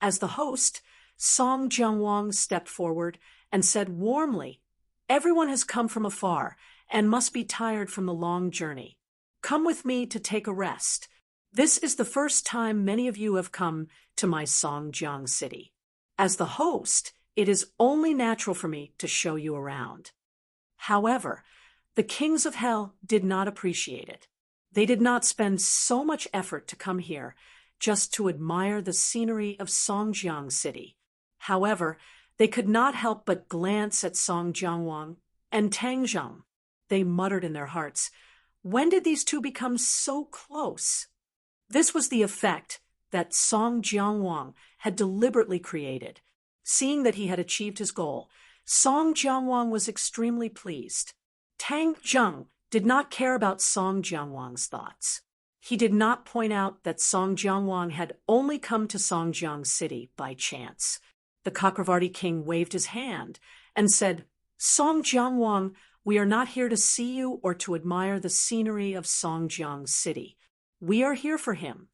As the host, Song Jianwang stepped forward and said warmly, "Everyone has come from afar and must be tired from the long journey. Come with me to take a rest. This is the first time many of you have come to my Songjiang city. As the host, it is only natural for me to show you around." However, the kings of hell did not appreciate it. They did not spend so much effort to come here just to admire the scenery of Songjiang city. However, they could not help but glance at Song Jianwang and Tang Zheng. They muttered in their hearts, "When did these two become so close?" This was the effect that Song Jianwang had deliberately created. Seeing that he had achieved his goal, Song Jianwang was extremely pleased. Tang Zheng did not care about Song Jianwang's thoughts. He did not point out that Song Jianwang had only come to Songjiang city by chance. The Chakravarti king waved his hand and said, "Song Jianwang, we are not here to see you or to admire the scenery of Songjiang city. We are here for him."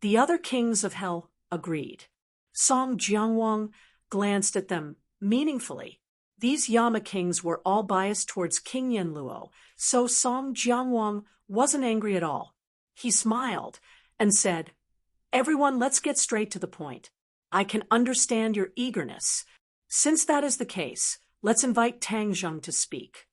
The other kings of hell agreed. Song Jianwang glanced at them meaningfully. These Yama kings were all biased towards King Yanluo, so Song Jianwang wasn't angry at all. He smiled and said, "Everyone, let's get straight to the point. I can understand your eagerness. Since that is the case, let's invite Tang Zheng to speak."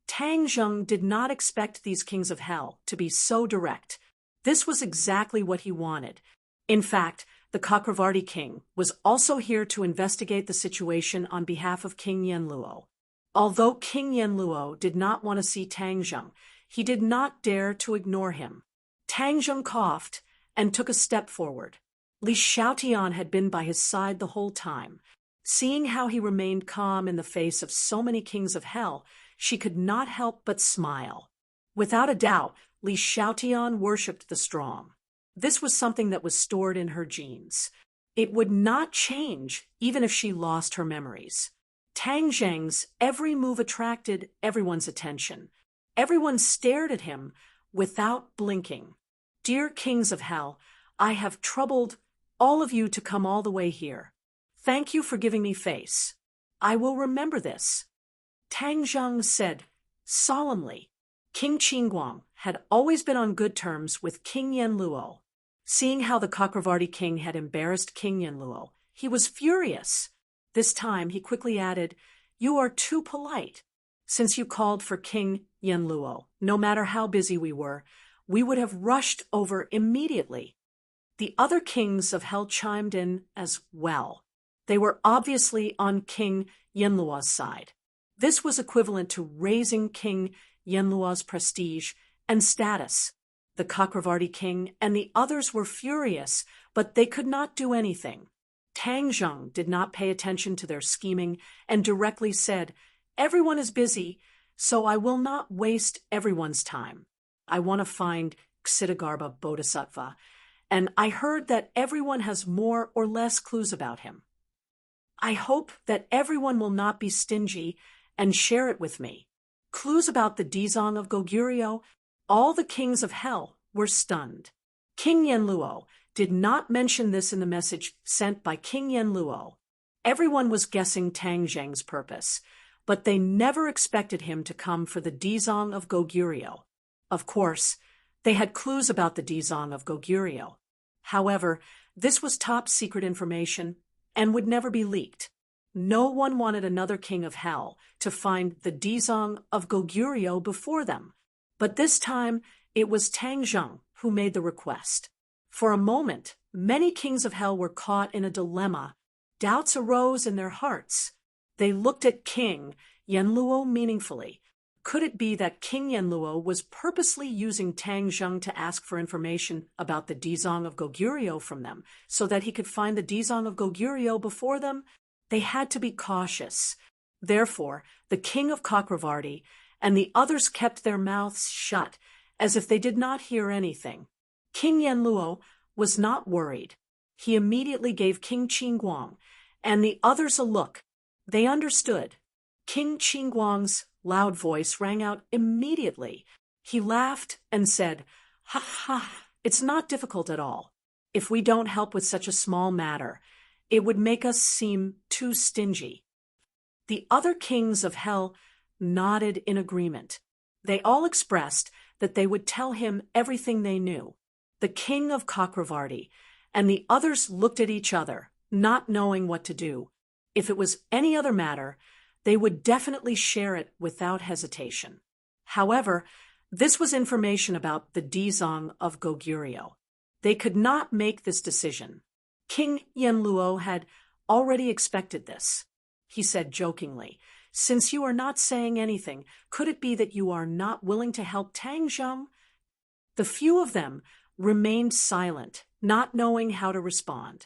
Tang Zheng did not expect these kings of hell to be so direct. This was exactly what he wanted. In fact, the Chakravarti king was also here to investigate the situation on behalf of King Yanluo. Although King Yanluo did not want to see Tang Zheng, he did not dare to ignore him. Tang Zheng coughed and took a step forward. Li Xiaotian had been by his side the whole time. Seeing how he remained calm in the face of so many kings of hell, she could not help but smile. Without a doubt, Li Xiaotian worshipped the strong. This was something that was stored in her genes. It would not change even if she lost her memories. Tang Zheng's every move attracted everyone's attention. Everyone stared at him without blinking. "Dear kings of hell, I have troubled all of you to come all the way here. Thank you for giving me face. I will remember this." Tang Zheng said solemnly. King Qingguang had always been on good terms with King Yanluo. Seeing how the Chakravarti king had embarrassed King Yanluo, he was furious. This time he quickly added, "You are too polite. Since you called for King Yanluo, no matter how busy we would have rushed over immediately." The other kings of hell chimed in as well. They were obviously on King Yanluo's side. This was equivalent to raising King Yanluo's prestige and status. The Chakravarti king and the others were furious, but they could not do anything. Tang Zheng did not pay attention to their scheming and directly said, "Everyone is busy, so I will not waste everyone's time. I want to find Ksitigarbha Bodhisattva, and I heard that everyone has more or less clues about him. I hope that everyone will not be stingy and share it with me." Clues about the Dizang of Goguryeo. All the kings of hell were stunned. King Yanluo did not mention this in the message sent by King Yanluo. Everyone was guessing Tang Zheng's purpose, but they never expected him to come for the Dizang of Goguryeo. Of course, they had clues about the Dizang of Goguryeo. However, this was top-secret information and would never be leaked. No one wanted another king of hell to find the Dizang of Goguryeo before them. But this time, it was Tang Zheng who made the request. For a moment, many kings of hell were caught in a dilemma. Doubts arose in their hearts. They looked at King Yanluo meaningfully. Could it be that King Yanluo was purposely using Tang Zheng to ask for information about the Dizang of Goguryeo from them, so that he could find the Dizang of Goguryeo before them? They had to be cautious. Therefore, the king of Chakravarti and the others kept their mouths shut, as if they did not hear anything. King Yanluo was not worried. He immediately gave King Qingguang and the others a look. They understood. King Qingguang's loud voice rang out immediately. He laughed and said, "Ha ha, it's not difficult at all. If we don't help with such a small matter, It would make us seem too stingy. The other kings of hell nodded in agreement. They all expressed that they would tell him everything they knew. The king of Cakravarti and the others looked at each other, not knowing what to do. If it was any other matter, they would definitely share it without hesitation. However, this was information about the Dizong of Goguryeo. They could not make this decision. King Yenluo had already expected this. He said jokingly, "Since you are not saying anything, could it be that you are not willing to help Tang Zheng?" The few of them remained silent, not knowing how to respond.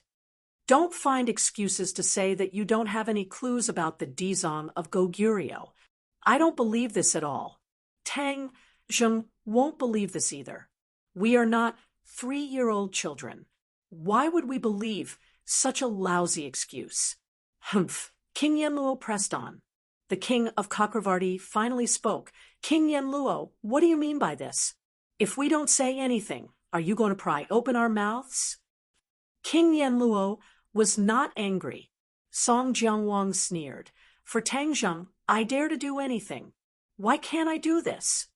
Don't find excuses to say that you don't have any clues about the Dizong of Goguryeo. I don't believe this at all. Tang Zheng won't believe this either. We are not 3-year-old children. Why would we believe such a lousy excuse? Humph. King Yenluo pressed on. The king of Cakravarti finally spoke. "King Yenluo, what do you mean by this? If we don't say anything, are you going to pry open our mouths?" King Yenluo was not angry. Song Jianwang sneered. "For Tang Zheng, I dare to do anything. Why can't I do this?"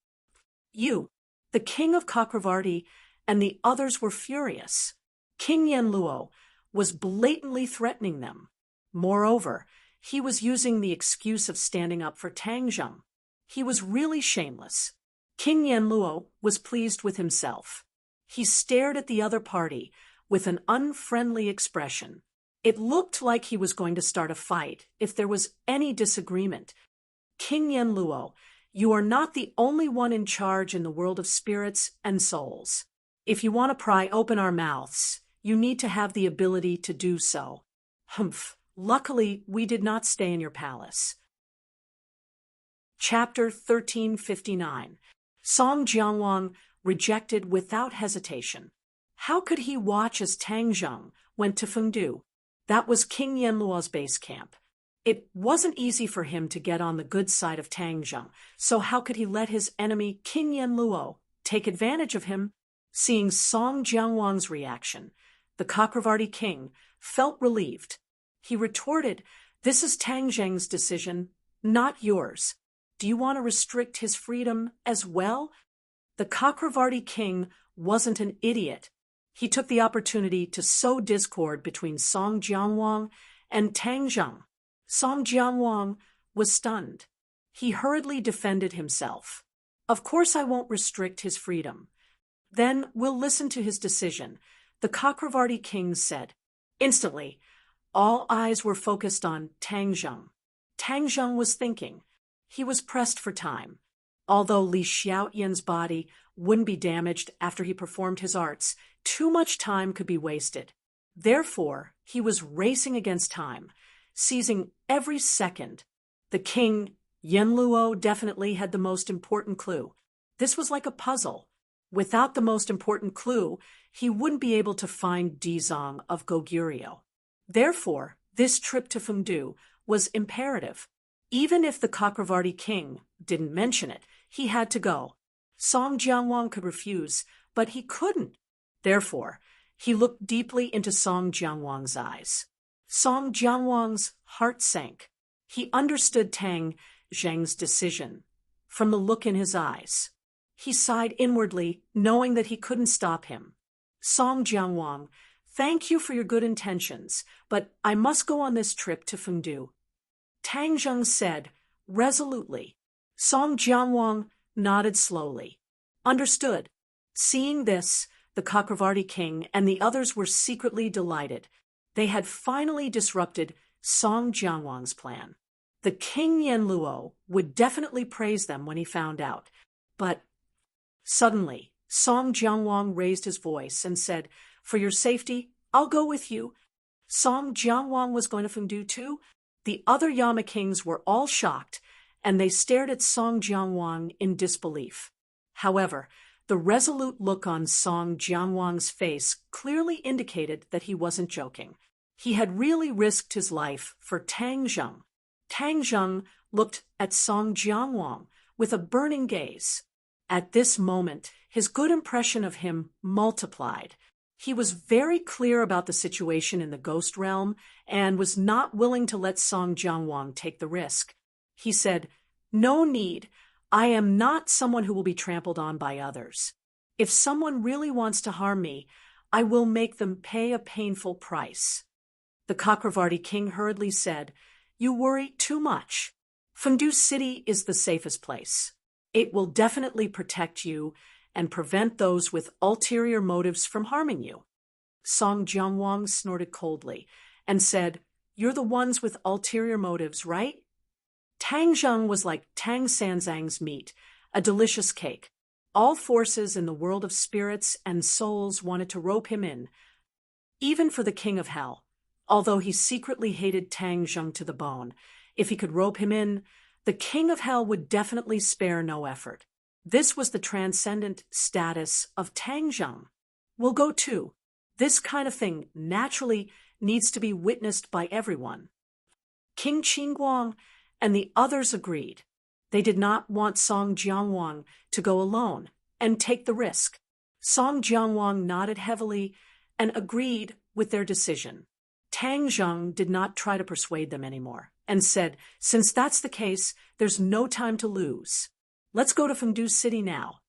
You, the king of Cakravarti, and the others were furious. King Yenluo was blatantly threatening them. Moreover, he was using the excuse of standing up for Tang Zheng. He was really shameless. King Yenluo was pleased with himself. He stared at the other party with an unfriendly expression. It looked like he was going to start a fight if there was any disagreement. "King Yenluo, you are not the only one in charge in the world of spirits and souls. If you want to pry open our mouths, you need to have the ability to do so." Humph. Luckily, we did not stay in your palace. Chapter 1359. Song Jianwang rejected without hesitation. How could he watch as Tang Zheng went to Fengdu? That was King Yenluo's base camp. It wasn't easy for him to get on the good side of Tang Zheng, so how could he let his enemy King Yenluo take advantage of him? Seeing Song Jianwang's reaction, the Cakravarti king felt relieved. He retorted, "This is Tang Zheng's decision, not yours. Do you want to restrict his freedom as well?" The Cakravarti king wasn't an idiot. He took the opportunity to sow discord between Song Jianwang and Tang Zheng. Song Jianwang was stunned. He hurriedly defended himself. "Of course I won't restrict his freedom." "Then we'll listen to his decision," the Cakravarti king said. Instantly, all eyes were focused on Tang Zheng. Tang Zheng was thinking. He was pressed for time. Although Li Xiaoyan's body wouldn't be damaged after he performed his arts, too much time could be wasted. Therefore, he was racing against time, seizing every second. The king, Yenluo, definitely had the most important clue. This was like a puzzle. Without the most important clue, he wouldn't be able to find Dizong of Goguryeo. Therefore, this trip to Fengdu was imperative. Even if the Cakravarti king didn't mention it, he had to go. Song Jianwang could refuse, but he couldn't. Therefore, he looked deeply into Song Jianwang's eyes. Song Jianwang's heart sank. He understood Tang Zheng's decision from the look in his eyes. He sighed inwardly, knowing that he couldn't stop him. "Song Jianwang, thank you for your good intentions, but I must go on this trip to Fengdu," Tang Zheng said, resolutely. Song Jianwang nodded slowly. Understood. Seeing this, the Cakravarti king and the others were secretly delighted. They had finally disrupted Song Jianwang's plan. The king Yenluo would definitely praise them when he found out. But suddenly, Song Jianwang raised his voice and said, "For your safety, I'll go with you." Song Jianwang was going to Fengdu too? The other Yama kings were all shocked, and they stared at Song Jianwang in disbelief. However, the resolute look on Song Jianwang's face clearly indicated that he wasn't joking. He had really risked his life for Tang Zheng. Tang Zheng looked at Song Jianwang with a burning gaze. At this moment, his good impression of him multiplied. He was very clear about the situation in the ghost realm and was not willing to let Song Jianwang take the risk. He said, "No need. I am not someone who will be trampled on by others. If someone really wants to harm me, I will make them pay a painful price." The Chakravarti king hurriedly said, "You worry too much. Fengdu City is the safest place. It will definitely protect you and prevent those with ulterior motives from harming you." Song Jianwang snorted coldly and said, "You're the ones with ulterior motives, right?" Tang Zheng was like Tang Sanzang's meat, a delicious cake. All forces in the world of spirits and souls wanted to rope him in, even for the king of hell. Although he secretly hated Tang Zheng to the bone, if he could rope him in, the king of hell would definitely spare no effort. This was the transcendent status of Tang Zheng. "We'll go too. This kind of thing naturally needs to be witnessed by everyone." King Qingguang and the others agreed. They did not want Song Jianwang to go alone and take the risk. Song Jianwang nodded heavily and agreed with their decision. Tang Zheng did not try to persuade them anymore and said, "Since that's the case, there's no time to lose. Let's go to Fengdu City now."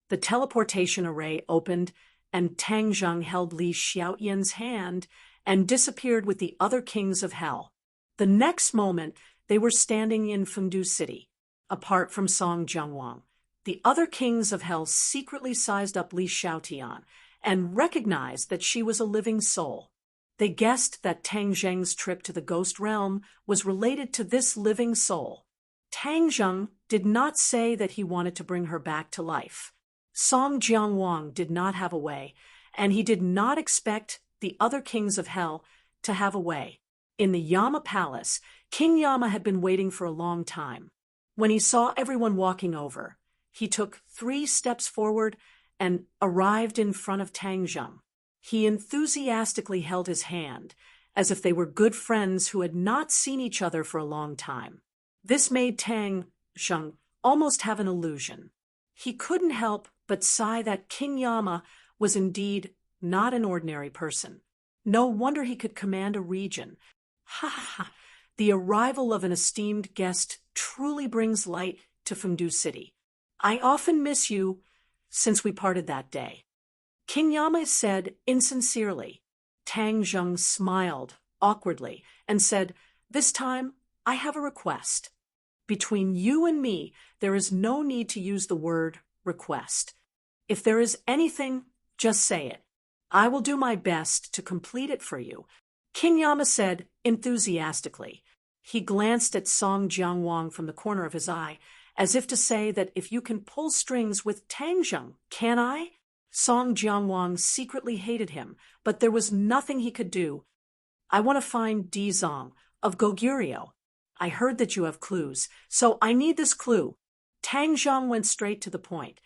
The teleportation array opened, and Tang Zheng held Li Xiaoyan's hand and disappeared with the other kings of hell. The next moment, they were standing in Fengdu City, apart from Song Jianwang. The other kings of hell secretly sized up Li Xiaotian and recognized that she was a living soul. They guessed that Tang Zheng's trip to the ghost realm was related to this living soul. Tang Zheng did not say that he wanted to bring her back to life. Song Jianwang did not have a way, and he did not expect the other kings of hell to have a way. In the Yama Palace, King Yama had been waiting for a long time. When he saw everyone walking over, he took 3 steps forward and arrived in front of Tang Zheng. He enthusiastically held his hand, as if they were good friends who had not seen each other for a long time. This made Tang Zheng almost have an illusion. He couldn't help but sigh that King Yama was indeed not an ordinary person. No wonder he could command a region. Ha ha ha! The arrival of an esteemed guest truly brings light to Fengdu City. I often miss you since we parted that day." King Yama said insincerely. Tang Zheng smiled awkwardly and said, "This time I have a request. Between you and me, there is no need to use the word request. If there is anything, just say it. I will do my best to complete it for you." King Yama said enthusiastically. He glanced at Song Jianwang from the corner of his eye, as if to say that if you can pull strings with Tang Zheng, can I? Song Jianwang secretly hated him, but there was nothing he could do. "I want to find Di Zong of Goguryeo. I heard that you have clues, so I need this clue." Tang Zheng went straight to the point.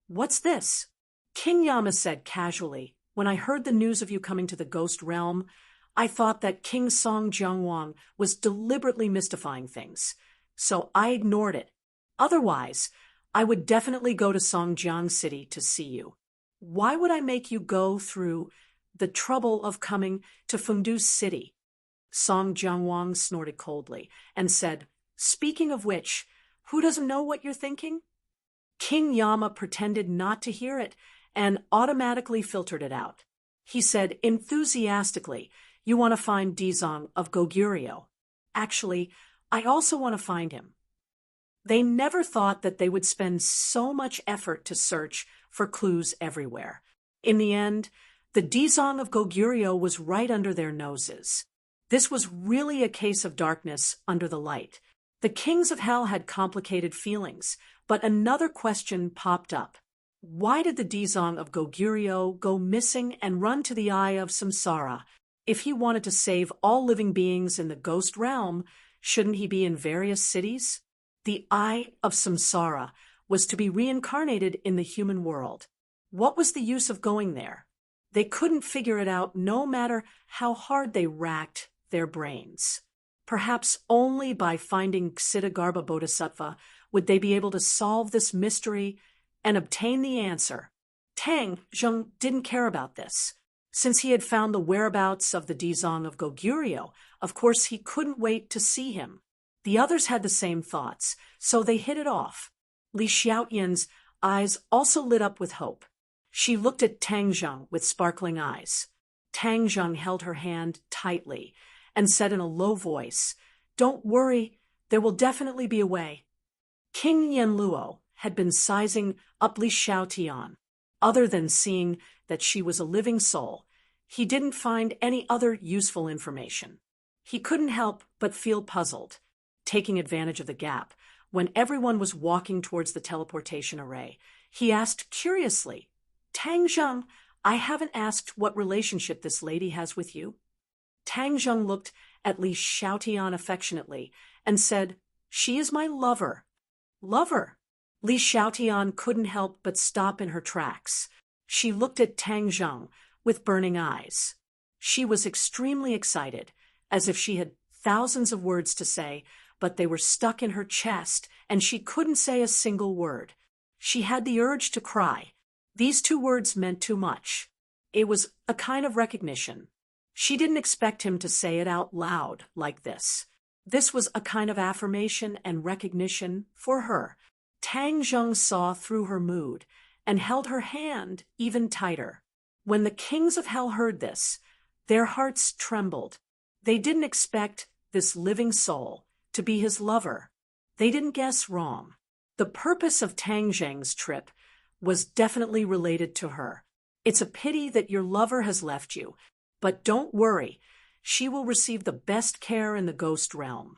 "What's this?" King Yama said casually, "When I heard the news of you coming to the ghost realm, I thought that King Song Jianwang was deliberately mystifying things, so I ignored it. Otherwise, I would definitely go to Songjiang City to see you. Why would I make you go through the trouble of coming to Fengdu City?" Song Jianwang snorted coldly and said, "Speaking of which, who doesn't know what you're thinking?" King Yama pretended not to hear it and automatically filtered it out. He said enthusiastically, "You want to find Di Zong of Goguryeo. Actually, I also want to find him." They never thought that they would spend so much effort to search for clues everywhere. In the end, the Di Zong of Goguryeo was right under their noses. This was really a case of darkness under the light. The kings of hell had complicated feelings, but another question popped up. Why did the Di Zong of Goguryeo go missing and run to the Eye of Samsara? If he wanted to save all living beings in the ghost realm, shouldn't he be in various cities? The Eye of Samsara was to be reincarnated in the human world. What was the use of going there? They couldn't figure it out no matter how hard they racked their brains. Perhaps only by finding Ksitigarbha Bodhisattva would they be able to solve this mystery and obtain the answer. Tang Zheng didn't care about this. Since he had found the whereabouts of the Dizong of Goguryeo, of course he couldn't wait to see him. The others had the same thoughts, so they hit it off. Li Xiaoyan's eyes also lit up with hope. She looked at Tang Zheng with sparkling eyes. Tang Zheng held her hand tightly and said in a low voice, "Don't worry, there will definitely be a way." King Yanluo had been sizing up Li Xiaotian. Other than seeing that she was a living soul, he didn't find any other useful information. He couldn't help but feel puzzled, taking advantage of the gap. When everyone was walking towards the teleportation array, he asked curiously, "Tang Zheng, I haven't asked what relationship this lady has with you." Tang Zheng looked at Li Xiaotian affectionately and said, "She is my lover." Lover? Li Xiaotian couldn't help but stop in her tracks. She looked at Tang Zheng with burning eyes. She was extremely excited, as if she had thousands of words to say, but they were stuck in her chest and she couldn't say a single word. She had the urge to cry. These two words meant too much. It was a kind of recognition. She didn't expect him to say it out loud like this. This was a kind of affirmation and recognition for her. Tang Zheng saw through her mood and held her hand even tighter. When the kings of hell heard this, their hearts trembled. They didn't expect this living soul to be his lover. They didn't guess wrong. The purpose of Tang Zheng's trip was definitely related to her. It's a pity that your lover has left you, but don't worry, she will receive the best care in the ghost realm.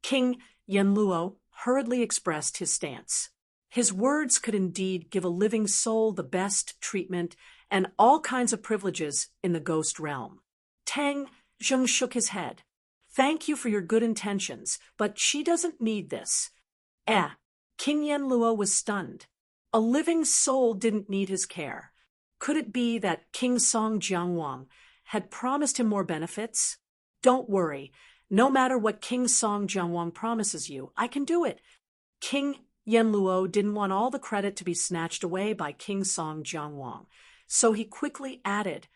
King Yanluo hurriedly expressed his stance. His words could indeed give a living soul the best treatment and all kinds of privileges in the ghost realm. Tang Zheng shook his head. "Thank you for your good intentions, but she doesn't need this." King Yanluo was stunned. A living soul didn't need his care. Could it be that King Song Jiangwang had promised him more benefits? "Don't worry. No matter what King Song Jiangwang promises you, I can do it." King Yanluo didn't want all the credit to be snatched away by King Song Jiangwang, so he quickly added.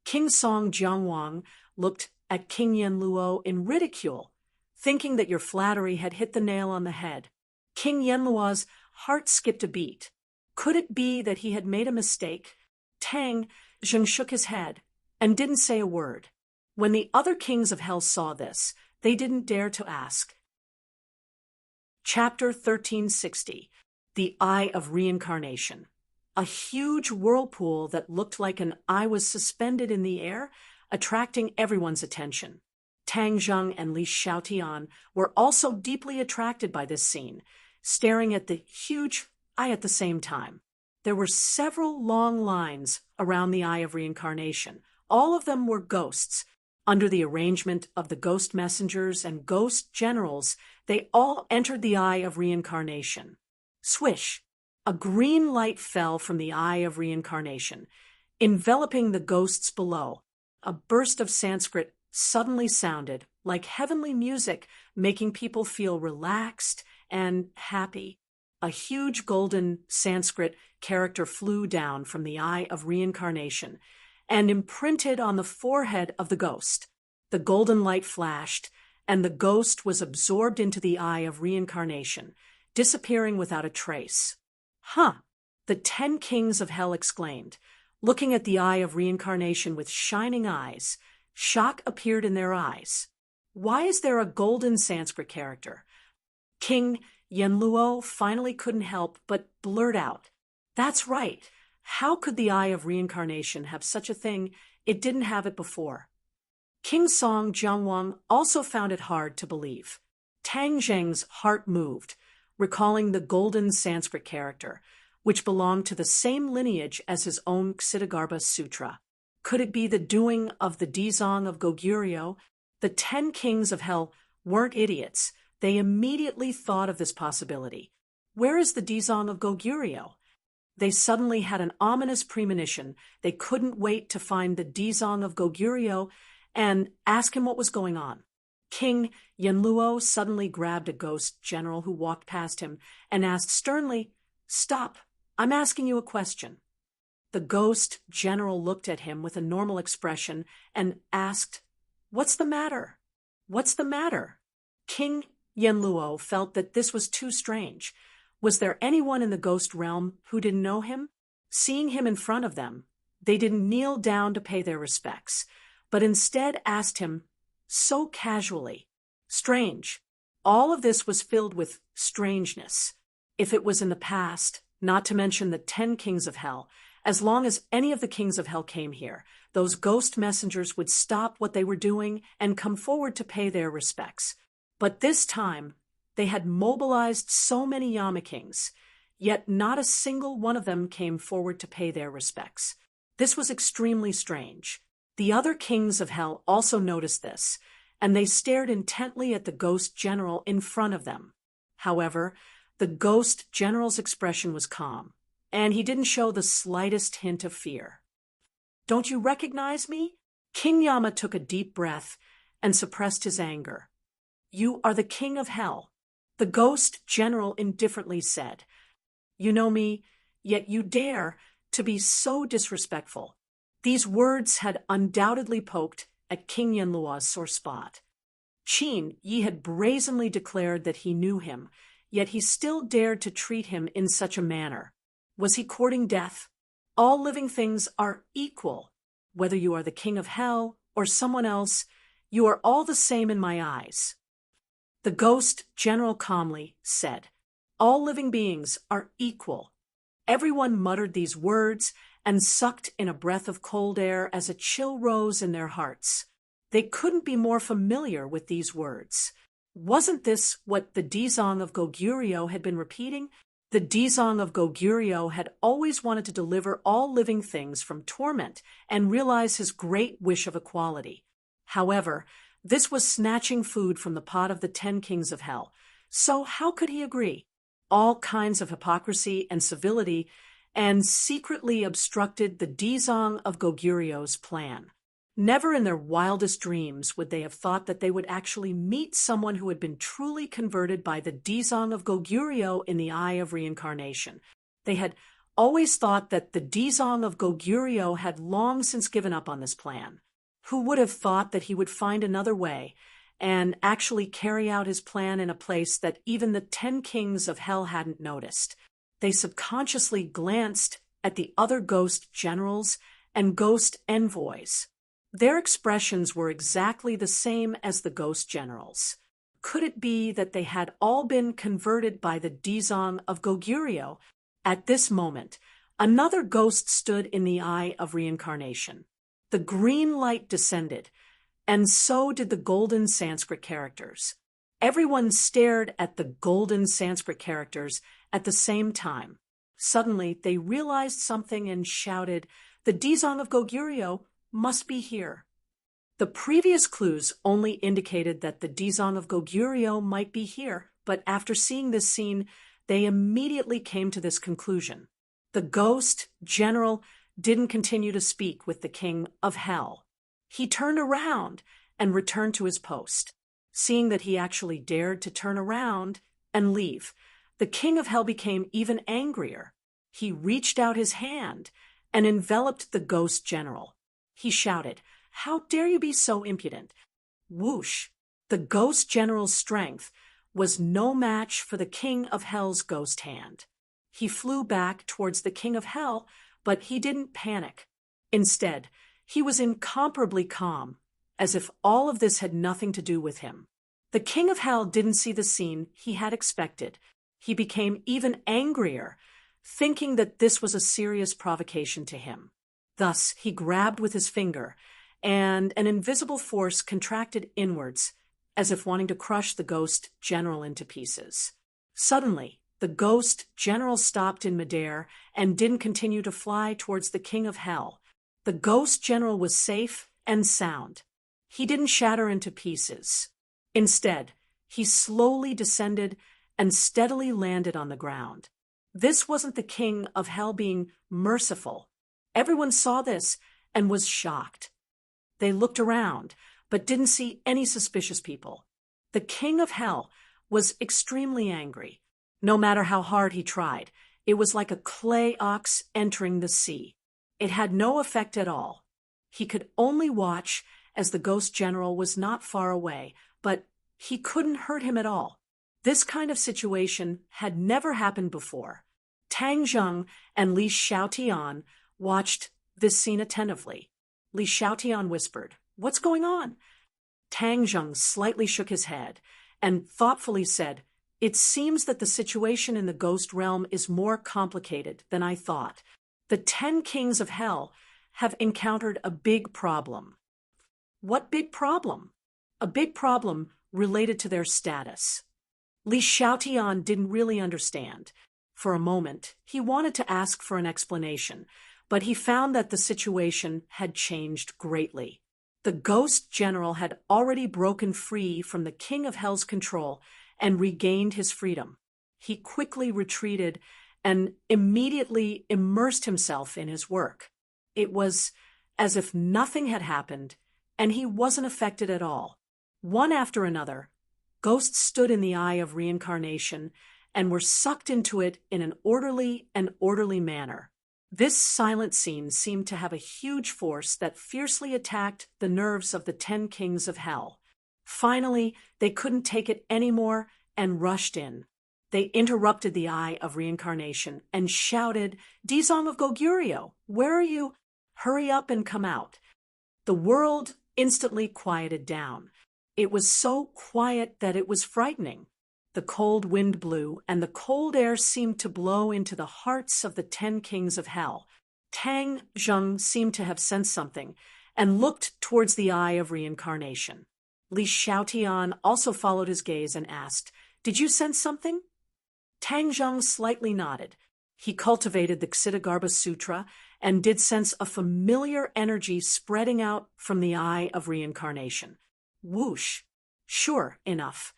King Song Jiangwang looked at King Yanluo in ridicule, thinking that your flattery had hit the nail on the head. King Yanluo's heart skipped a beat. Could it be that he had made a mistake? Tang Zheng shook his head and didn't say a word. When the other kings of hell saw this, they didn't dare to ask. Chapter 1360, The Eye of Reincarnation. A huge whirlpool that looked like an eye was suspended in the air, attracting everyone's attention. Tang Zheng and Li Xiaotian were also deeply attracted by this scene, staring at the huge eye at the same time. There were several long lines around the Eye of Reincarnation. All of them were ghosts. Under the arrangement of the ghost messengers and ghost generals, they all entered the Eye of Reincarnation. Swish! A green light fell from the Eye of Reincarnation, enveloping the ghosts below. A burst of Sanskrit suddenly sounded, like heavenly music, making people feel relaxed and happy. A huge golden Sanskrit character flew down from the Eye of Reincarnation and imprinted on the forehead of the ghost. The golden light flashed, and the ghost was absorbed into the Eye of Reincarnation, disappearing without a trace. "Huh!" the 10 kings of hell exclaimed, looking at the Eye of Reincarnation with shining eyes. Shock appeared in their eyes. Why is there a golden Sanskrit character? King Yanluo finally couldn't help but blurt out, "That's right. How could the Eye of Reincarnation have such a thing? It didn't have it before." King Song Jiangwang also found it hard to believe. Tang Zheng's heart moved, recalling the golden Sanskrit character, which belonged to the same lineage as his own Ksitigarbha Sutra. Could it be the doing of the Dizong of Goguryeo? The 10 kings of hell weren't idiots. They immediately thought of this possibility. Where is the Dizong of Goguryeo? They suddenly had an ominous premonition. They couldn't wait to find the Dizong of Goguryeo and ask him what was going on. King Yanluo suddenly grabbed a ghost general who walked past him and asked sternly, "Stop, I'm asking you a question." The ghost general looked at him with a normal expression and asked, "What's the matter? What's the matter?" King Yenluo felt that this was too strange. Was there anyone in the ghost realm who didn't know him? Seeing him in front of them, they didn't kneel down to pay their respects, but instead asked him so casually. Strange. All of this was filled with strangeness. If it was in the past, not to mention the 10 kings of hell, as long as any of the kings of hell came here, those ghost messengers would stop what they were doing and come forward to pay their respects. But this time, they had mobilized so many Yama kings, yet not a single one of them came forward to pay their respects. This was extremely strange. The other kings of hell also noticed this, and they stared intently at the ghost general in front of them. However, the ghost general's expression was calm, and he didn't show the slightest hint of fear. "Don't you recognize me?" King Yama took a deep breath and suppressed his anger. "You are the king of hell," the ghost general indifferently said. "You know me, yet you dare to be so disrespectful." These words had undoubtedly poked at King Yenluo's sore spot. Qin Yi had brazenly declared that he knew him, yet he still dared to treat him in such a manner. Was he courting death? All living things are equal. Whether you are the king of hell or someone else, you are all the same in my eyes. The ghost general calmly said, "All living beings are equal." Everyone muttered these words and sucked in a breath of cold air as a chill rose in their hearts. They couldn't be more familiar with these words. Wasn't this what the Dizong of Goguryeo had been repeating? The Dizong of Goguryeo had always wanted to deliver all living things from torment and realize his great wish of equality. However, this was snatching food from the pot of the 10 kings of hell. So how could he agree? All kinds of hypocrisy and civility and secretly obstructed the Dizong of Goguryeo's plan. Never in their wildest dreams would they have thought that they would actually meet someone who had been truly converted by the Dizong of Goguryeo in the eye of reincarnation. They had always thought that the Dizong of Goguryeo had long since given up on this plan. Who would have thought that he would find another way and actually carry out his plan in a place that even the 10 kings of hell hadn't noticed? They subconsciously glanced at the other ghost generals and ghost envoys. Their expressions were exactly the same as the ghost generals. Could it be that they had all been converted by the Dizong of Goguryeo? At this moment, another ghost stood in the eye of reincarnation. The green light descended, and so did the golden Sanskrit characters. Everyone stared at the golden Sanskrit characters at the same time. Suddenly, they realized something and shouted, "The Dizong of Goguryeo must be here." The previous clues only indicated that the Dizong of Goguryeo might be here, but after seeing this scene, they immediately came to this conclusion. The ghost general didn't continue to speak with the king of hell. He turned around and returned to his post. Seeing that he actually dared to turn around and leave, the king of hell became even angrier. He reached out his hand and enveloped the ghost general. He shouted, "How dare you be so impudent?" Whoosh! The ghost general's strength was no match for the king of hell's ghost hand. He flew back towards the king of hell, but he didn't panic. Instead, he was incomparably calm, as if all of this had nothing to do with him. The king of hell didn't see the scene he had expected. He became even angrier, thinking that this was a serious provocation to him. Thus, he grabbed with his finger, and an invisible force contracted inwards, as if wanting to crush the ghost general into pieces. Suddenly, the ghost general stopped in midair and didn't continue to fly towards the king of hell. The ghost general was safe and sound. He didn't shatter into pieces. Instead, he slowly descended and steadily landed on the ground. This wasn't the king of hell being merciful. Everyone saw this and was shocked. They looked around, but didn't see any suspicious people. The king of hell was extremely angry. No matter how hard he tried, it was like a clay ox entering the sea. It had no effect at all. He could only watch as the ghost general was not far away, but he couldn't hurt him at all. This kind of situation had never happened before. Tang Zheng and Li Xiaotian watched this scene attentively. Li Xiaotian whispered, "What's going on?" Tang Zheng slightly shook his head and thoughtfully said, "It seems that the situation in the ghost realm is more complicated than I thought. The 10 kings of hell have encountered a big problem." "What big problem?" "A big problem related to their status." Li Xiaotian didn't really understand. For a moment, he wanted to ask for an explanation, but he found that the situation had changed greatly. The ghost general had already broken free from the King of Hell's control and regained his freedom. He quickly retreated and immediately immersed himself in his work. It was as if nothing had happened, and he wasn't affected at all. One after another, ghosts stood in the eye of reincarnation and were sucked into it in an orderly manner. This silent scene seemed to have a huge force that fiercely attacked the nerves of the 10 kings of hell. Finally, they couldn't take it anymore and rushed in. They interrupted the eye of reincarnation and shouted, "Dizong of Goguryeo, where are you? Hurry up and come out." The world instantly quieted down. It was so quiet that it was frightening. The cold wind blew, and the cold air seemed to blow into the hearts of the 10 kings of hell. Tang Zheng seemed to have sensed something and looked towards the eye of reincarnation. Li Xiaotian also followed his gaze and asked, "Did you sense something?" Tang Zheng slightly nodded. He cultivated the Ksiddhagarbha Sutra and did sense a familiar energy spreading out from the eye of reincarnation. Whoosh! Sure enough,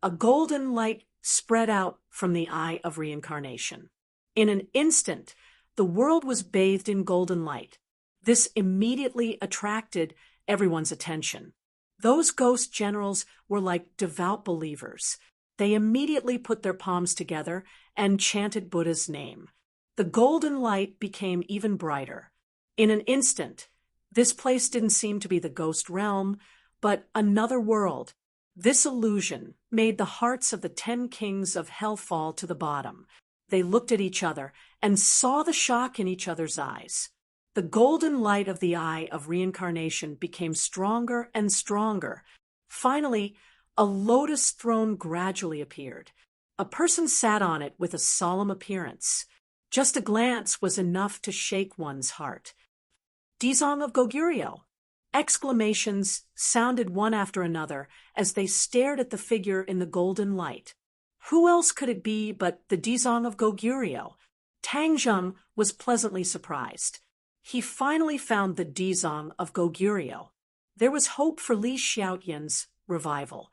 a golden light spread out from the eye of reincarnation. In an instant, the world was bathed in golden light. This immediately attracted everyone's attention. Those ghost generals were like devout believers. They immediately put their palms together and chanted Buddha's name. The golden light became even brighter. In an instant, this place didn't seem to be the ghost realm, but another world. This illusion made the hearts of the 10 kings of hell fall to the bottom. They looked at each other and saw the shock in each other's eyes. The golden light of the eye of reincarnation became stronger and stronger. Finally, a lotus throne gradually appeared. A person sat on it with a solemn appearance. Just a glance was enough to shake one's heart. "Dizong of Goguryeo!" Exclamations sounded one after another as they stared at the figure in the golden light. Who else could it be but the Dizong of Goguryeo? Tang Zheng was pleasantly surprised. He finally found the Dizong of Goguryeo. There was hope for Li Xiaotian's revival.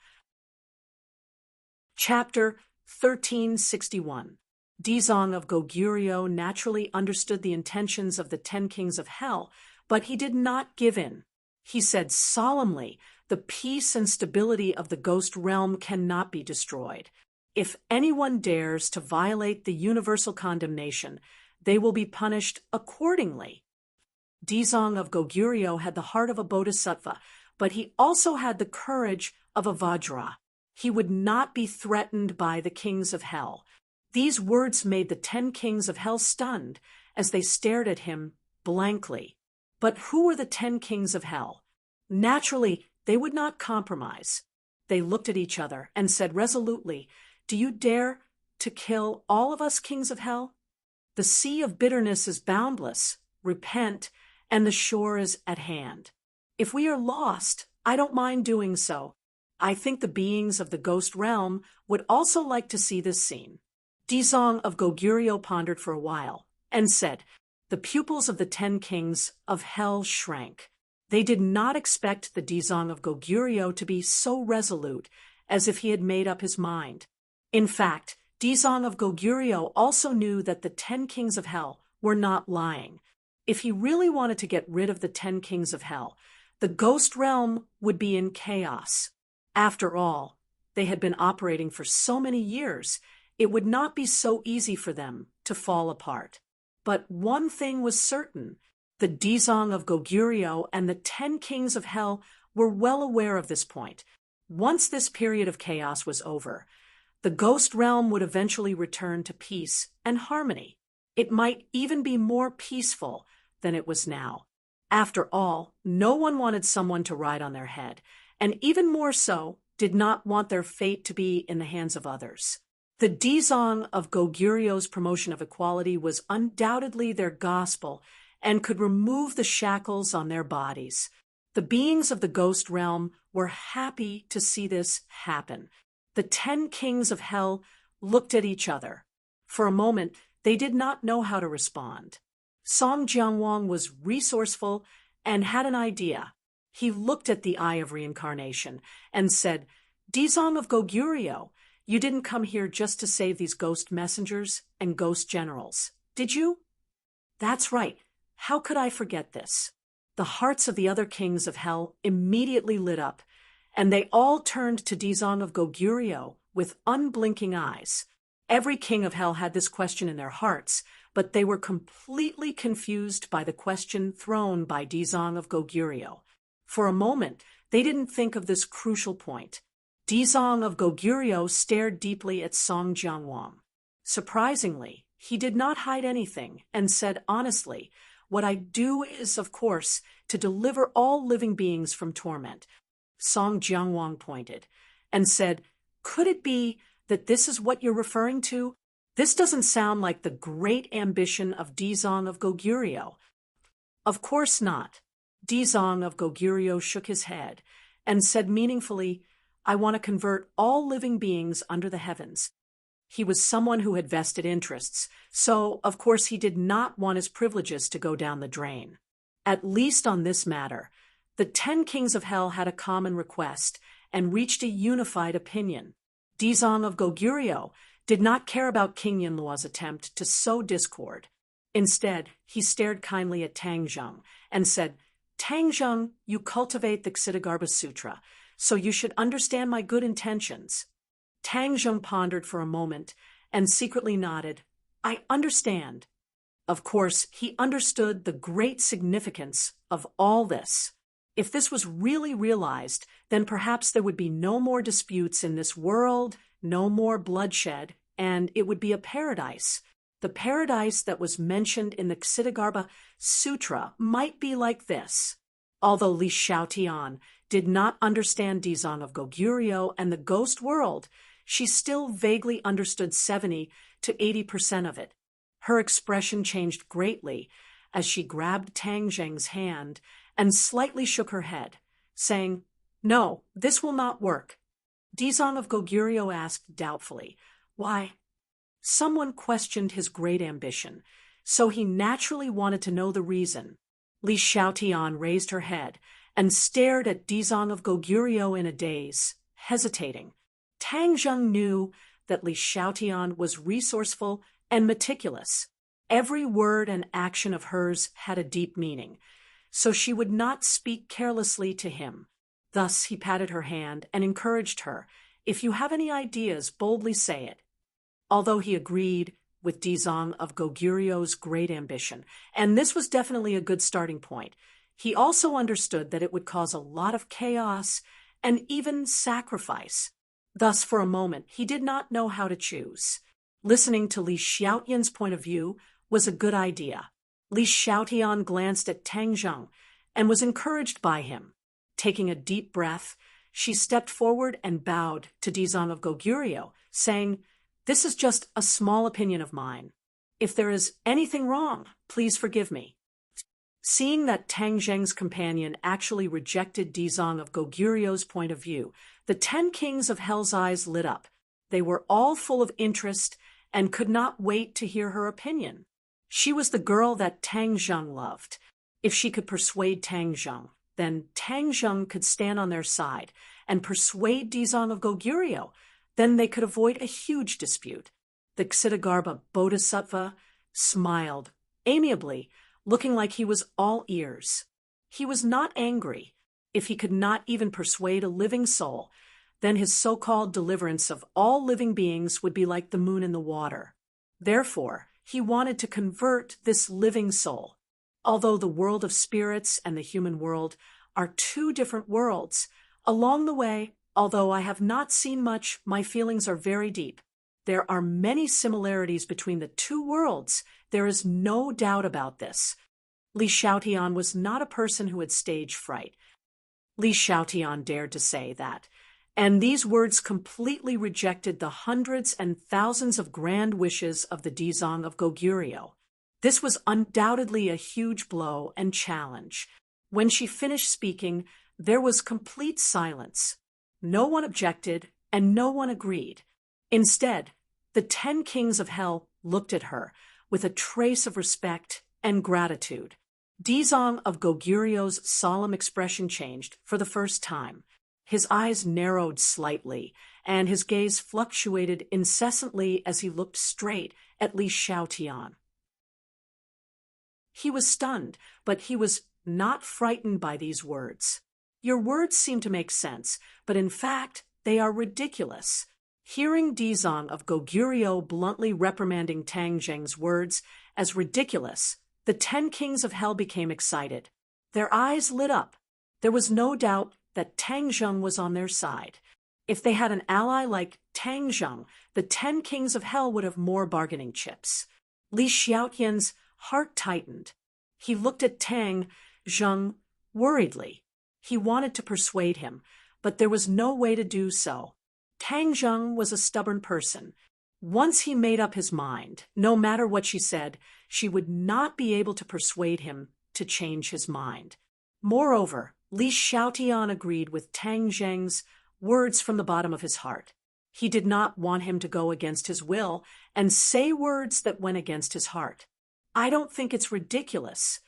Chapter 1361. Dizong of Goguryeo naturally understood the intentions of the 10 kings of hell, but he did not give in. He said solemnly, "The peace and stability of the ghost realm cannot be destroyed. If anyone dares to violate the universal condemnation, they will be punished accordingly." Dizong of Goguryeo had the heart of a bodhisattva, but he also had the courage of a Vajra. He would not be threatened by the kings of hell. These words made the 10 kings of hell stunned as they stared at him blankly. But who were the 10 kings of hell? Naturally, they would not compromise. They looked at each other and said resolutely, "Do you dare to kill all of us kings of hell? The sea of bitterness is boundless. Repent, and the shore is at hand. If we are lost, I don't mind doing so. I think the beings of the ghost realm would also like to see this scene." Dizong of Goguryeo pondered for a while and said, "The pupils of the 10 kings of hell shrank." They did not expect the Dizong of Goguryeo to be so resolute, as if he had made up his mind. In fact, Dizong of Goguryeo also knew that the 10 kings of hell were not lying. If he really wanted to get rid of the 10 kings of hell, the ghost realm would be in chaos. After all, they had been operating for so many years, it would not be so easy for them to fall apart. But one thing was certain, The Dizong of Goguryeo and the 10 kings of hell were well aware of this point. Once this period of chaos was over, the ghost realm would eventually return to peace and harmony. It might even be more peaceful than it was now. After all, no one wanted someone to ride on their head, and even more so, did not want their fate to be in the hands of others. The Dizong of Goguryeo's promotion of equality was undoubtedly their gospel and could remove the shackles on their bodies. The beings of the ghost realm were happy to see this happen. The 10 kings of hell looked at each other. For a moment, they did not know how to respond. Song Jianwang was resourceful and had an idea. He looked at the Eye of Reincarnation and said, "Dizong of Goguryeo, you didn't come here just to save these ghost messengers and ghost generals, did you?" "That's right. How could I forget this?" The hearts of the other kings of hell immediately lit up, and they all turned to Dizong of Goguryeo with unblinking eyes. Every king of hell had this question in their hearts, but they were completely confused by the question thrown by Dizong of Goguryeo. For a moment, they didn't think of this crucial point. Dizong of Goguryeo stared deeply at Song Jianwang. Surprisingly, he did not hide anything and said honestly, "What I do is, of course, to deliver all living beings from torment." Song Jianwang pointed and said, "Could it be that this is what you're referring to? This doesn't sound like the great ambition of Dizong of Goguryeo." "Of course not." Dizong of Goguryeo shook his head and said meaningfully, "I want to convert all living beings under the heavens." He was someone who had vested interests, so of course he did not want his privileges to go down the drain. At least on this matter, the 10 kings of hell had a common request and reached a unified opinion. Dizong of Goguryeo did not care about King Yinluo's attempt to sow discord. Instead, he stared kindly at Tang Zheng and said, "Tang Zheng, you cultivate the Ksitigarbha Sutra, so you should understand my good intentions." Tang Zheng pondered for a moment and secretly nodded. "I understand." Of course, he understood the great significance of all this. If this was really realized, then perhaps there would be no more disputes in this world, no more bloodshed, and it would be a paradise. The paradise that was mentioned in the Ksitigarbha Sutra might be like this. Although Li Xiaotian did not understand Dizong of Goguryeo and the ghost world, she still vaguely understood 70 to 80% of it. Her expression changed greatly as she grabbed Tang Zheng's hand and slightly shook her head, saying, "No, this will not work." Dizong of Goguryeo asked doubtfully, "Why?" Someone questioned his great ambition, so he naturally wanted to know the reason. Li Xiaotian raised her head and stared at Dizong of Goguryeo in a daze, hesitating. Tang Zheng knew that Li Xiaotian was resourceful and meticulous. Every word and action of hers had a deep meaning, so she would not speak carelessly to him. Thus he patted her hand and encouraged her, "If you have any ideas, boldly say it." Although he agreed with Dizong of Goguryeo's great ambition, and this was definitely a good starting point, he also understood that it would cause a lot of chaos and even sacrifice. Thus, for a moment, he did not know how to choose. Listening to Li Xiaotian's point of view was a good idea. Li Xiaotian glanced at Tang Zheng and was encouraged by him. Taking a deep breath, she stepped forward and bowed to Dizong of Goguryeo, saying, "This is just a small opinion of mine. If there is anything wrong, please forgive me." Seeing that Tang Zheng's companion actually rejected Dizong of Goguryeo's point of view, the 10 kings of Hell's eyes lit up. They were all full of interest and could not wait to hear her opinion. She was the girl that Tang Zheng loved. If she could persuade Tang Zheng, then Tang Zheng could stand on their side and persuade Dizong of Goguryeo. Then they could avoid a huge dispute. The Ksitigarbha Bodhisattva smiled amiably, looking like he was all ears. He was not angry. If he could not even persuade a living soul, then his so-called deliverance of all living beings would be like the moon in the water. Therefore, he wanted to convert this living soul. Although the world of spirits and the human world are two different worlds, along the way, although I have not seen much, my feelings are very deep. There are many similarities between the two worlds. There is no doubt about this. Li Xiaotian was not a person who had stage fright. Li Xiaotian dared to say that. And these words completely rejected the hundreds and thousands of grand wishes of the Dizong of Goguryeo. This was undoubtedly a huge blow and challenge. When she finished speaking, there was complete silence. No one objected, and no one agreed. Instead, the 10 kings of hell looked at her with a trace of respect and gratitude. Dizong of Goguryeo's solemn expression changed for the first time. His eyes narrowed slightly, and his gaze fluctuated incessantly as he looked straight at Li Xiaotian. He was stunned, but he was not frightened by these words. Your words seem to make sense, but in fact, they are ridiculous. Hearing Dizong of Goguryeo bluntly reprimanding Tang Zheng's words as ridiculous, the 10 kings of hell became excited. Their eyes lit up. There was no doubt that Tang Zheng was on their side. If they had an ally like Tang Zheng, the 10 kings of hell would have more bargaining chips. Li Xiaotian's heart tightened. He looked at Tang Zheng worriedly. He wanted to persuade him, but there was no way to do so. Tang Zheng was a stubborn person. Once he made up his mind, no matter what she said, she would not be able to persuade him to change his mind. Moreover, Li Xiaotian agreed with Tang Zheng's words from the bottom of his heart. He did not want him to go against his will and say words that went against his heart. I don't think it's ridiculous.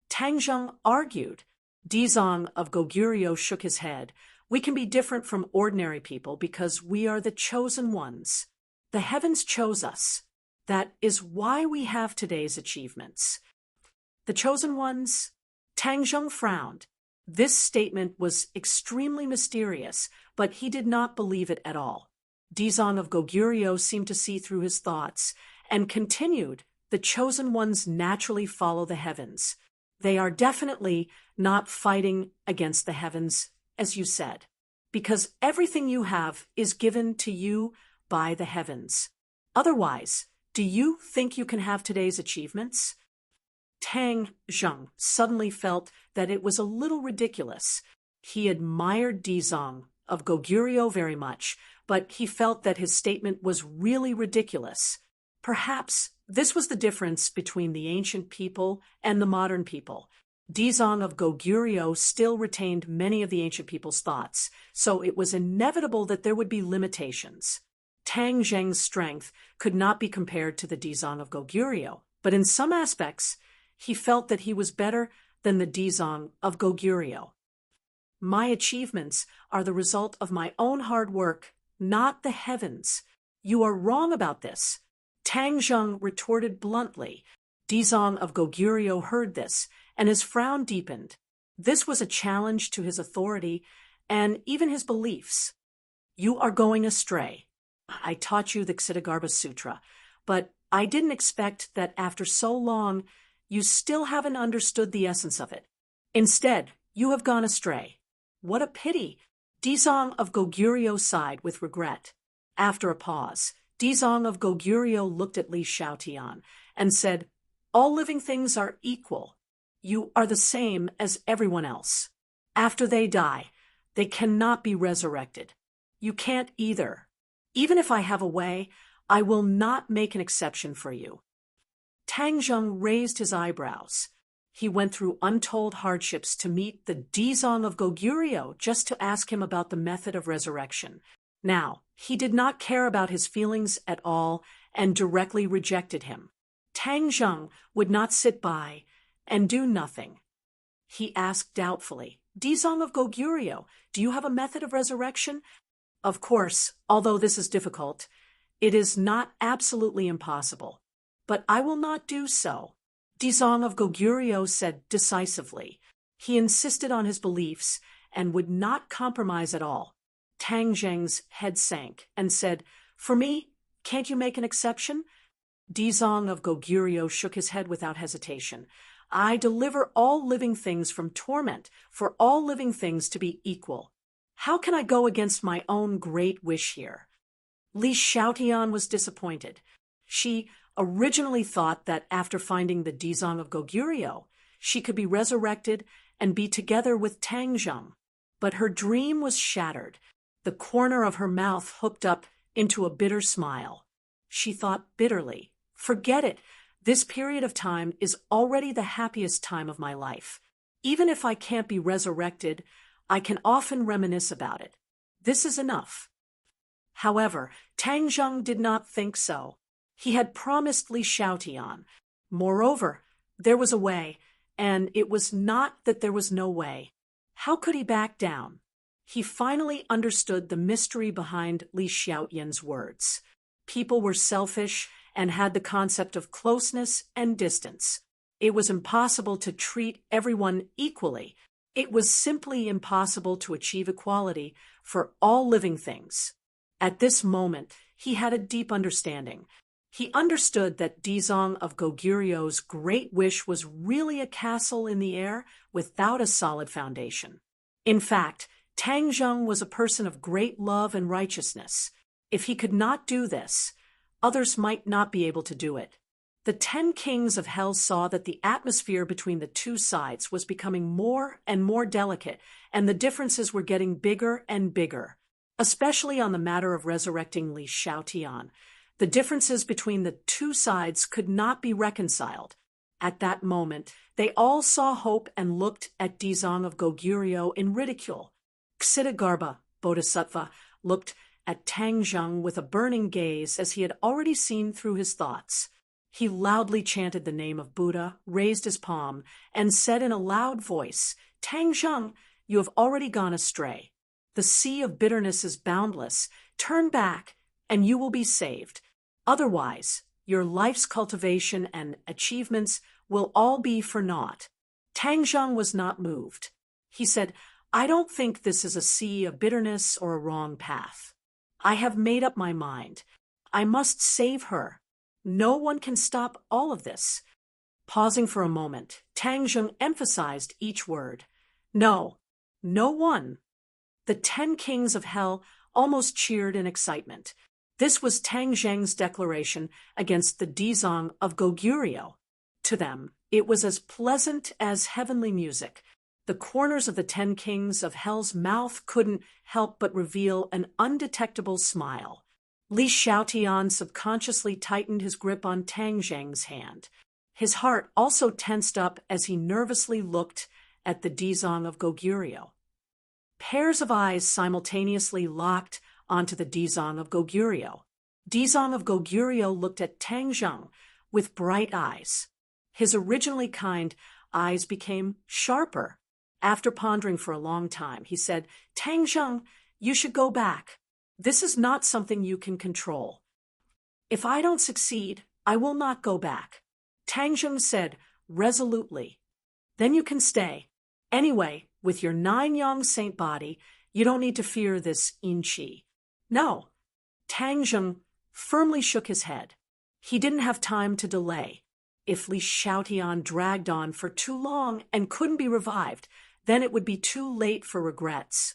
Tang Zheng argued. Dizong of Goguryeo shook his head. We can be different from ordinary people because we are the chosen ones. The heavens chose us. That is why we have today's achievements. The chosen ones? Tang Zheng frowned. This statement was extremely mysterious, but he did not believe it at all. Dizong of Goguryeo seemed to see through his thoughts and continued, the chosen ones naturally follow the heavens. They are definitely not fighting against the heavens, as you said, because everything you have is given to you by the heavens. Otherwise, do you think you can have today's achievements? Tang Zheng suddenly felt that it was a little ridiculous. He admired Dizong of Goguryeo very much, but he felt that his statement was really ridiculous. Perhaps this was the difference between the ancient people and the modern people. Dizong of Goguryeo still retained many of the ancient people's thoughts, so it was inevitable that there would be limitations. Tang Zheng's strength could not be compared to the Dizong of Goguryeo, but in some aspects, he felt that he was better than the Dizong of Goguryeo. My achievements are the result of my own hard work, not the heavens. You are wrong about this. Tang Zheng retorted bluntly. Dizong of Goguryeo heard this, and his frown deepened. This was a challenge to his authority and even his beliefs. You are going astray. I taught you the Ksitigarbha Sutra, but I didn't expect that after so long you still haven't understood the essence of it. Instead, you have gone astray. What a pity! Dizong of Goguryeo sighed with regret. After a pause, Dizong of Goguryeo looked at Li Xiaotian and said, all living things are equal. You are the same as everyone else. After they die, they cannot be resurrected. You can't either. Even if I have a way, I will not make an exception for you. Tang Zheng raised his eyebrows. He went through untold hardships to meet the Dizong of Goguryeo just to ask him about the method of resurrection. Now, he did not care about his feelings at all and directly rejected him. Tang Zheng would not sit by and do nothing. He asked doubtfully, Dizong of Goguryeo, do you have a method of resurrection? Of course, although this is difficult, it is not absolutely impossible. But I will not do so. Dizong of Goguryeo said decisively. He insisted on his beliefs and would not compromise at all. Tang Zheng's head sank and said, for me, can't you make an exception? Dizong of Goguryeo shook his head without hesitation. I deliver all living things from torment, for all living things to be equal. How can I go against my own great wish here? Li Xiaotian was disappointed. She originally thought that after finding the Dizang of Goguryeo, she could be resurrected and be together with Tang Zheng. But her dream was shattered, the corner of her mouth hooked up into a bitter smile. She thought bitterly, forget it, this period of time is already the happiest time of my life. Even if I can't be resurrected, I can often reminisce about it. This is enough. However, Tang Zheng did not think so. He had promised Li Xiaotian. Moreover, there was a way, and it was not that there was no way. How could he back down? He finally understood the mystery behind Li Xiaotian's words. People were selfish and had the concept of closeness and distance. It was impossible to treat everyone equally. It was simply impossible to achieve equality for all living things. At this moment, he had a deep understanding. He understood that Dizang of Goguryeo's great wish was really a castle in the air without a solid foundation. In fact, Tang Zheng was a person of great love and righteousness. If he could not do this, others might not be able to do it. The 10 kings of hell saw that the atmosphere between the two sides was becoming more and more delicate, and the differences were getting bigger and bigger, especially on the matter of resurrecting Li Xiaotian. The differences between the two sides could not be reconciled. At that moment, they all saw hope and looked at Dizang of Goguryeo in ridicule. Ksitigarbha, Bodhisattva, looked at Tang Zheng with a burning gaze as he had already seen through his thoughts. He loudly chanted the name of Buddha, raised his palm, and said in a loud voice, "Tang Zheng, you have already gone astray. The sea of bitterness is boundless. Turn back, and you will be saved. Otherwise, your life's cultivation and achievements will all be for naught." Tang Zheng was not moved. He said, "I don't think this is a sea of bitterness or a wrong path. I have made up my mind. I must save her. No one can stop all of this." Pausing for a moment, Tang Zheng emphasized each word. No, no one. The 10 kings of hell almost cheered in excitement. This was Tang Zheng's declaration against the Dizang of Goguryeo. To them, it was as pleasant as heavenly music. The corners of the 10 kings of hell's mouth couldn't help but reveal an undetectable smile. Li Xiaotian subconsciously tightened his grip on Tang Zheng's hand. His heart also tensed up as he nervously looked at the Dizang of Goguryeo. Pairs of eyes simultaneously locked onto the Dizang of Goguryeo. Dizang of Goguryeo looked at Tang Zheng with bright eyes. His originally kind eyes became sharper. After pondering for a long time, he said, "Tang Zheng, you should go back. This is not something you can control." "If I don't succeed, I will not go back," Tang Zheng said resolutely. "Then you can stay. Anyway, with your 9 yang saint body, you don't need to fear this yin qi." "No." Tang Zheng firmly shook his head. He didn't have time to delay. If Li Xiaotian dragged on for too long and couldn't be revived, then it would be too late for regrets.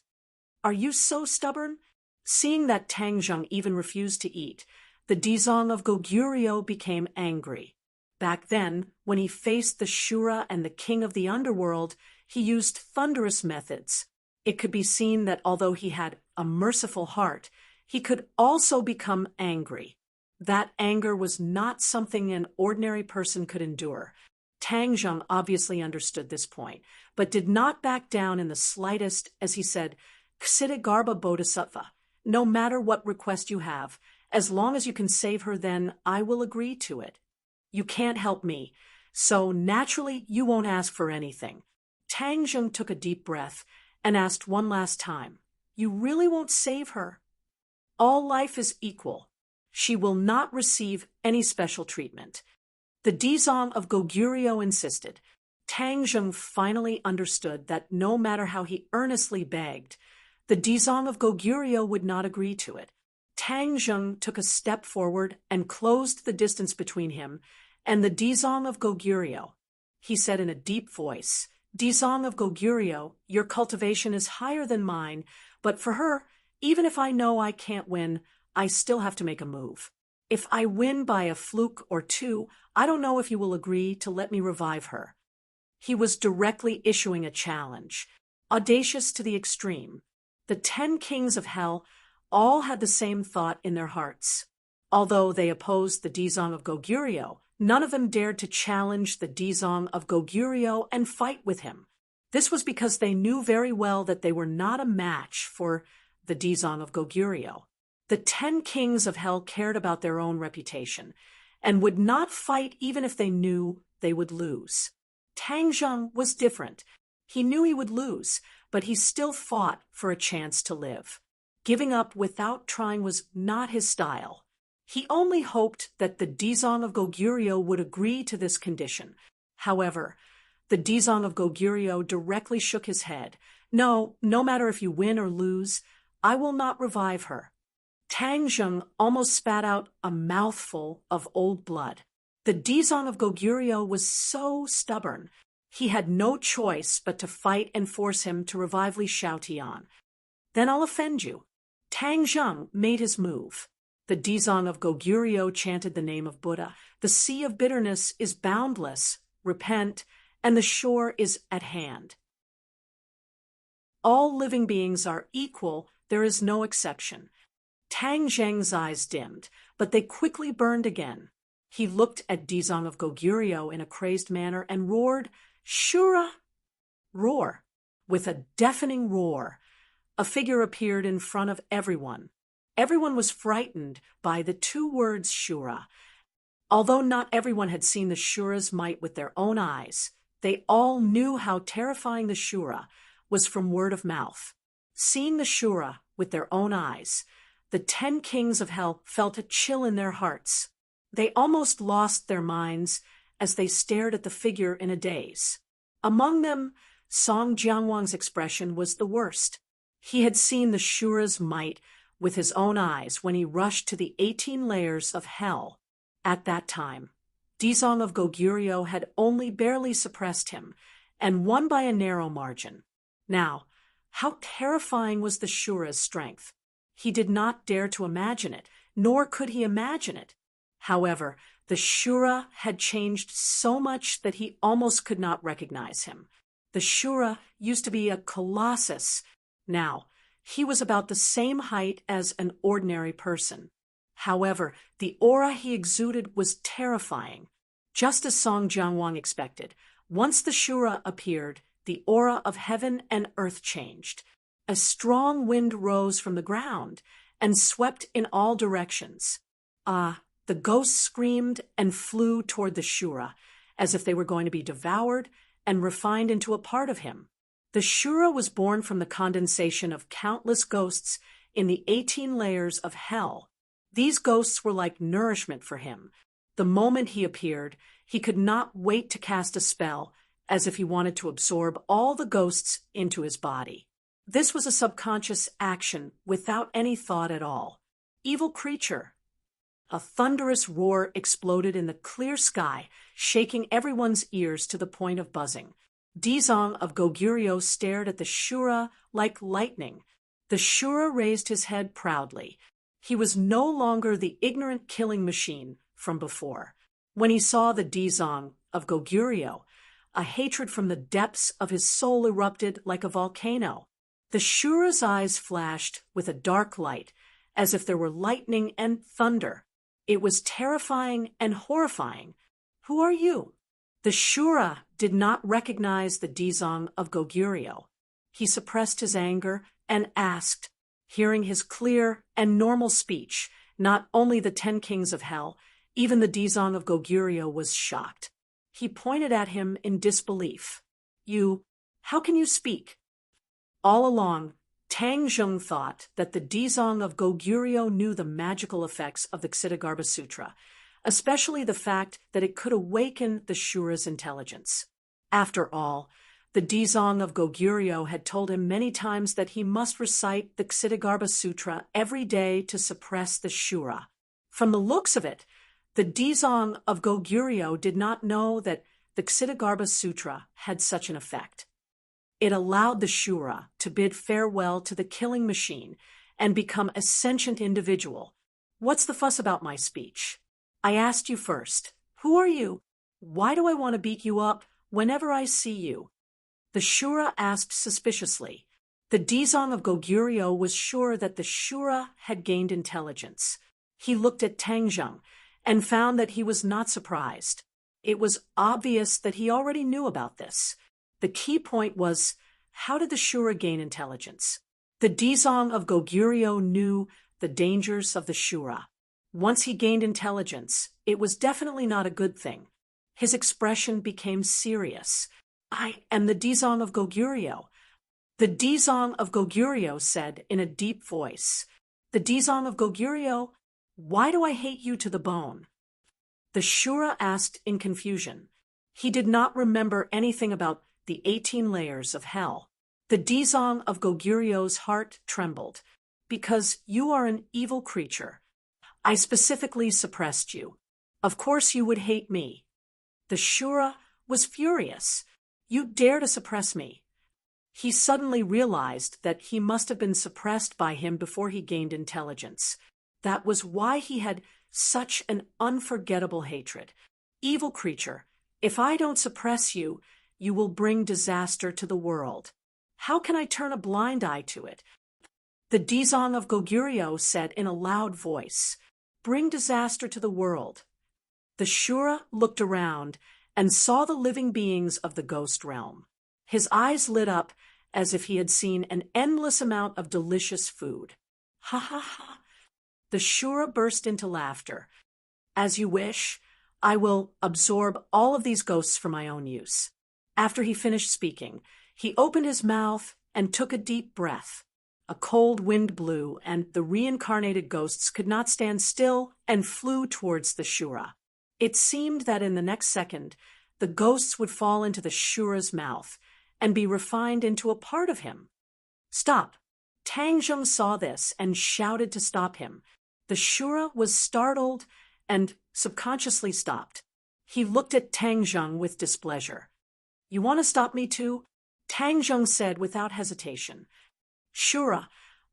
"Are you so stubborn?" Seeing that Tang Zheng even refused to eat, the Dizang of Goguryeo became angry. Back then, when he faced the Shura and the king of the underworld, he used thunderous methods. It could be seen that although he had a merciful heart, he could also become angry. That anger was not something an ordinary person could endure. Tang Zheng obviously understood this point, but did not back down in the slightest as he said, "Ksitigarbha Bodhisattva, no matter what request you have, as long as you can save her, then I will agree to it. You can't help me, so naturally you won't ask for anything." Tang Zheng took a deep breath and asked one last time, "You really won't save her?" "All life is equal. She will not receive any special treatment." The Dizang of Goguryeo insisted. Tang Zheng finally understood that no matter how he earnestly begged, the Dizang of Goguryeo would not agree to it. Tang Zheng took a step forward and closed the distance between him and the Dizang of Goguryeo. he said in a deep voice. Dizong of Goguryeo, your cultivation is higher than mine, but for her, even if I know I can't win, I still have to make a move. If I win by a fluke or two, I don't know if you will agree to let me revive her. He was directly issuing a challenge, audacious to the extreme. The 10 kings of hell all had the same thought in their hearts. Although they opposed the Dizong of Goguryeo, none of them dared to challenge the Dizong of Goguryeo and fight with him. This was because they knew very well that they were not a match for the Dizong of Goguryeo. The 10 kings of hell cared about their own reputation and would not fight even if they knew they would lose. Tang Zheng was different. He knew he would lose, but he still fought for a chance to live. Giving up without trying was not his style. He only hoped that the Dizong of Goguryeo would agree to this condition. However, the Dizong of Goguryeo directly shook his head. No matter if you win or lose, I will not revive her. Tang Zheng almost spat out a mouthful of old blood. The Dizong of Goguryeo was so stubborn. He had no choice but to fight and force him to revive Li Xiaotian. Then I'll offend you. Tang Zheng made his move. The Dizong of Goguryeo chanted the name of Buddha. The sea of bitterness is boundless. Repent, and the shore is at hand. All living beings are equal. There is no exception. Tang Zheng's eyes dimmed, but they quickly burned again. He looked at Dizong of Goguryeo in a crazed manner and roared, "Shura!" Roar. With a deafening roar, a figure appeared in front of everyone. Everyone was frightened by the 2 words Shura. Although not everyone had seen the Shura's might with their own eyes, they all knew how terrifying the Shura was from word of mouth. Seeing the Shura with their own eyes, the 10 kings of hell felt a chill in their hearts. They almost lost their minds as they stared at the figure in a daze. Among them, Song Jianguang's expression was the worst. He had seen the Shura's might with his own eyes when he rushed to the 18 layers of hell. At that time, Dizong of Goguryeo had only barely suppressed him, and won by a narrow margin. Now, how terrifying was the Shura's strength! He did not dare to imagine it, nor could he imagine it. However, the Shura had changed so much that he almost could not recognize him. The Shura used to be a colossus. Now, he was about the same height as an ordinary person. However, the aura he exuded was terrifying. Just as Song Jianguang expected, once the Shura appeared, the aura of heaven and earth changed. A strong wind rose from the ground and swept in all directions. The ghosts screamed and flew toward the Shura, as if they were going to be devoured and refined into a part of him. The Shura was born from the condensation of countless ghosts in the 18 layers of hell. These ghosts were like nourishment for him. The moment he appeared, he could not wait to cast a spell, as if he wanted to absorb all the ghosts into his body. This was a subconscious action without any thought at all. Evil creature. A thunderous roar exploded in the clear sky, shaking everyone's ears to the point of buzzing. Dizong of Goguryeo stared at the Shura like lightning. The Shura raised his head proudly. He was no longer the ignorant killing machine from before. When he saw the Dizong of Goguryeo, a hatred from the depths of his soul erupted like a volcano. The Shura's eyes flashed with a dark light, as if there were lightning and thunder. It was terrifying and horrifying. Who are you? The Shura did not recognize the Dizong of Goguryeo. He suppressed his anger and asked, hearing his clear and normal speech, not only the 10 kings of hell, even the Dizong of Goguryeo was shocked. He pointed at him in disbelief. How can you speak? All along, Tang Zheng thought that the Dizong of Goguryeo knew the magical effects of the Ksitigarbha Sutra, especially the fact that it could awaken the Shura's intelligence. After all, the Dizong of Goguryeo had told him many times that he must recite the Ksitigarbha Sutra every day to suppress the Shura. From the looks of it, the Dizong of Goguryeo did not know that the Ksitigarbha Sutra had such an effect. It allowed the Shura to bid farewell to the killing machine and become a sentient individual. What's the fuss about my speech? I asked you first. Who are you? Why do I want to beat you up whenever I see you? The Shura asked suspiciously. The Dizong of Goguryeo was sure that the Shura had gained intelligence. He looked at Tangjung and found that he was not surprised. It was obvious that he already knew about this. The key point was, how did the Shura gain intelligence? The Dizong of Goguryeo knew the dangers of the Shura. Once he gained intelligence, it was definitely not a good thing. His expression became serious. I am the Dizong of Goguryeo. The Dizong of Goguryeo said in a deep voice. The Dizong of Goguryeo, why do I hate you to the bone? The Shura asked in confusion. He did not remember anything about the 18 layers of hell. The Dizong of Goguryeo's heart trembled. Because you are an evil creature. I specifically suppressed you. Of course you would hate me. The Shura was furious. You dare to suppress me. He suddenly realized that he must have been suppressed by him before he gained intelligence. That was why he had such an unforgettable hatred. Evil creature, if I don't suppress you, you will bring disaster to the world. How can I turn a blind eye to it? The Dizong of Goguryeo said in a loud voice, bring disaster to the world. The Shura looked around and saw the living beings of the ghost realm. His eyes lit up as if he had seen an endless amount of delicious food. Ha ha ha! The Shura burst into laughter. As you wish, I will absorb all of these ghosts for my own use. After he finished speaking, he opened his mouth and took a deep breath. A cold wind blew, and the reincarnated ghosts could not stand still and flew towards the Shura. It seemed that in the next second, the ghosts would fall into the Shura's mouth and be refined into a part of him. Stop! Tangjung saw this and shouted to stop him. The Shura was startled and subconsciously stopped. He looked at Tangjung with displeasure. You want to stop me too? Tangjung said without hesitation. Shura,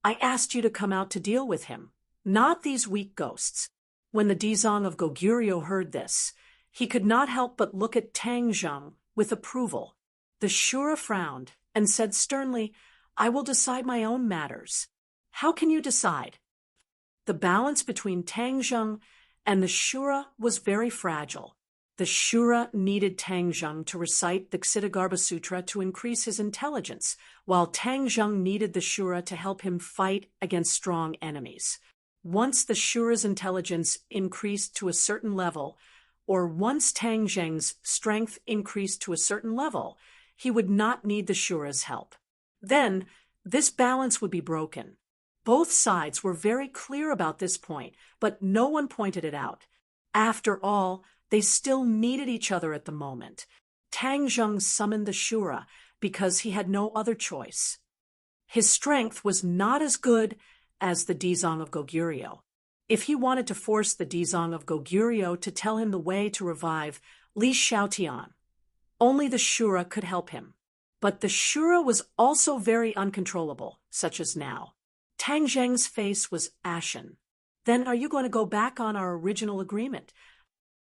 I asked you to come out to deal with him, not these weak ghosts. When the Dizong of Goguryeo heard this, he could not help but look at Tangjung with approval. The Shura frowned and said sternly, I will decide my own matters. How can you decide? The balance between Tangjung and the Shura was very fragile. The Shura needed Tangjung to recite the Ksitigarbha Sutra to increase his intelligence, while Tangjung needed the Shura to help him fight against strong enemies. Once the Shura's intelligence increased to a certain level, or once Tangjung's strength increased to a certain level, he would not need the Shura's help. Then, this balance would be broken. Both sides were very clear about this point, but no one pointed it out. After all, they still needed each other at the moment. Tangjung summoned the Shura because he had no other choice. His strength was not as good as the Dizong of Goguryeo. If he wanted to force the Dizong of Goguryeo to tell him the way to revive Li Xiaotian, only the Shura could help him. But the Shura was also very uncontrollable, such as now. Tangjung's face was ashen. Then are you going to go back on our original agreement?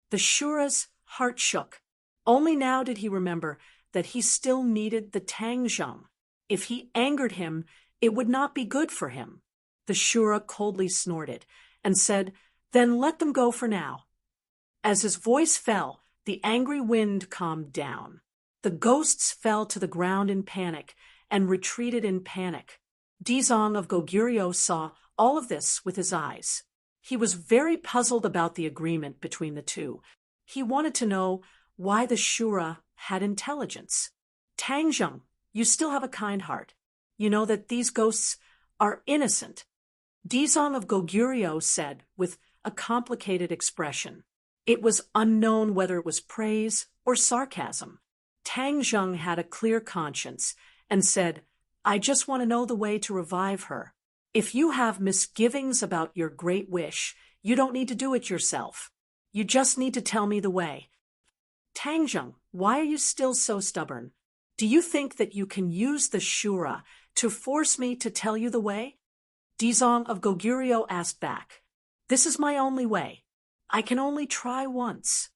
The Shura's heart shook. Only now did he remember that he still needed the Tangjung. If he angered him, it would not be good for him. The Shura coldly snorted and said, Then let them go for now. As his voice fell, the angry wind calmed down. The ghosts fell to the ground in panic and retreated in panic. Dizong of Goguryeo saw all of this with his eyes. He was very puzzled about the agreement between the two. He wanted to know why the Shura had intelligence. Tangjung, you still have a kind heart. You know that these ghosts are innocent. Dizong of Goguryeo said with a complicated expression. It was unknown whether it was praise or sarcasm. Tangjung had a clear conscience and said, I just want to know the way to revive her. If you have misgivings about your great wish, you don't need to do it yourself. You just need to tell me the way. Tangjung, Why are you still so stubborn? Do you think that you can use the Shura to force me to tell you the way? Dizong of Goguryeo asked back. This is my only way. I can only try once.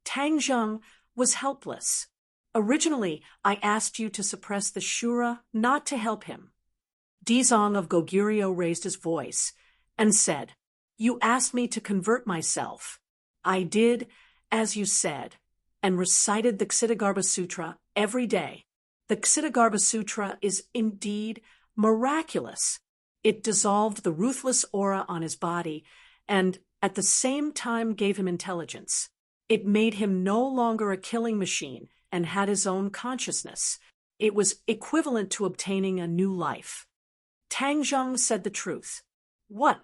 Tang Zheng was helpless. Originally, I asked you to suppress the Shura, not to help him. Dizong of Goguryeo raised his voice and said, You asked me to convert myself. I did, as you said, and recited the Ksitigarbha Sutra every day. The Ksitigarbha Sutra is indeed miraculous. It dissolved the ruthless aura on his body and at the same time gave him intelligence. It made him no longer a killing machine and had his own consciousness. It was equivalent to obtaining a new life. Tang Zheng said the truth. What?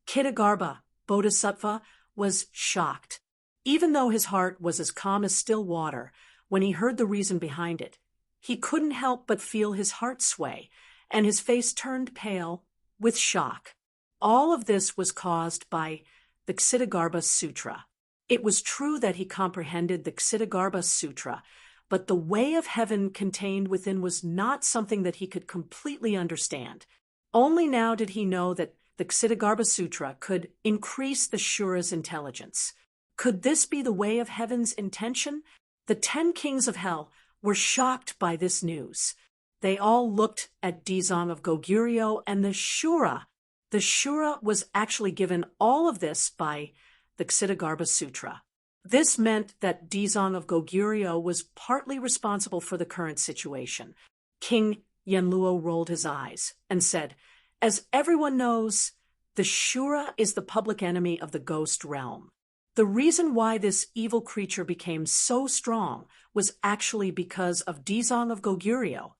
Ksitigarbha, Bodhisattva, was shocked. Even though his heart was as calm as still water, when he heard the reason behind it, he couldn't help but feel his heart sway, and his face turned pale with shock. All of this was caused by the Ksitigarbha Sutra. It was true that he comprehended the Ksitigarbha Sutra, but the way of heaven contained within was not something that he could completely understand. Only now did he know that the Ksitigarbha Sutra could increase the Shura's intelligence. Could this be the way of heaven's intention? The 10 kings of hell were shocked by this news. They all looked at Dizong of Goguryeo and the Shura. The Shura was actually given all of this by the Ksitigarbha Sutra. This meant that Dizong of Goguryeo was partly responsible for the current situation. King Yanluo rolled his eyes and said, As everyone knows, the Shura is the public enemy of the ghost realm. The reason why this evil creature became so strong was actually because of Dizong of Goguryeo.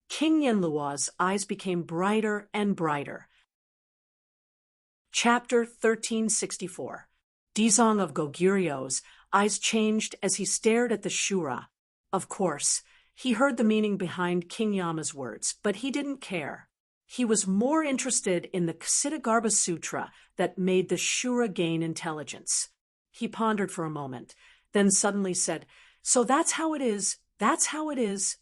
King Yanluo's eyes became brighter and brighter. Chapter 1364. Dizong of Goguryeo's eyes changed as he stared at the Shura. Of course, he heard the meaning behind King Yama's words, but he didn't care. He was more interested in the Ksitigarbha Sutra that made the Shura gain intelligence. He pondered for a moment, then suddenly said, So that's how it is, that's how it is.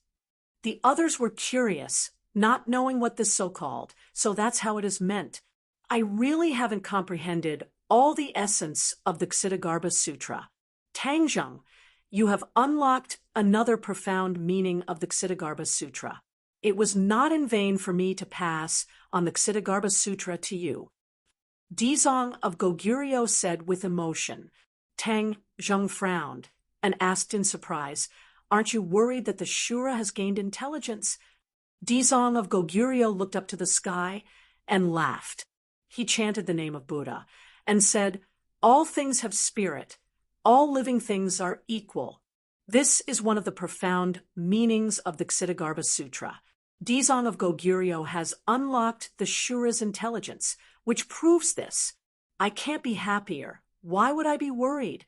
The others were curious, not knowing what this so-called, so that's how it is meant. I really haven't comprehended all the essence of the Ksitigarbha Sutra. Tang Zheng, you have unlocked another profound meaning of the Ksitigarbha Sutra. It was not in vain for me to pass on the Ksitigarbha Sutra to you. Dizong of Goguryeo said with emotion. Tang Zheng frowned and asked in surprise, Aren't you worried that the Shura has gained intelligence? Dizong of Goguryeo looked up to the sky and laughed. He chanted the name of Buddha and said, All things have spirit. All living things are equal. This is one of the profound meanings of the Ksitigarbha Sutra. Dizong of Goguryeo has unlocked the Shura's intelligence, which proves this. I can't be happier. Why would I be worried?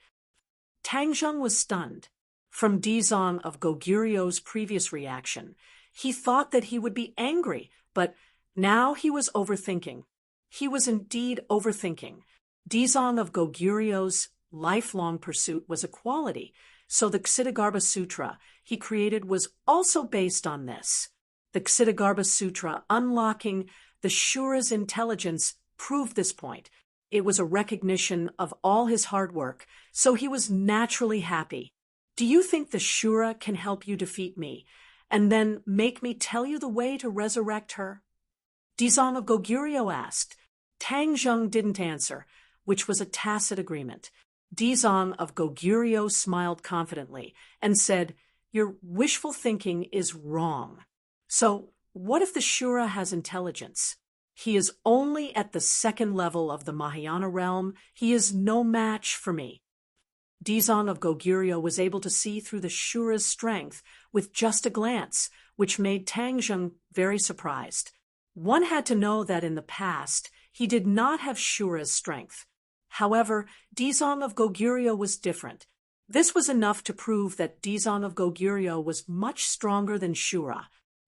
Tang Zheng was stunned. From Dizong of Goguryeo's previous reaction, he thought that he would be angry, but now he was overthinking. He was indeed overthinking. Dizong of Goguryeo's lifelong pursuit was equality, so the Ksitigarbha Sutra he created was also based on this. The Ksitigarbha Sutra unlocking the Shura's intelligence proved this point. It was a recognition of all his hard work, so he was naturally happy. Do you think the Shura can help you defeat me, and then make me tell you the way to resurrect her? Dizong of Goguryeo asked. Tang Zheng didn't answer, which was a tacit agreement. Dizong of Goguryeo smiled confidently and said, Your wishful thinking is wrong. So, what if the Shura has intelligence? He is only at the second level of the Mahayana realm. He is no match for me. Dizong of Goguryeo was able to see through the Shura's strength with just a glance, which made Tang Zheng very surprised. One had to know that in the past, he did not have Shura's strength. However, Dizong of Goguryeo was different. This was enough to prove that Dizong of Goguryeo was much stronger than Shura.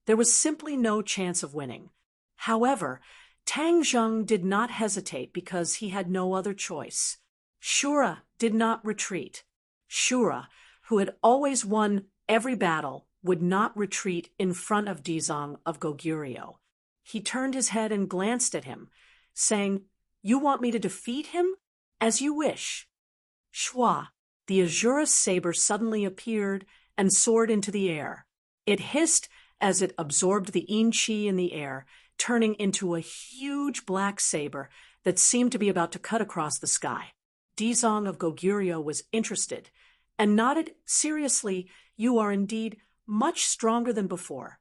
There was simply no chance of winning. However, Tang Zheng did not hesitate because he had no other choice. Shura did not retreat. Shura, who had always won every battle, would not retreat in front of Dizong of Goguryeo. He turned his head and glanced at him, saying, "You want me to defeat him? As you wish." Shwa, the Azura saber suddenly appeared and soared into the air. It hissed as it absorbed the yin qi in the air, turning into a huge black saber that seemed to be about to cut across the sky. Dizong of Goguryeo was interested and nodded seriously. "You are indeed much stronger than before."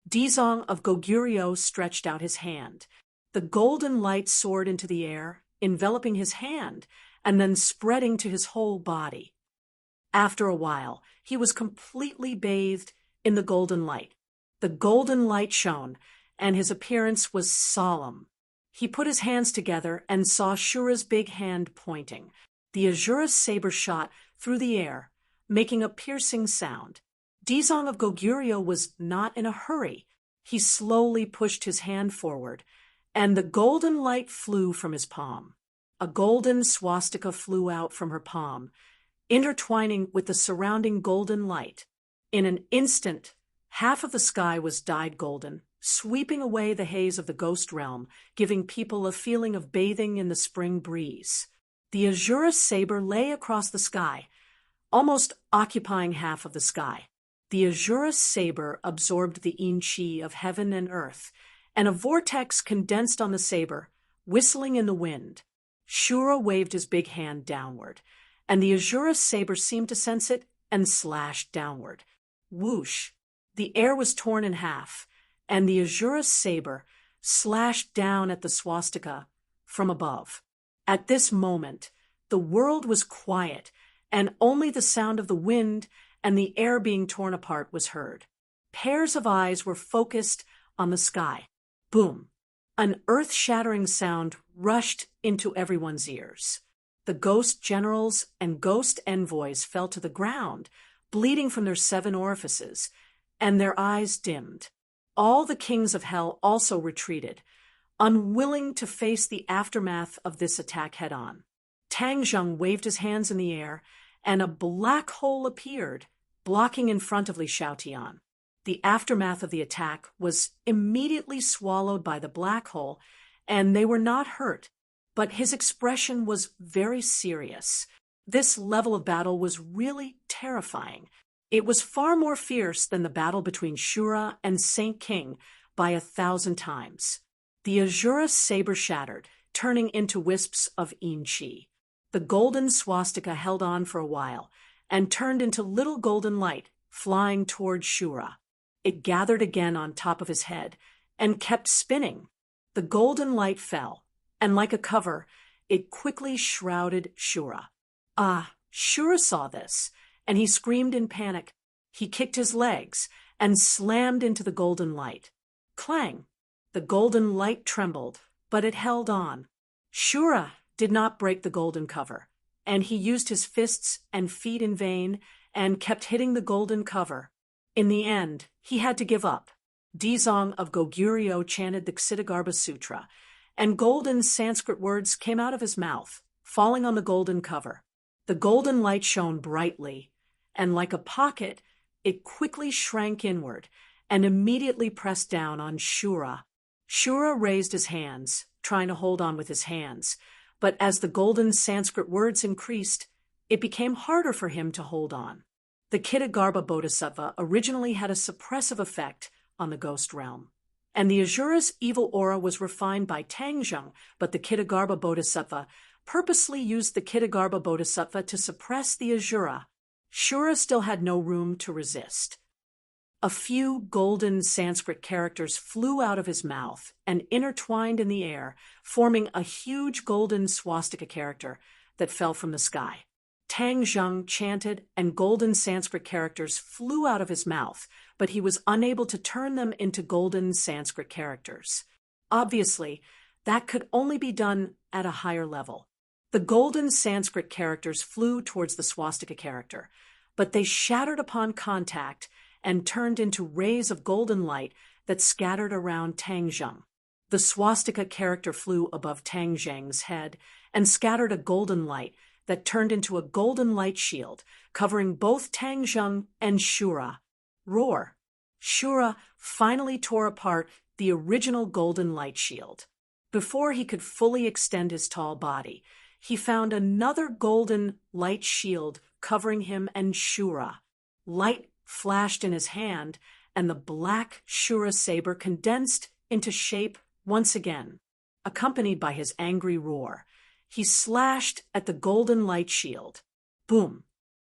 Dizong of Goguryeo stretched out his hand. The golden light soared into the air, enveloping his hand and then spreading to his whole body. After a while, he was completely bathed in the golden light. The golden light shone, and his appearance was solemn. He put his hands together and saw Shura's big hand pointing. The Azura saber shot through the air, making a piercing sound. Dizong of Goguryeo was not in a hurry. He slowly pushed his hand forward, and the golden light flew from his palm. A golden swastika flew out from her palm, intertwining with the surrounding golden light. In an instant, half of the sky was dyed golden, sweeping away the haze of the ghost realm, giving people a feeling of bathing in the spring breeze. The Azura saber lay across the sky, almost occupying half of the sky. The Azura saber absorbed the yin qi of heaven and earth, and a vortex condensed on the saber, whistling in the wind. Shura waved his big hand downward, and the Azura saber seemed to sense it and slashed downward. Whoosh! The air was torn in half, and the Azura saber slashed down at the swastika from above. At this moment, the world was quiet, and only the sound of the wind and the air being torn apart was heard. Pairs of eyes were focused on the sky. Boom! An earth-shattering sound rushed into everyone's ears. The ghost generals and ghost envoys fell to the ground, bleeding from their 7 orifices, and their eyes dimmed. All the kings of hell also retreated, unwilling to face the aftermath of this attack head-on. Tang Zheng waved his hands in the air, and a black hole appeared, blocking in front of Li Xiaotian. The aftermath of the attack was immediately swallowed by the black hole, and they were not hurt, but his expression was very serious. This level of battle was really terrifying. It was far more fierce than the battle between Shura and Saint King by 1,000 times. The Azura saber shattered, turning into wisps of yin qi. The golden swastika held on for a while and turned into little golden light flying toward Shura. It gathered again on top of his head and kept spinning. The golden light fell, and like a cover, it quickly shrouded Shura. Shura saw this, and he screamed in panic. He kicked his legs and slammed into the golden light. Clang! The golden light trembled, but it held on. Shura did not break the golden cover, and he used his fists and feet in vain and kept hitting the golden cover. In the end, he had to give up. Dizong of Goguryeo chanted the Ksitigarbha Sutra, and golden Sanskrit words came out of his mouth, falling on the golden cover. The golden light shone brightly, and like a pocket, it quickly shrank inward and immediately pressed down on Shura. Shura raised his hands, trying to hold on with his hands, but as the golden Sanskrit words increased, it became harder for him to hold on. The Ksitigarbha Bodhisattva originally had a suppressive effect on the ghost realm, and the Azura's evil aura was refined by Tang Zheng, but the Ksitigarbha Bodhisattva purposely used the Ksitigarbha Bodhisattva to suppress the Azura. Shura still had no room to resist. A few golden Sanskrit characters flew out of his mouth and intertwined in the air, forming a huge golden swastika character that fell from the sky. Tang Zheng chanted, and golden Sanskrit characters flew out of his mouth, but he was unable to turn them into golden Sanskrit characters. Obviously, that could only be done at a higher level. The golden Sanskrit characters flew towards the swastika character, but they shattered upon contact and turned into rays of golden light that scattered around Tang Zheng. The swastika character flew above Tang Zheng's head and scattered a golden light that turned into a golden light shield, covering both Tang Zheng and Shura. Roar! Shura finally tore apart the original golden light shield. Before he could fully extend his tall body, he found another golden light shield covering him and Shura. Light flashed in his hand, and the black Shura saber condensed into shape once again, accompanied by his angry roar. He slashed at the golden light shield. Boom!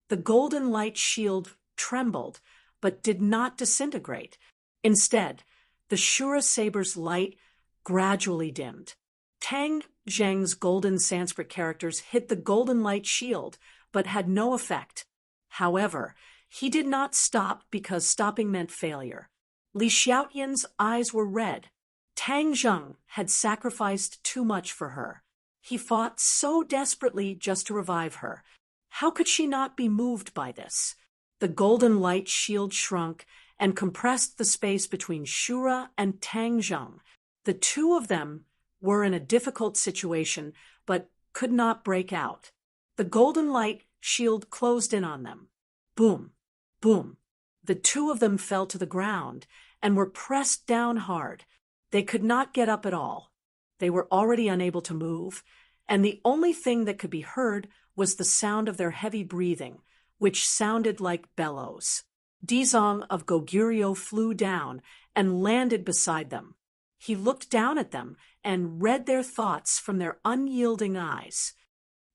The golden light shield trembled, but did not disintegrate. Instead, the Shura saber's light gradually dimmed. Tang Zheng's golden Sanskrit characters hit the golden light shield, but had no effect. However, he did not stop because stopping meant failure. Li Xiaotian's eyes were red. Tang Zheng had sacrificed too much for her. He fought so desperately just to revive her. How could she not be moved by this? The golden light shield shrunk and compressed the space between Shura and Tang Zheng. The two of them were in a difficult situation, but could not break out. The golden light shield closed in on them. Boom! Boom! The two of them fell to the ground and were pressed down hard. They could not get up at all. They were already unable to move, and the only thing that could be heard was the sound of their heavy breathing, which sounded like bellows. Dizong of Goguryeo flew down and landed beside them. He looked down at them and read their thoughts from their unyielding eyes.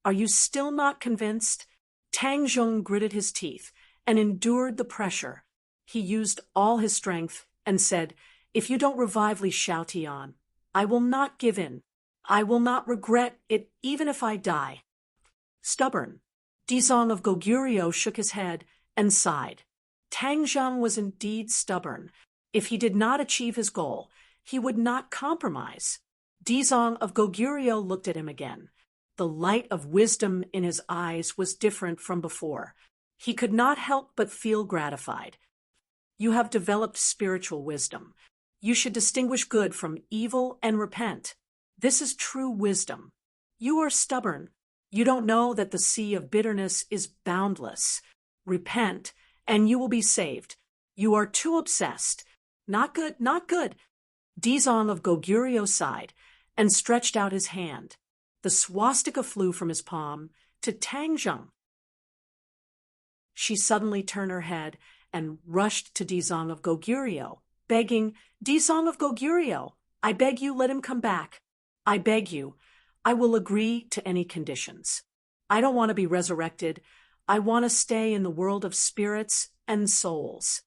Are you still not convinced? Tang Zheng gritted his teeth and endured the pressure. He used all his strength and said, "If you don't revive Li Xiaotian, I will not give in. I will not regret it even if I die." Stubborn. Dizong of Goguryeo shook his head and sighed. Tang Zheng was indeed stubborn. If he did not achieve his goal, he would not compromise. Dizong of Goguryeo looked at him again. The light of wisdom in his eyes was different from before. He could not help but feel gratified. You have developed spiritual wisdom. You should distinguish good from evil and repent. This is true wisdom. You are stubborn. You don't know that the sea of bitterness is boundless. Repent, and you will be saved. You are too obsessed. Not good, not good. Dizong of Goguryeo sighed and stretched out his hand. The swastika flew from his palm to Tang Zheng. She suddenly turned her head and rushed to Dizong of Goguryeo, begging, "Dizong of Goguryeo, I beg you, let him come back. I beg you. I will agree to any conditions. I don't want to be resurrected. I want to stay in the world of spirits and souls."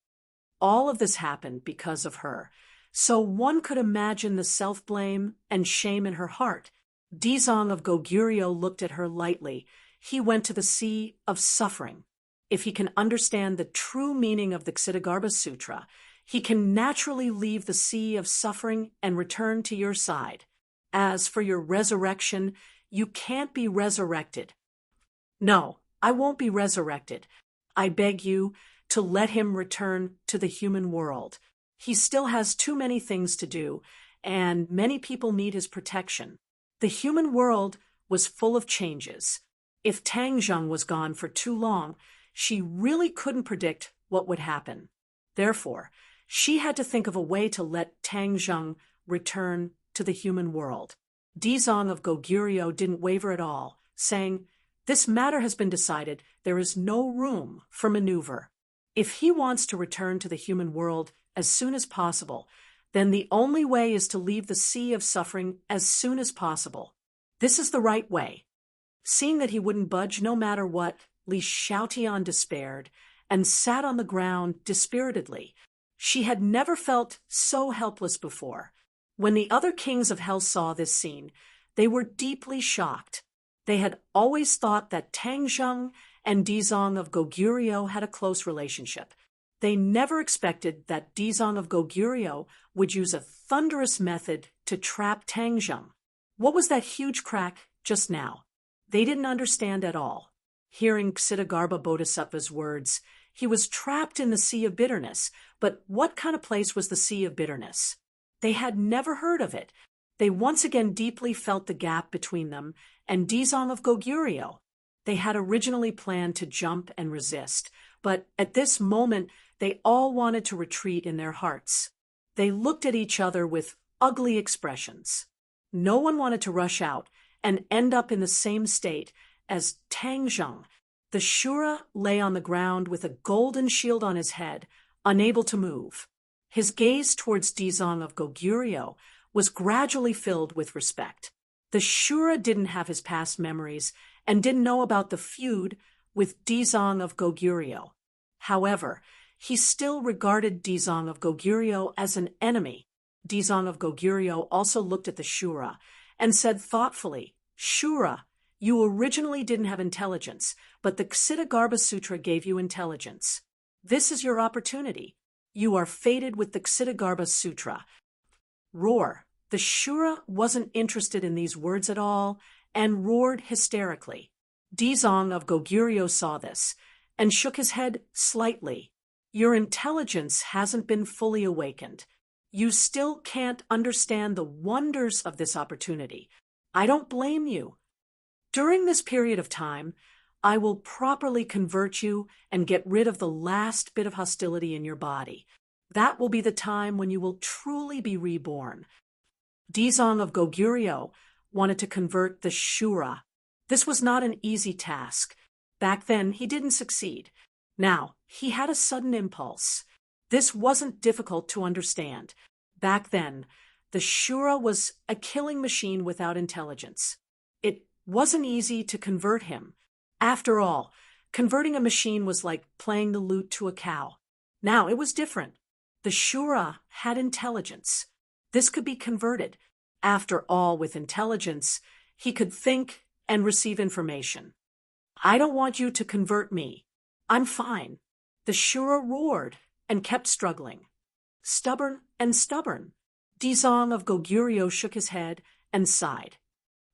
All of this happened because of her, so one could imagine the self-blame and shame in her heart. Dizong of Goguryeo looked at her lightly. He went to the sea of suffering. If he can understand the true meaning of the Ksitigarbha Sutra, he can naturally leave the sea of suffering and return to your side. As for your resurrection, you can't be resurrected. No, I won't be resurrected. I beg you to let him return to the human world. He still has too many things to do, and many people need his protection. The human world was full of changes. If Tang Zheng was gone for too long, she really couldn't predict what would happen. Therefore, she had to think of a way to let Tang Zheng return to the human world. Dizong of Goguryeo didn't waver at all, saying, "This matter has been decided. There is no room for maneuver. If he wants to return to the human world as soon as possible, then the only way is to leave the sea of suffering as soon as possible. This is the right way." Seeing that he wouldn't budge no matter what, Li Xiaotian despaired and sat on the ground dispiritedly. She had never felt so helpless before. When the other kings of hell saw this scene, they were deeply shocked. They had always thought that Tang Zheng and Dizong of Goguryeo had a close relationship. They never expected that Dizong of Goguryeo would use a thunderous method to trap Tang Zheng. What was that huge crack just now? They didn't understand at all. Hearing Ksitigarbha Bodhisattva's words, he was trapped in the sea of bitterness, but what kind of place was the sea of bitterness? They had never heard of it. They once again deeply felt the gap between them and Dizong of Goguryeo. They had originally planned to jump and resist, but at this moment they all wanted to retreat in their hearts. They looked at each other with ugly expressions. No one wanted to rush out and end up in the same state as Tang Zheng. The Shura lay on the ground with a golden shield on his head, unable to move. His gaze towards Dizong of Goguryeo was gradually filled with respect. The Shura didn't have his past memories and didn't know about the feud with Dizong of Goguryeo. However, he still regarded Dizong of Goguryeo as an enemy. Dizong of Goguryeo also looked at the Shura and said thoughtfully, "Shura, you originally didn't have intelligence, but the Ksitigarbha Sutra gave you intelligence. This is your opportunity. You are fated with the Ksitigarbha Sutra." Roar. The Shura wasn't interested in these words at all and roared hysterically. Dizong of Goguryeo saw this and shook his head slightly. "Your intelligence hasn't been fully awakened. You still can't understand the wonders of this opportunity. I don't blame you. During this period of time, I will properly convert you and get rid of the last bit of hostility in your body. That will be the time when you will truly be reborn." Dizong of Goguryeo wanted to convert the Shura. This was not an easy task. Back then, he didn't succeed. Now, he had a sudden impulse. This wasn't difficult to understand. Back then, the Shura was a killing machine without intelligence. It wasn't easy to convert him. After all, converting a machine was like playing the lute to a cow. Now, it was different. The Shura had intelligence. This could be converted. After all, with intelligence, he could think and receive information. "I don't want you to convert me. I'm fine." The Shura roared and kept struggling. Stubborn and stubborn. Dizong of Goguryeo shook his head and sighed.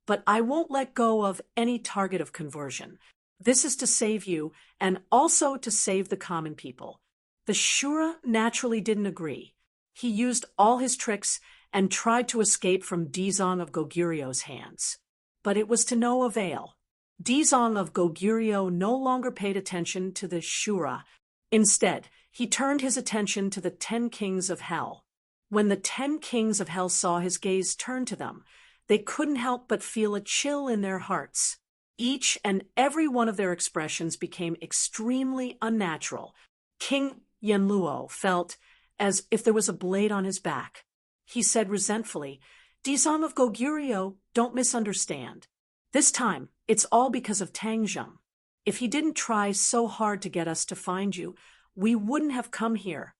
"But I won't let go of any target of conversion. This is to save you and also to save the common people." The Shura naturally didn't agree. He used all his tricks and tried to escape from Dizong of Goguryeo's hands. But it was to no avail. Dizong of Goguryeo no longer paid attention to the Shura. Instead, he turned his attention to the 10 kings of hell. When the 10 kings of hell saw his gaze turn to them, they couldn't help but feel a chill in their hearts. Each and every one of their expressions became extremely unnatural. King Yenluo felt as if there was a blade on his back. He said resentfully, "Dizong of Goguryeo, don't misunderstand. This time, it's all because of Tang Zheng. If he didn't try so hard to get us to find you, we wouldn't have come here.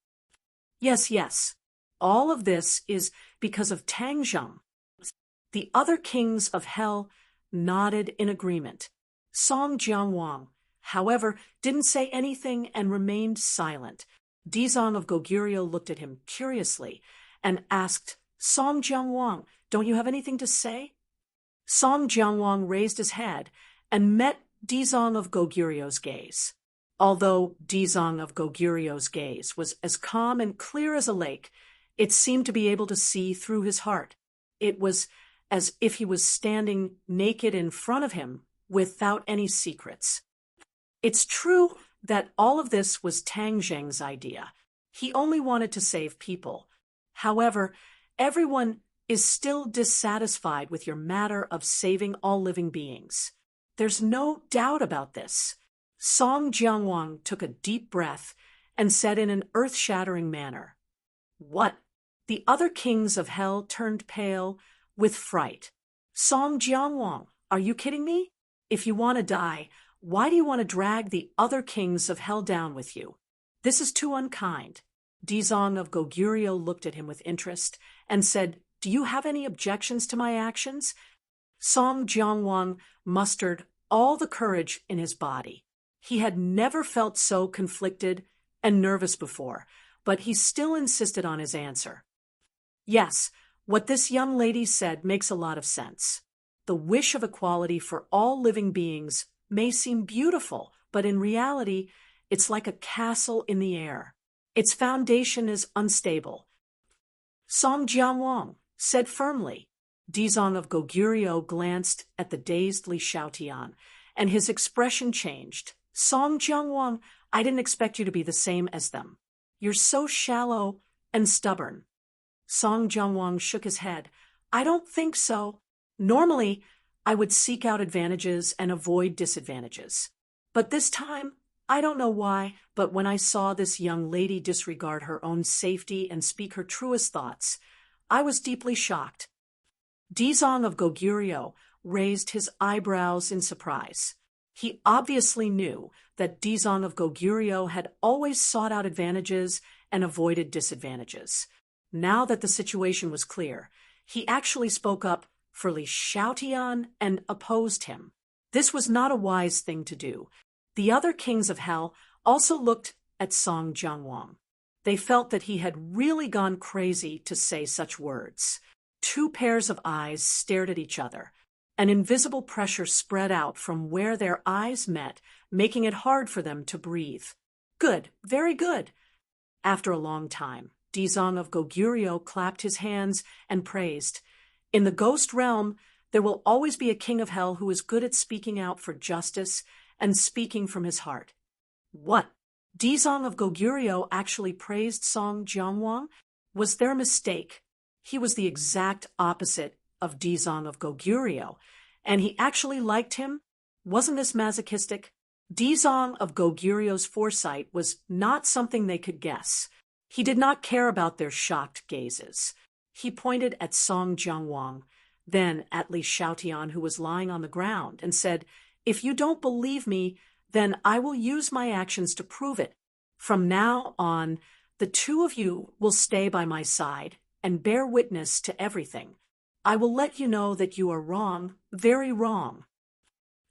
Yes, all of this is because of Tang Zheng." The other kings of hell nodded in agreement. Song Jiangwang, however, didn't say anything and remained silent. Dizong of Goguryeo looked at him curiously and asked, "Song Jiangwang, don't you have anything to say?" Song Jiangwang raised his head and met Dizong of Goguryeo's gaze. Although Dizong of Goguryeo's gaze was as calm and clear as a lake, it seemed to be able to see through his heart. It was as if he was standing naked in front of him without any secrets. It's true that all of this was Tang Zheng's idea. He only wanted to save people. However, everyone is still dissatisfied with your matter of saving all living beings. There's no doubt about this. Song Jiangwang took a deep breath and said in an earth-shattering manner, "What?" The other kings of hell turned pale with fright. "Song Jiangwang, are you kidding me? If you want to die, why do you want to drag the other kings of hell down with you? This is too unkind." Dizong of Goguryeo looked at him with interest and said, "Do you have any objections to my actions?" Song Jiangwang mustered all the courage in his body. He had never felt so conflicted and nervous before, but he still insisted on his answer. "Yes, what this young lady said makes a lot of sense. The wish of equality for all living beings may seem beautiful, but in reality, it's like a castle in the air. Its foundation is unstable." Song Jiangwang said firmly. Dizong of Goguryeo glanced at the dazed Li Xiaotian and his expression changed. Song Jianguang, I didn't expect you to be the same as them. You're so shallow and stubborn. Song Jianguang shook his head. I don't think so. Normally, I would seek out advantages and avoid disadvantages. But this time, I don't know why, but when I saw this young lady disregard her own safety and speak her truest thoughts, I was deeply shocked. Dizong of Goguryeo raised his eyebrows in surprise. He obviously knew that Dizong of Goguryeo had always sought out advantages and avoided disadvantages. Now that the situation was clear, he actually spoke up for Li Xiaotian and opposed him. This was not a wise thing to do. The other kings of hell also looked at Song Jianguang. They felt that he had really gone crazy to say such words. Two pairs of eyes stared at each other. An invisible pressure spread out from where their eyes met, making it hard for them to breathe. Good, very good. After a long time, Dizong of Goguryeo clapped his hands and praised. In the ghost realm, there will always be a king of hell who is good at speaking out for justice and speaking from his heart. What? Dizong of Goguryeo actually praised Song Jianguang? Was their mistake? He was the exact opposite of Dizong of Goguryeo, and he actually liked him? Wasn't this masochistic? Dizong of Goguryeo's foresight was not something they could guess. He did not care about their shocked gazes. He pointed at Song Jianguang, then at Li Xiaotian, who was lying on the ground, and said, If you don't believe me, then I will use my actions to prove it. From now on, the two of you will stay by my side and bear witness to everything. I will let you know that you are wrong, very wrong.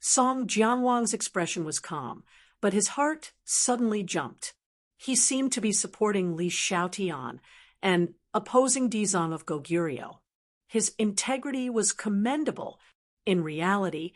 Song Jianguang's expression was calm, but his heart suddenly jumped. He seemed to be supporting Li Xiaotian and opposing Dizong of Goguryeo. His integrity was commendable. In reality,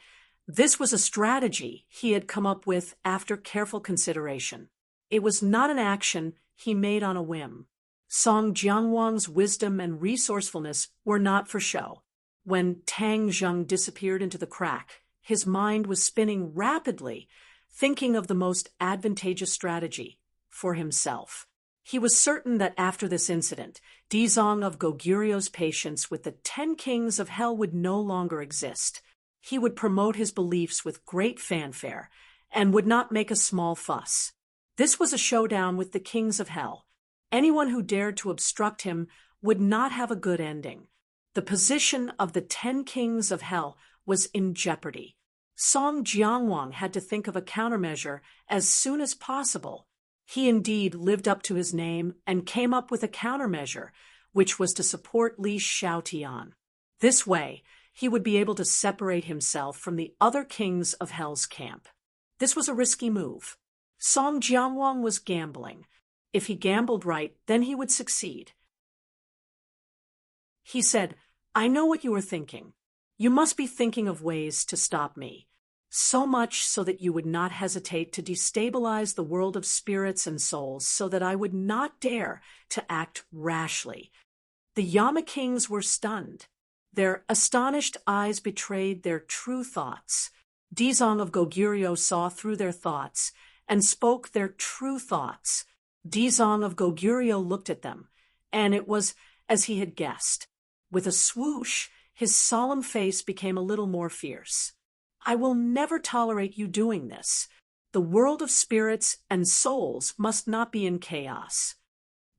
this was a strategy he had come up with after careful consideration. It was not an action he made on a whim. Song Jianguang's wisdom and resourcefulness were not for show. When Tang Zheng disappeared into the crack, his mind was spinning rapidly, thinking of the most advantageous strategy for himself. He was certain that after this incident, Dizong of Goguryeo's patience with the 10 kings of hell would no longer exist. He would promote his beliefs with great fanfare and would not make a small fuss. This was a showdown with the kings of hell. Anyone who dared to obstruct him would not have a good ending. The position of the 10 kings of hell was in jeopardy. Song Jianguang had to think of a countermeasure as soon as possible. He indeed lived up to his name and came up with a countermeasure, which was to support Li Xiaotian. This way, he would be able to separate himself from the other kings of hell's camp. This was a risky move. Song Jianguang was gambling. If he gambled right, then he would succeed. He said, I know what you are thinking. You must be thinking of ways to stop me. So much so that you would not hesitate to destabilize the world of spirits and souls so that I would not dare to act rashly. The Yama kings were stunned. Their astonished eyes betrayed their true thoughts. Dizong of Goguryeo saw through their thoughts and spoke their true thoughts. Dizong of Goguryeo looked at them, and it was as he had guessed. With a swoosh, his solemn face became a little more fierce. I will never tolerate you doing this. The world of spirits and souls must not be in chaos.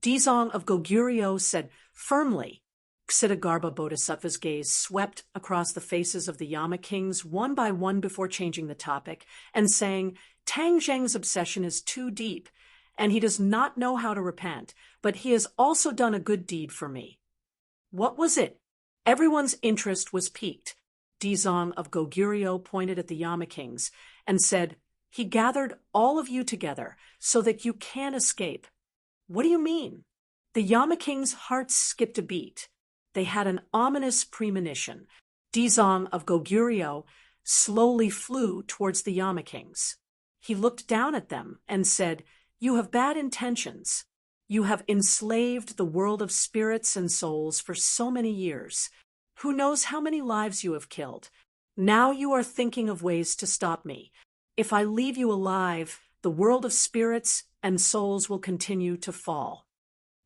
Dizong of Goguryeo said firmly. Ksitigarbha Bodhisattva's gaze swept across the faces of the Yama kings one by one before changing the topic and saying, Tang Zheng's obsession is too deep, and he does not know how to repent, but he has also done a good deed for me. What was it? Everyone's interest was piqued. Dizong of Goguryeo pointed at the Yama kings and said, He gathered all of you together so that you can escape. What do you mean? The Yama kings' hearts skipped a beat. They had an ominous premonition. Dizong of Goguryeo slowly flew towards the Yama kings. He looked down at them and said, You have bad intentions. You have enslaved the world of spirits and souls for so many years. Who knows how many lives you have killed? Now you are thinking of ways to stop me. If I leave you alive, the world of spirits and souls will continue to fall."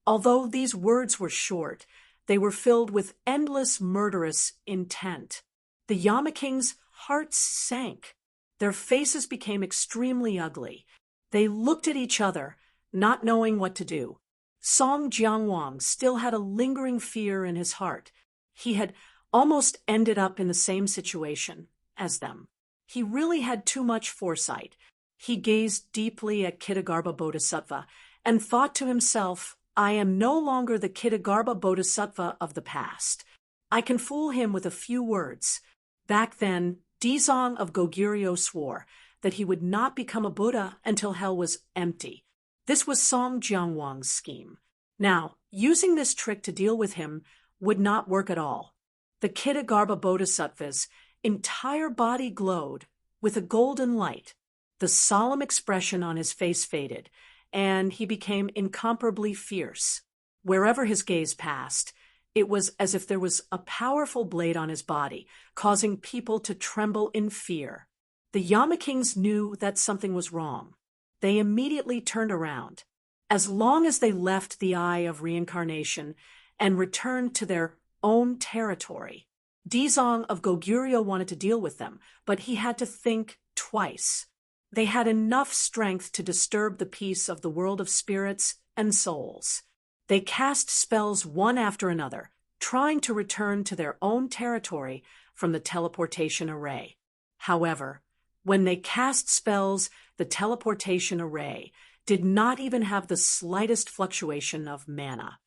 Although these words were short, they were filled with endless murderous intent. The Yamaking's hearts sank. Their faces became extremely ugly. They looked at each other, not knowing what to do. Song Jiangwang still had a lingering fear in his heart. He had almost ended up in the same situation as them. He really had too much foresight. He gazed deeply at Kitagarbha Bodhisattva and thought to himself, "I am no longer the Kitagarbha Bodhisattva of the past. I can fool him with a few words." Back then, Dizong of Goguryeo swore that he would not become a Buddha until hell was empty. This was Song Jiangwang's scheme. Now, using this trick to deal with him would not work at all. The Kitagarbha Bodhisattva's entire body glowed with a golden light. The solemn expression on his face faded, and he became incomparably fierce. Wherever his gaze passed, it was as if there was a powerful blade on his body, causing people to tremble in fear. The Yamakings knew that something was wrong. They immediately turned around. As long as they left the eye of reincarnation and returned to their own territory, Dizong of Goguryeo wanted to deal with them, but he had to think twice. They had enough strength to disturb the peace of the world of spirits and souls. They cast spells one after another, trying to return to their own territory from the teleportation array. However, when they cast spells, the teleportation array did not even have the slightest fluctuation of mana.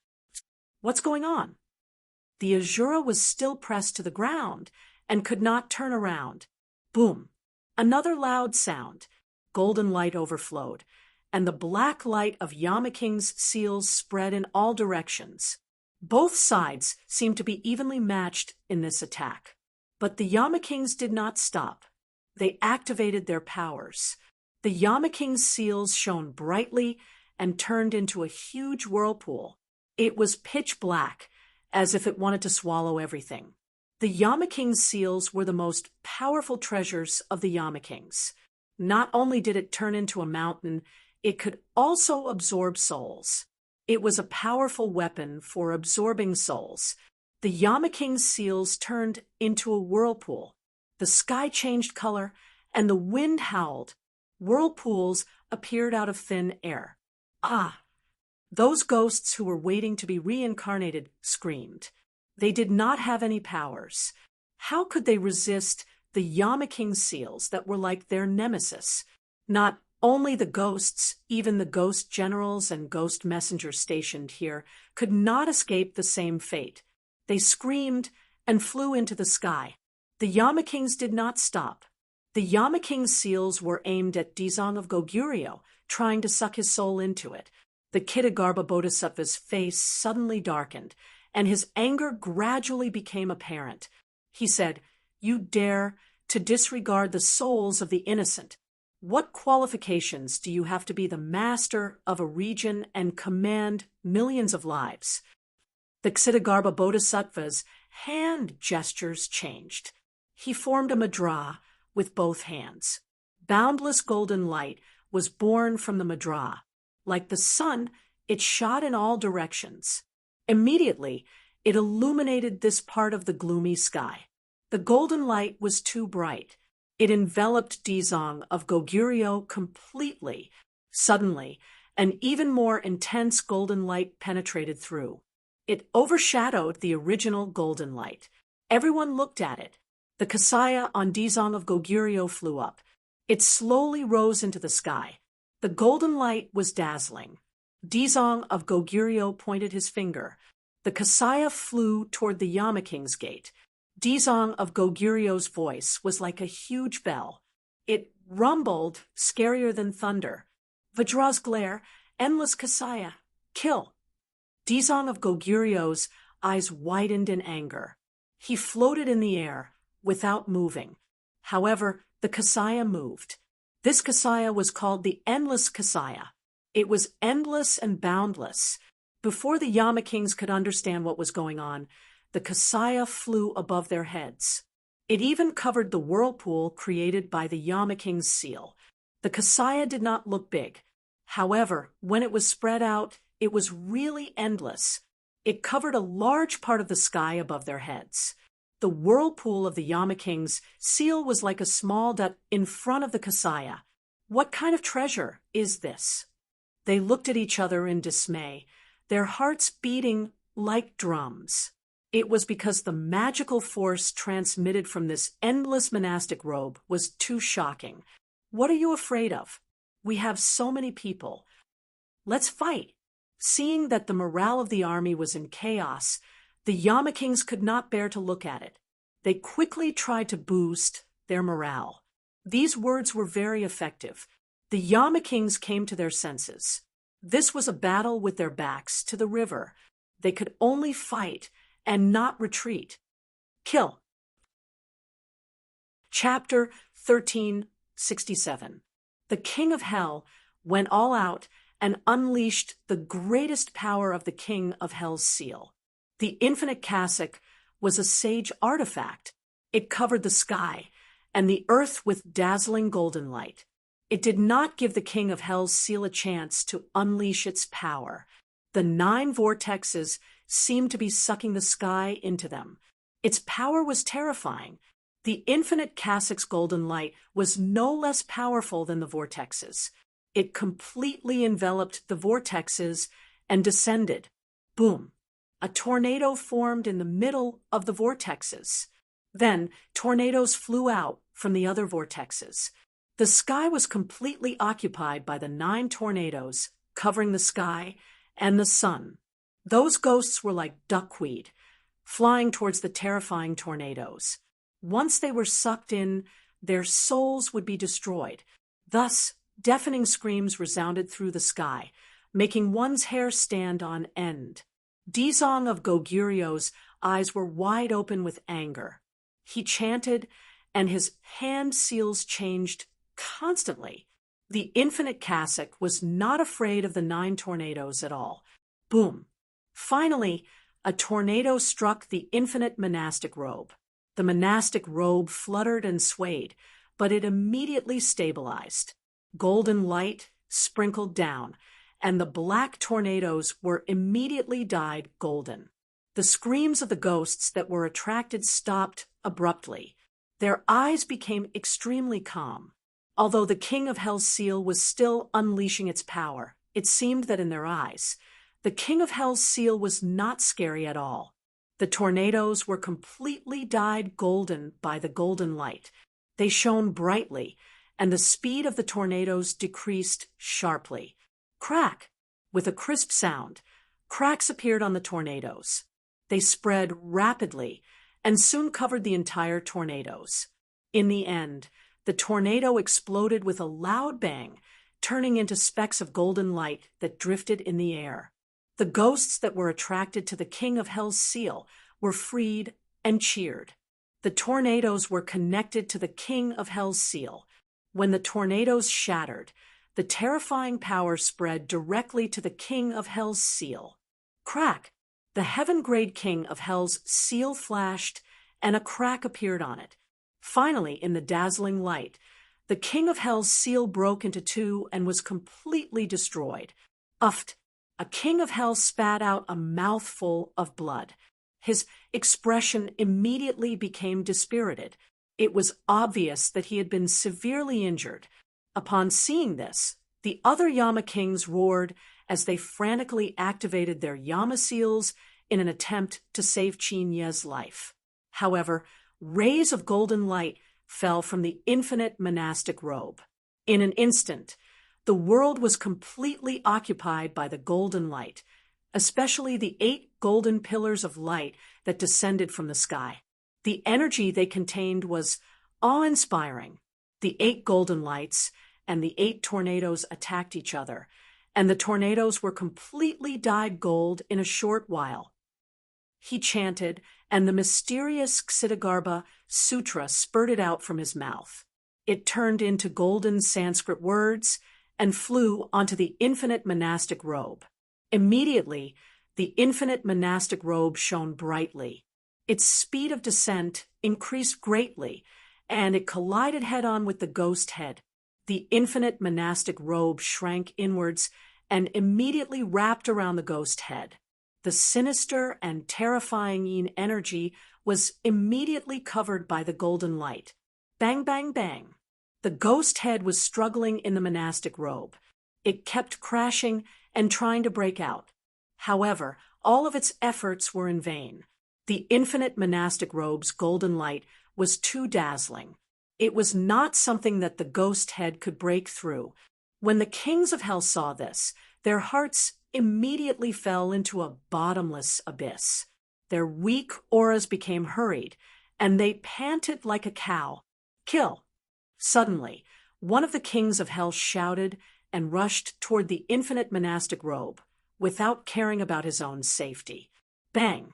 What's going on? The Azura was still pressed to the ground and could not turn around. Boom! Another loud sound. Golden light overflowed, and the black light of Yamaking's seals spread in all directions. Both sides seemed to be evenly matched in this attack. But the Yamakings did not stop. They activated their powers. The Yamaking's seals shone brightly and turned into a huge whirlpool. It was pitch black, as if it wanted to swallow everything. The Yamaking's seals were the most powerful treasures of the Yamakings. Not only did it turn into a mountain, it could also absorb souls. It was a powerful weapon for absorbing souls. The Yamaking's seals turned into a whirlpool. The sky changed color, and the wind howled. Whirlpools appeared out of thin air. Ah! Those ghosts who were waiting to be reincarnated screamed. They did not have any powers. How could they resist the Yamaking seals that were like their nemesis? Not only the ghosts, even the ghost generals and ghost messengers stationed here could not escape the same fate. They screamed and flew into the sky. The Yamakings did not stop. The Yamaking seals were aimed at Dizong of Goguryeo, trying to suck his soul into it. The Kitagarbha Bodhisattva's face suddenly darkened, and his anger gradually became apparent. He said, "You dare to disregard the souls of the innocent. What qualifications do you have to be the master of a region and command millions of lives?" The Kitagarbha Bodhisattva's hand gestures changed. He formed a mudra with both hands. Boundless golden light was born from the mudra. Like the sun, it shot in all directions. Immediately, it illuminated this part of the gloomy sky. The golden light was too bright. It enveloped Dizong of Goguryeo completely. Suddenly, an even more intense golden light penetrated through. It overshadowed the original golden light. Everyone looked at it. The Kasaya on Dizong of Goguryeo flew up. It slowly rose into the sky. The golden light was dazzling. Dizong of Goguryeo pointed his finger. The Kasaya flew toward the Yamaking's gate. Dizong of Goguryeo's voice was like a huge bell. It rumbled, scarier than thunder. "Vajra's glare, endless Kasaya, kill!" Dizong of Goguryeo's eyes widened in anger. He floated in the air, without moving. However, the Kasaya moved. This Kasaya was called the Endless Kasaya. It was endless and boundless. Before the Yamakings could understand what was going on, the Kasaya flew above their heads. It even covered the whirlpool created by the Yama King's seal. The Kasaya did not look big. However, when it was spread out, it was really endless. It covered a large part of the sky above their heads. The whirlpool of the Yama King's seal was like a small dot in front of the Kasaya. What kind of treasure is this? They looked at each other in dismay, their hearts beating like drums. It was because the magical force transmitted from this endless monastic robe was too shocking. What are you afraid of? We have so many people. Let's fight. Seeing that the morale of the army was in chaos, the Yama Kings could not bear to look at it. They quickly tried to boost their morale. These words were very effective. The Yama Kings came to their senses. This was a battle with their backs to the river. They could only fight and not retreat. Kill. Chapter 1367. The King of Hell went all out and unleashed the greatest power of the King of Hell's seal. The infinite cassock was a sage artifact. It covered the sky and the earth with dazzling golden light. It did not give the King of Hell's seal a chance to unleash its power. The 9 vortexes seemed to be sucking the sky into them. Its power was terrifying. The infinite cassock's golden light was no less powerful than the vortexes. It completely enveloped the vortexes and descended. Boom! A tornado formed in the middle of the vortexes. Then tornadoes flew out from the other vortexes. The sky was completely occupied by the 9 tornadoes covering the sky and the sun. Those ghosts were like duckweed, flying towards the terrifying tornadoes. Once they were sucked in, their souls would be destroyed. Thus, deafening screams resounded through the sky, making one's hair stand on end. Dizong of Goguryo's eyes were wide open with anger. He chanted, and his hand seals changed constantly. The infinite cassock was not afraid of the 9 tornadoes at all. Boom! Finally, a tornado struck the infinite monastic robe. The monastic robe fluttered and swayed, but it immediately stabilized. Golden light sprinkled down, and the black tornadoes were immediately dyed golden. The screams of the ghosts that were attracted stopped abruptly. Their eyes became extremely calm. Although the King of Hell's seal was still unleashing its power, it seemed that in their eyes, the King of Hell's seal was not scary at all. The tornadoes were completely dyed golden by the golden light. They shone brightly, and the speed of the tornadoes decreased sharply. Crack! With a crisp sound, cracks appeared on the tornadoes. They spread rapidly and soon covered the entire tornadoes. In the end, the tornado exploded with a loud bang, turning into specks of golden light that drifted in the air. The ghosts that were attracted to the King of Hell's seal were freed and cheered. The tornadoes were connected to the King of Hell's seal. When the tornadoes shattered, the terrifying power spread directly to the King of Hell's seal. Crack! The heaven-grade King of Hell's seal flashed, and a crack appeared on it. Finally, in the dazzling light, the King of Hell's seal broke into 2 and was completely destroyed. Uffed! A King of Hell spat out a mouthful of blood. His expression immediately became dispirited. It was obvious that he had been severely injured. Upon seeing this, the other Yama Kings roared as they frantically activated their Yama seals in an attempt to save Qin Ye's life. However, rays of golden light fell from the infinite monastic robe. In an instant, the world was completely occupied by the golden light, especially the 8 golden pillars of light that descended from the sky. The energy they contained was awe-inspiring. The 8 golden lights and the 8 tornadoes attacked each other, and the tornadoes were completely dyed gold in a short while. He chanted, and the mysterious Ksitigarbha Sutra spurted out from his mouth. It turned into golden Sanskrit words and flew onto the infinite monastic robe. Immediately, the infinite monastic robe shone brightly. Its speed of descent increased greatly, and it collided head-on with the ghost head. The infinite monastic robe shrank inwards and immediately wrapped around the ghost head. The sinister and terrifying yin energy was immediately covered by the golden light. Bang, bang, bang. The ghost head was struggling in the monastic robe. It kept crashing and trying to break out. However, all of its efforts were in vain. The infinite monastic robe's golden light was too dazzling. It was not something that the ghost head could break through. When the kings of hell saw this, their hearts immediately fell into a bottomless abyss. Their weak auras became hurried, and they panted like a cow. Kill! Suddenly, one of the kings of hell shouted and rushed toward the infinite monastic robe, without caring about his own safety. Bang!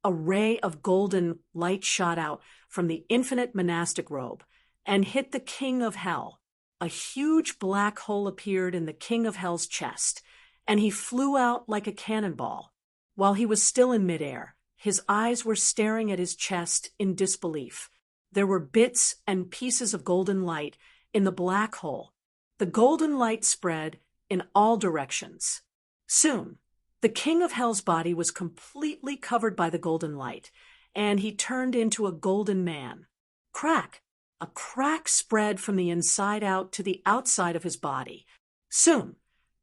A ray of golden light shot out from the infinite monastic robe and hit the king of hell. A huge black hole appeared in the king of hell's chest, and he flew out like a cannonball. While he was still in midair, his eyes were staring at his chest in disbelief. There were bits and pieces of golden light in the black hole. The golden light spread in all directions. Soon, the king of hell's body was completely covered by the golden light, and he turned into a golden man. Crack! A crack spread from the inside out to the outside of his body. Soon,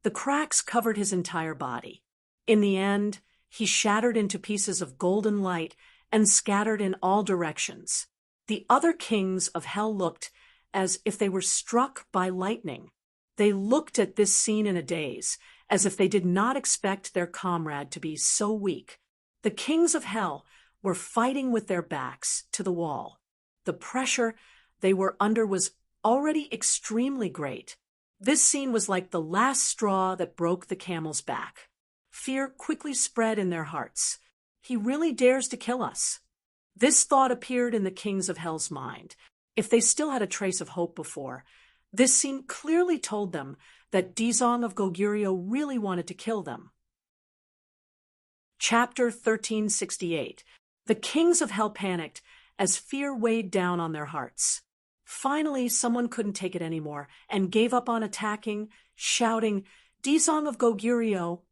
the cracks covered his entire body. In the end, he shattered into pieces of golden light and scattered in all directions. The other kings of hell looked as if they were struck by lightning. They looked at this scene in a daze, as if they did not expect their comrade to be so weak. The kings of hell were fighting with their backs to the wall. The pressure they were under was already extremely great. This scene was like the last straw that broke the camel's back. Fear quickly spread in their hearts. He really dares to kill us. This thought appeared in the kings of hell's mind. If they still had a trace of hope before, this scene clearly told them that Dizong of Goguryeo really wanted to kill them. Chapter 1368. The kings of hell panicked as fear weighed down on their hearts. Finally, someone couldn't take it anymore and gave up on attacking, shouting, "Dizong of Goguryeo,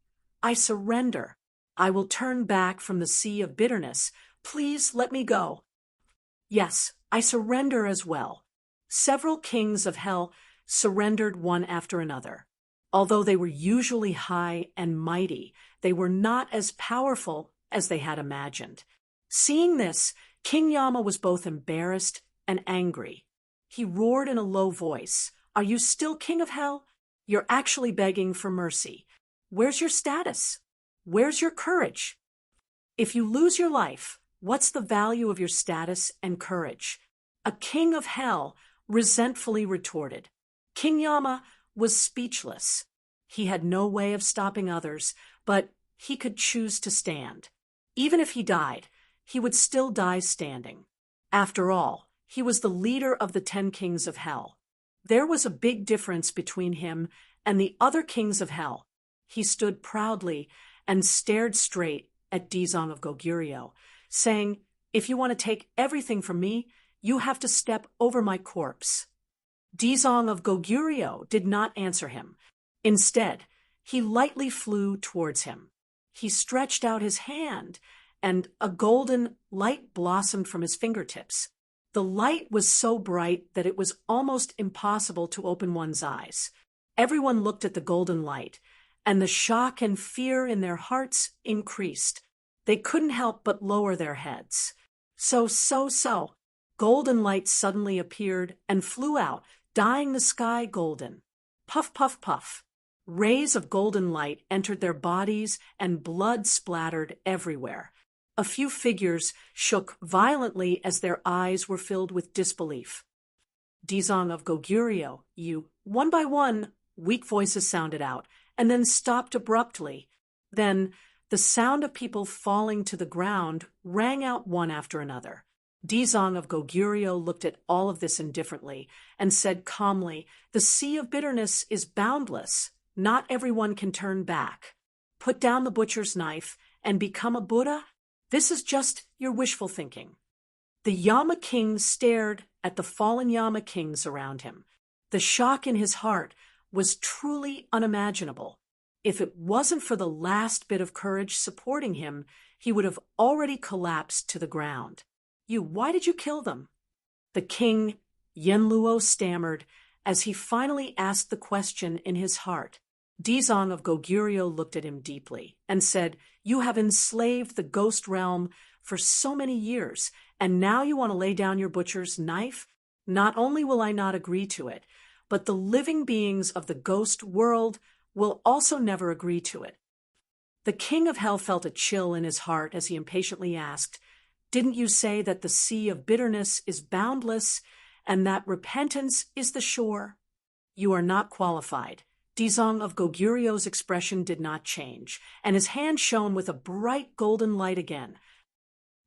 I surrender. I will turn back from the sea of bitterness. Please let me go." "Yes, I surrender as well." Several kings of hell surrendered one after another. Although they were usually high and mighty, they were not as powerful as they had imagined. Seeing this, King Yama was both embarrassed and angry. He roared in a low voice, "Are you still king of hell? You're actually begging for mercy. Where's your status? Where's your courage? If you lose your life, what's the value of your status and courage?" A king of hell resentfully retorted. King Yama was speechless. He had no way of stopping others, but he could choose to stand. Even if he died, he would still die standing. After all, he was the leader of the 10 kings of hell. There was a big difference between him and the other kings of hell. He stood proudly and stared straight at Dizong of Goguryeo, saying, "If you want to take everything from me, you have to step over my corpse." Dizong of Goguryeo did not answer him. Instead, he lightly flew towards him. He stretched out his hand, and a golden light blossomed from his fingertips. The light was so bright that it was almost impossible to open one's eyes. Everyone looked at the golden light, and the shock and fear in their hearts increased. They couldn't help but lower their heads. So. Golden light suddenly appeared and flew out, dyeing the sky golden. Puff, puff, puff. Rays of golden light entered their bodies and blood splattered everywhere. A few figures shook violently as their eyes were filled with disbelief. "Dizong of Goguryeo, you..." One by one, weak voices sounded out, and then stopped abruptly. Then, the sound of people falling to the ground rang out one after another. Dizong of Goguryeo looked at all of this indifferently and said calmly, "The sea of bitterness is boundless. Not everyone can turn back. Put down the butcher's knife and become a Buddha?" This is just your wishful thinking. The Yama King stared at the fallen Yama Kings around him. The shock in his heart was truly unimaginable. If it wasn't for the last bit of courage supporting him, he would have already collapsed to the ground. Why did you kill them? The king, Yenluo, stammered as he finally asked the question in his heart. Dizong of Goguryeo looked at him deeply and said, "You have enslaved the ghost realm for so many years, and now you want to lay down your butcher's knife? Not only will I not agree to it, but the living beings of the ghost world will also never agree to it." The king of hell felt a chill in his heart as he impatiently asked, "Didn't you say that the sea of bitterness is boundless and that repentance is the shore?" "You are not qualified." Dizong of Goguryeo's expression did not change, and his hand shone with a bright golden light again.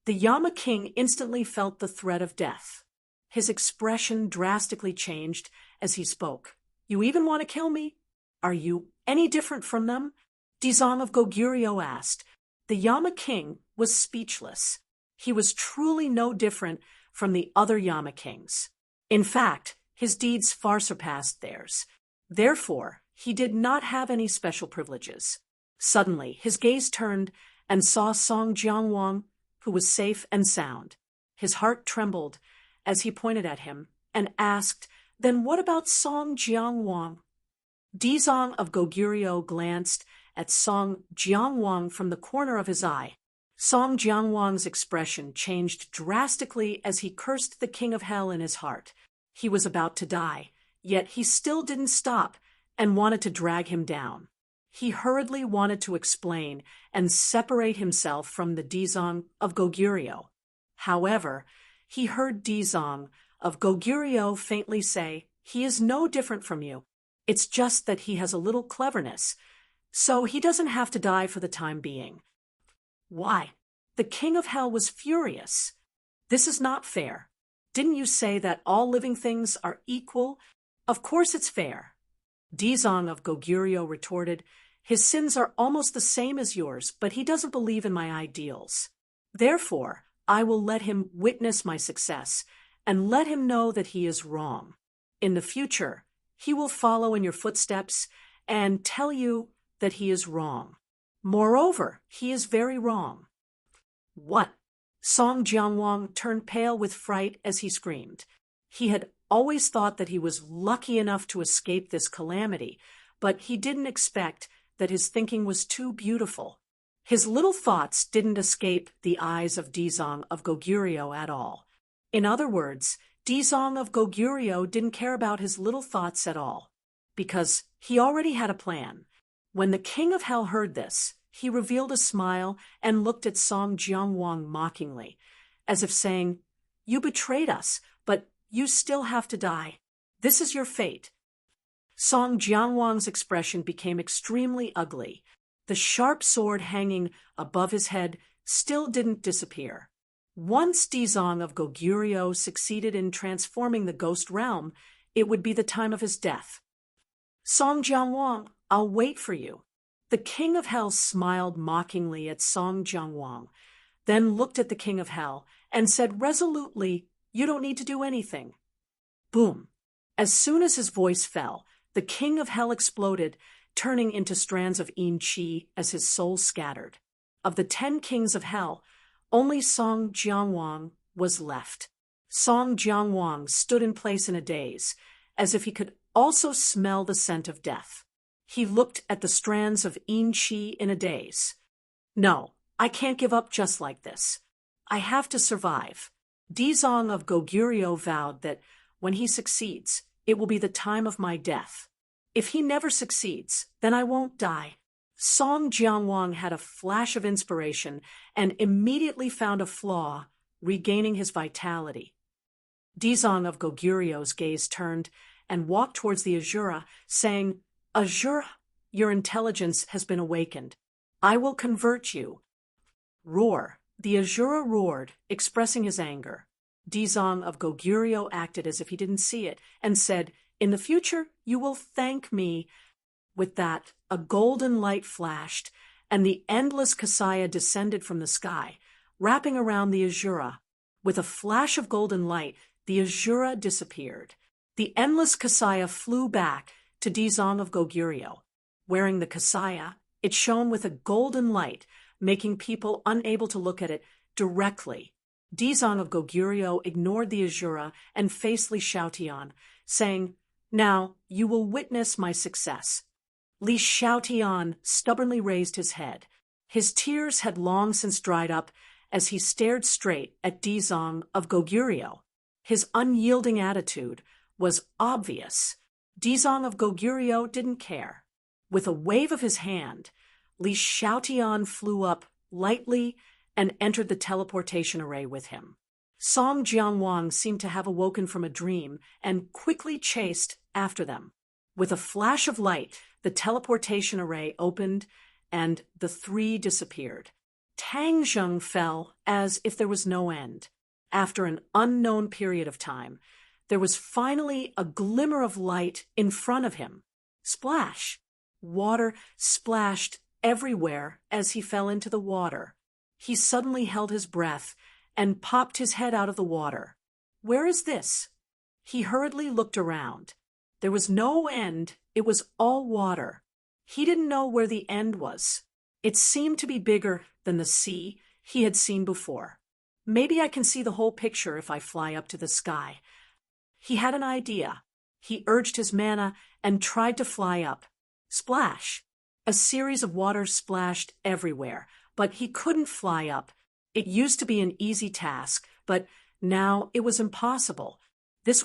The Yama King instantly felt the threat of death. His expression drastically changed as he spoke. "You even want to kill me? Are you any different from them?" Dizong of Goguryeo asked. The Yama King was speechless. He was truly no different from the other Yama Kings. In fact, his deeds far surpassed theirs. Therefore, he did not have any special privileges. Suddenly, his gaze turned and saw Song Jianguang, who was safe and sound. His heart trembled as he pointed at him and asked, "Then what about Song Jianguang?" Dizong of Goguryeo glanced at Song Jianguang from the corner of his eye. Song Jianguang's expression changed drastically as he cursed the king of hell in his heart. He was about to die, yet he still didn't stop and wanted to drag him down. He hurriedly wanted to explain and separate himself from the Dizong of Goguryeo. However, he heard Dizong of Goguryeo faintly say, "He is no different from you. It's just that he has a little cleverness, so he doesn't have to die for the time being." Why? The king of hell was furious. "This is not fair. Didn't you say that all living things are equal? Of course it's fair." Dizong of Goguryeo retorted, "His sins are almost the same as yours, but he doesn't believe in my ideals. Therefore, I will let him witness my success and let him know that he is wrong. In the future, he will follow in your footsteps and tell you that he is wrong. Moreover, he is very wrong." "What?" Song Jianguang turned pale with fright as he screamed. He had always thought that he was lucky enough to escape this calamity, but he didn't expect that his thinking was too beautiful. His little thoughts didn't escape the eyes of Dizong of Goguryeo at all. In other words, Dizong of Goguryeo didn't care about his little thoughts at all, because he already had a plan. When the king of hell heard this, he revealed a smile and looked at Song Jianguang mockingly, as if saying, "You betrayed us, but you still have to die. This is your fate." Song Jianguang's expression became extremely ugly. The sharp sword hanging above his head still didn't disappear. Once Dizong of Goguryeo succeeded in transforming the ghost realm, it would be the time of his death. "Song Jianguang, I'll wait for you." The king of hell smiled mockingly at Song Jianguang, then looked at the king of hell and said resolutely, "You don't need to do anything." Boom! As soon as his voice fell, the king of hell exploded, turning into strands of yin qi as his soul scattered. Of the 10 kings of hell, only Song Jianguang was left. Song Jianguang stood in place in a daze, as if he could also smell the scent of death. He looked at the strands of yin qi in a daze. "No, I can't give up just like this. I have to survive." Dizong of Goguryeo vowed that when he succeeds, it will be the time of my death. If he never succeeds, then I won't die. Song Jianguang had a flash of inspiration and immediately found a flaw, regaining his vitality. Dizong of Goguryeo's gaze turned and walked towards the Azura, saying, "Azura, your intelligence has been awakened. I will convert you." Roar. The Azura roared, expressing his anger. Dizong of Goguryeo acted as if he didn't see it and said, "In the future, you will thank me." With that, a golden light flashed, and the endless Kasaya descended from the sky, wrapping around the Azura. With a flash of golden light, the Azura disappeared. The endless Kasaya flew back to Dizong of Goguryeo. Wearing the Kasaya, it shone with a golden light, making people unable to look at it directly. Dizong of Goguryeo ignored the Azura and faced Li Xiaotian, saying, "Now you will witness my success." Li Xiaotian stubbornly raised his head. His tears had long since dried up as he stared straight at Dizong of Goguryeo. His unyielding attitude was obvious. Dizong of Goguryeo didn't care. With a wave of his hand, Li Xiaotian flew up lightly and entered the teleportation array with him. Song Jianwang seemed to have awoken from a dream and quickly chased after them. With a flash of light, the teleportation array opened and the three disappeared. Tang Zheng fell as if there was no end. After an unknown period of time, there was finally a glimmer of light in front of him. Splash! Water splashed everywhere as he fell into the water. He suddenly held his breath and popped his head out of the water. Where is this? He hurriedly looked around. There was no end. It was all water. He didn't know where the end was. It seemed to be bigger than the sea he had seen before. Maybe I can see the whole picture if I fly up to the sky. He had an idea. He urged his mana and tried to fly up. Splash! A series of water splashed everywhere, but he couldn't fly up. It used to be an easy task, but now it was impossible.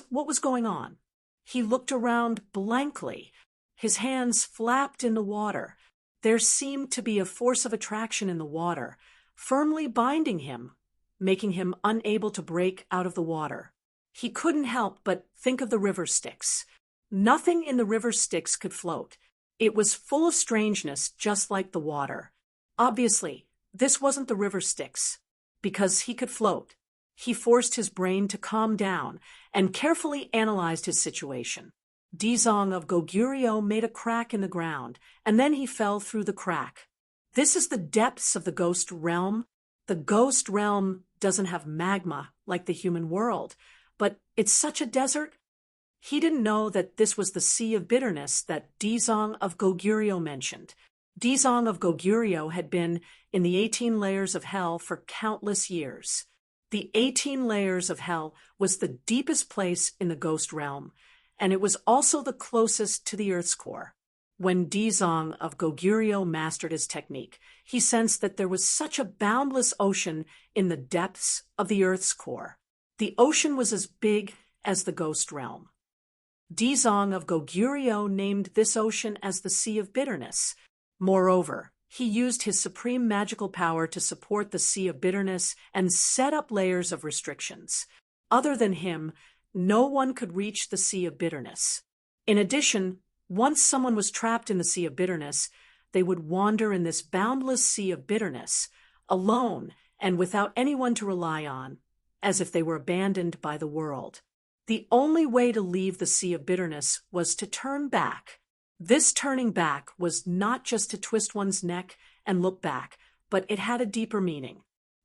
What was going on? He looked around blankly. His hands flapped in the water. There seemed to be a force of attraction in the water, firmly binding him, making him unable to break out of the water. He couldn't help but think of the river Styx. Nothing in the river Styx could float. It was full of strangeness, just like the water. Obviously, this wasn't the river Styx, because he could float. He forced his brain to calm down and carefully analyzed his situation. Dizong of Goguryeo made a crack in the ground, and then he fell through the crack. This is the depths of the ghost realm. The ghost realm doesn't have magma like the human world, but it's such a desert. He didn't know that this was the Sea of Bitterness that Dizong of Goguryeo mentioned. Dizong of Goguryeo had been in the 18 layers of hell for countless years. The 18 layers of hell was the deepest place in the ghost realm, and it was also the closest to the Earth's core. When Dizong of Goguryeo mastered his technique, he sensed that there was such a boundless ocean in the depths of the Earth's core. The ocean was as big as the ghost realm. Dizong of Goguryeo named this ocean as the Sea of Bitterness. Moreover, he used his supreme magical power to support the Sea of Bitterness and set up layers of restrictions. Other than him, no one could reach the Sea of Bitterness. In addition, once someone was trapped in the Sea of Bitterness, they would wander in this boundless Sea of Bitterness, alone and without anyone to rely on, as if they were abandoned by the world. The only way to leave the Sea of Bitterness was to turn back. This turning back was not just to twist one's neck and look back, but it had a deeper meaning.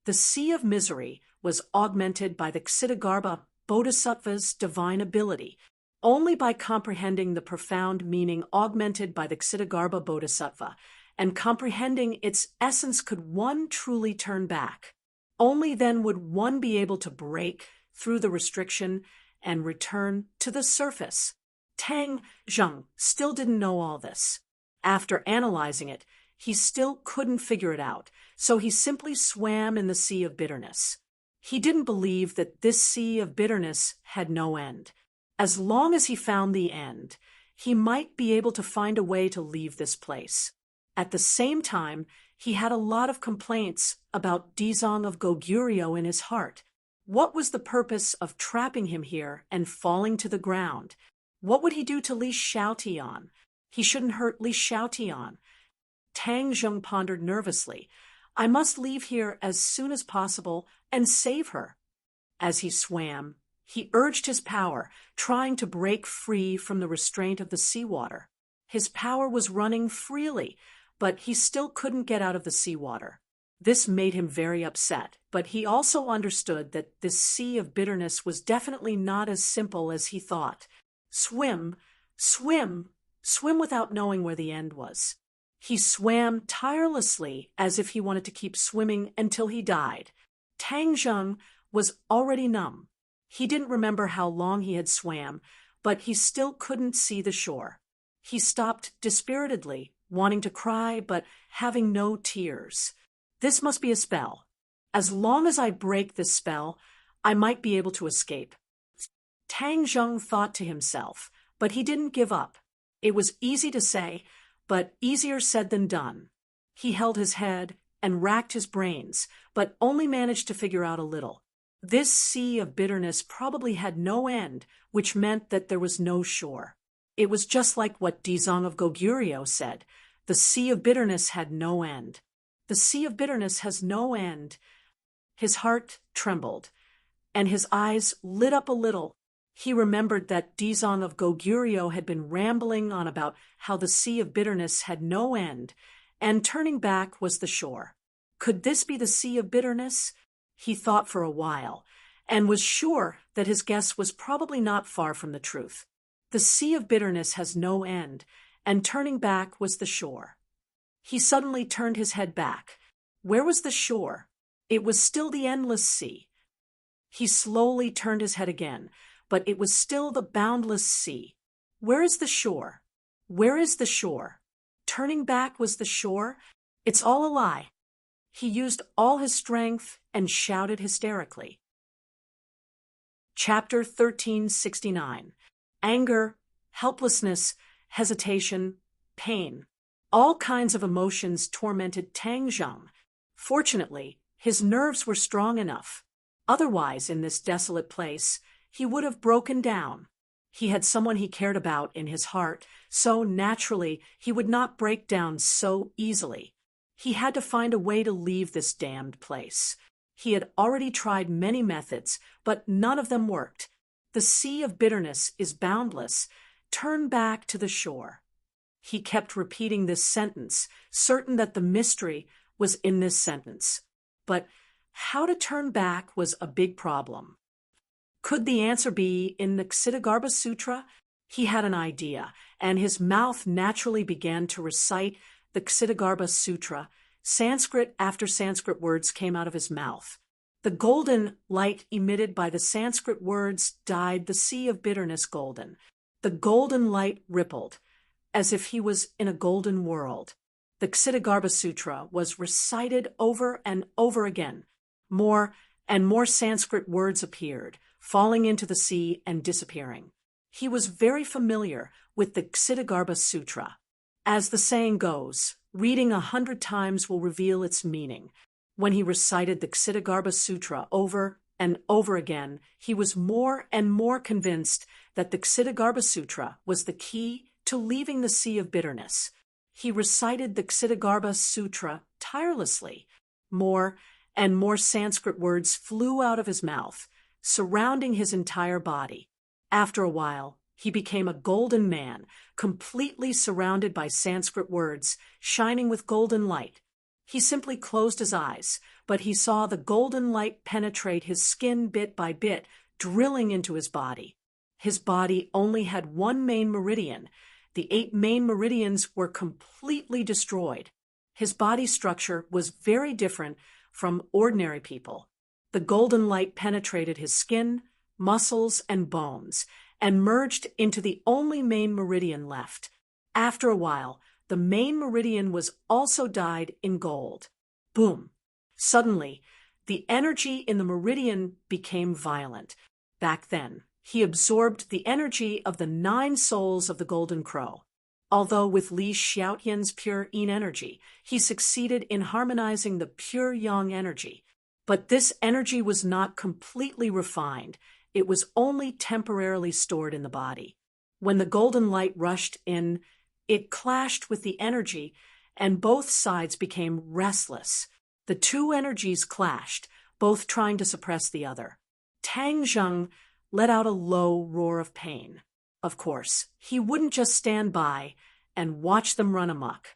The Sea of Misery was augmented by the Ksitigarbha Bodhisattva's divine ability. Only by comprehending the profound meaning augmented by the Ksitigarbha Bodhisattva and comprehending its essence could one truly turn back. Only then would one be able to break through the restriction and return to the surface. Tang Zheng still didn't know all this. After analyzing it, he still couldn't figure it out, so he simply swam in the Sea of Bitterness. He didn't believe that this Sea of Bitterness had no end. As long as he found the end, he might be able to find a way to leave this place. At the same time, he had a lot of complaints about Dizong of Goguryeo in his heart. What was the purpose of trapping him here and falling to the ground? What would he do to Li Xiaotian? He shouldn't hurt Li Xiaotian. Tang Zheng pondered nervously. I must leave here as soon as possible and save her. As he swam, he urged his power, trying to break free from the restraint of the seawater. His power was running freely, but he still couldn't get out of the seawater. This made him very upset, but he also understood that this sea of bitterness was definitely not as simple as he thought. Swim, swim, swim without knowing where the end was. He swam tirelessly as if he wanted to keep swimming until he died. Tang Zheng was already numb. He didn't remember how long he had swam, but he still couldn't see the shore. He stopped dispiritedly, wanting to cry but having no tears. This must be a spell. As long as I break this spell, I might be able to escape. Tang Zheng thought to himself, but he didn't give up. It was easy to say, but easier said than done. He held his head and racked his brains, but only managed to figure out a little. This sea of bitterness probably had no end, which meant that there was no shore. It was just like what Dizong of Goguryeo said. The sea of bitterness had no end. The sea of bitterness has no end. His heart trembled, and his eyes lit up a little. He remembered that Dizong of Goguryeo had been rambling on about how the sea of bitterness had no end, and turning back was the shore. Could this be the sea of bitterness? He thought for a while, and was sure that his guess was probably not far from the truth. The sea of bitterness has no end, and turning back was the shore. He suddenly turned his head back. Where was the shore? It was still the endless sea. He slowly turned his head again, but it was still the boundless sea. Where is the shore? Where is the shore? Turning back was the shore? It's all a lie. He used all his strength and shouted hysterically. Chapter 1369. Anger, helplessness, hesitation, pain. All kinds of emotions tormented Tang Zheng. Fortunately, his nerves were strong enough. Otherwise, in this desolate place, he would have broken down. He had someone he cared about in his heart, so naturally he would not break down so easily. He had to find a way to leave this damned place. He had already tried many methods, but none of them worked. The sea of bitterness is boundless. Turn back to the shore. He kept repeating this sentence, certain that the mystery was in this sentence. But how to turn back was a big problem. Could the answer be in the Ksitigarbha Sutra? He had an idea, and his mouth naturally began to recite the Ksitigarbha Sutra. Sanskrit after Sanskrit words came out of his mouth. The golden light emitted by the Sanskrit words dyed the sea of bitterness golden. The golden light rippled, as if he was in a golden world. The Ksitigarbha Sutra was recited over and over again. More and more Sanskrit words appeared, falling into the sea and disappearing. He was very familiar with the Ksitigarbha Sutra. As the saying goes, reading 100 times will reveal its meaning. When he recited the Ksitigarbha Sutra over and over again, he was more and more convinced that the Ksitigarbha Sutra was the key to leaving the sea of bitterness. He recited the Ksitigarbha Sutra tirelessly. More and more Sanskrit words flew out of his mouth, surrounding his entire body. After a while, he became a golden man, completely surrounded by Sanskrit words, shining with golden light. He simply closed his eyes, but he saw the golden light penetrate his skin bit by bit, drilling into his body. His body only had one main meridian. The 8 main meridians were completely destroyed. His body structure was very different from ordinary people. The golden light penetrated his skin, muscles, and bones, and merged into the only main meridian left. After a while, the main meridian was also dyed in gold. Boom! Suddenly, the energy in the meridian became violent. Back then, he absorbed the energy of the 9 souls of the Golden Crow. Although with Li Xiaotian's pure yin energy, he succeeded in harmonizing the pure yang energy. But this energy was not completely refined. It was only temporarily stored in the body. When the golden light rushed in, it clashed with the energy, and both sides became restless. The 2 energies clashed, both trying to suppress the other. Tang Zheng let out a low roar of pain. Of course, he wouldn't just stand by and watch them run amok.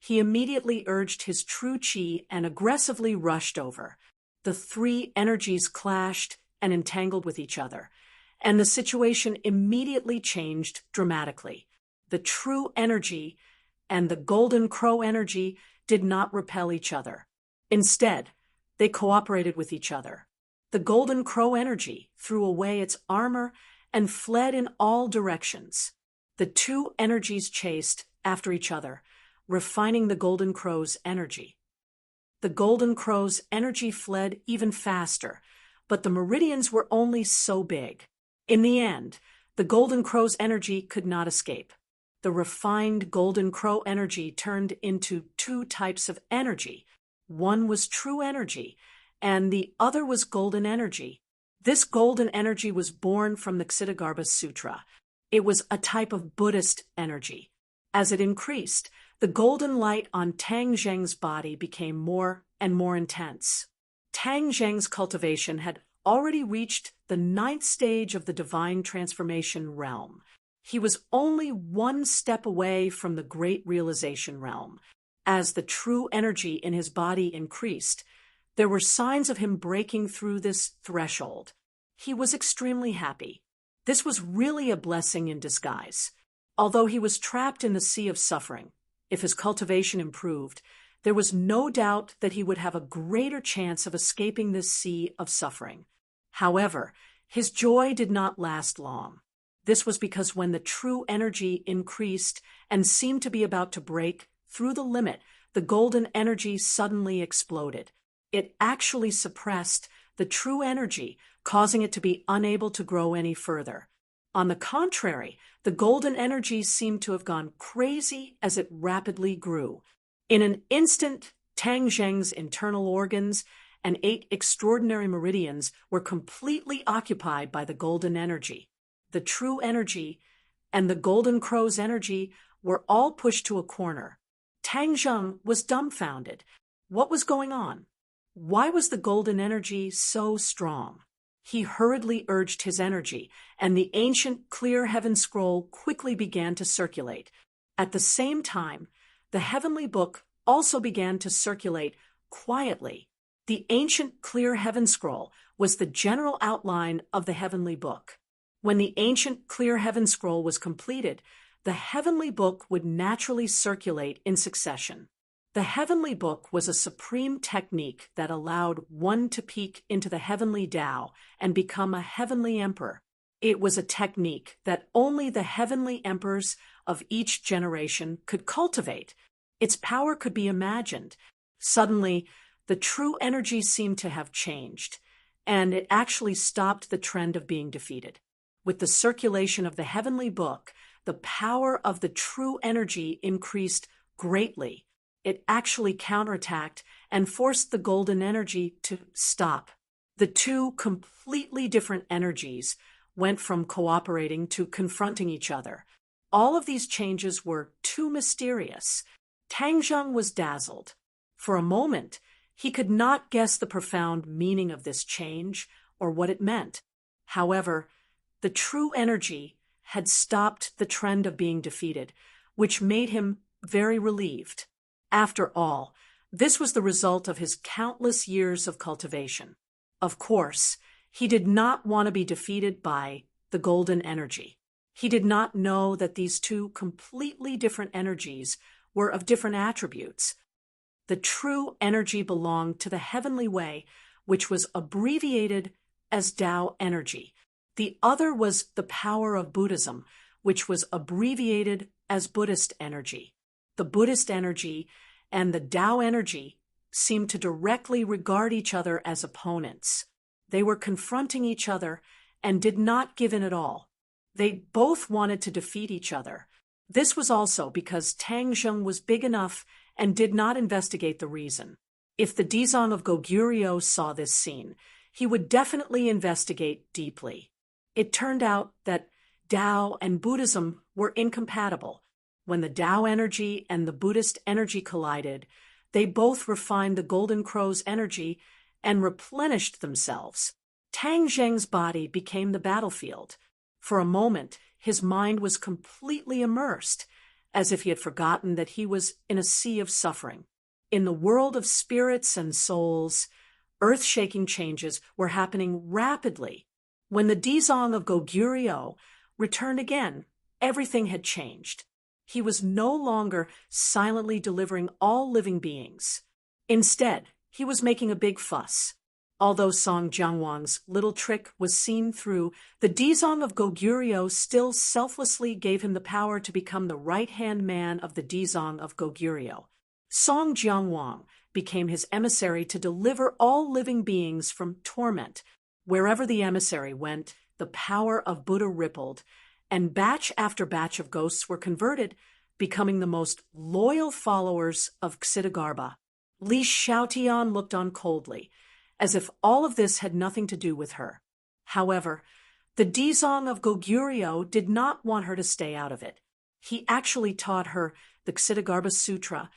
He immediately urged his true qi and aggressively rushed over. The three energies clashed and entangled with each other, and the situation immediately changed dramatically. The true energy and the golden crow energy did not repel each other. Instead, they cooperated with each other. The golden crow energy threw away its armor and fled in all directions. The two energies chased after each other, refining the golden crow's energy. The golden crow's energy fled even faster, but the meridians were only so big. In the end, the golden crow's energy could not escape. The refined golden crow energy turned into two types of energy. One was true energy, and the other was golden energy. This golden energy was born from the Ksitigarbha Sutra. It was a type of Buddhist energy. As it increased, the golden light on Tang Zheng's body became more and more intense. Tang Zheng's cultivation had already reached the 9th stage of the divine transformation realm. He was only one step away from the great realization realm. As the true energy in his body increased, there were signs of him breaking through this threshold. He was extremely happy. This was really a blessing in disguise. Although he was trapped in the sea of suffering, if his cultivation improved, there was no doubt that he would have a greater chance of escaping this sea of suffering. However, his joy did not last long. This was because when the true energy increased and seemed to be about to break through the limit, the golden energy suddenly exploded. It actually suppressed the true energy, causing it to be unable to grow any further. On the contrary, the golden energy seemed to have gone crazy as it rapidly grew. In an instant, Tang Zheng's internal organs and 8 extraordinary meridians were completely occupied by the golden energy. The true energy and the golden crow's energy were all pushed to a corner. Tang Zheng was dumbfounded. What was going on? Why was the golden energy so strong? He hurriedly urged his energy, and the ancient clear heaven scroll quickly began to circulate. At the same time, the heavenly book also began to circulate quietly. The ancient clear heaven scroll was the general outline of the heavenly book. When the ancient clear heaven scroll was completed, the heavenly book would naturally circulate in succession. The heavenly book was a supreme technique that allowed one to peek into the heavenly Tao and become a heavenly emperor. It was a technique that only the heavenly emperors of each generation could cultivate. Its power could be imagined. Suddenly, the true energy seemed to have changed, and it actually stopped the trend of being defeated. With the circulation of the heavenly book, the power of the true energy increased greatly. It actually counterattacked and forced the golden energy to stop. The two completely different energies went from cooperating to confronting each other. All of these changes were too mysterious. Tang Zheng was dazzled. For a moment, he could not guess the profound meaning of this change or what it meant. However, the true energy had stopped the trend of being defeated, which made him very relieved. After all, this was the result of his countless years of cultivation. Of course, he did not want to be defeated by the golden energy. He did not know that these two completely different energies were of different attributes. The true energy belonged to the heavenly way, which was abbreviated as Tao energy. The other was the power of Buddhism, which was abbreviated as Buddhist energy. The Buddhist energy and the Tao energy seemed to directly regard each other as opponents. They were confronting each other and did not give in at all. They both wanted to defeat each other. This was also because Tang Zheng was big enough and did not investigate the reason. If the Dizang of Goguryeo saw this scene, he would definitely investigate deeply. It turned out that Tao and Buddhism were incompatible. When the Tao energy and the Buddhist energy collided, they both refined the golden crow's energy and replenished themselves. Tang Zheng's body became the battlefield. For a moment, his mind was completely immersed, as if he had forgotten that he was in a sea of suffering. In the world of spirits and souls, earth-shaking changes were happening rapidly. When the Dizong of Goguryeo returned again, everything had changed. He was no longer silently delivering all living beings. Instead, he was making a big fuss. Although Song Jianguang's little trick was seen through, the Dizong of Goguryeo still selflessly gave him the power to become the right-hand man of the Dizong of Goguryeo. Song Jianguang became his emissary to deliver all living beings from torment. Wherever the emissary went, the power of Buddha rippled, and batch after batch of ghosts were converted, becoming the most loyal followers of Xitigarbha. Li Xiaotian looked on coldly, as if all of this had nothing to do with her. However, the Dizong of Goguryeo did not want her to stay out of it. He actually taught her the Xitigarbha Sutra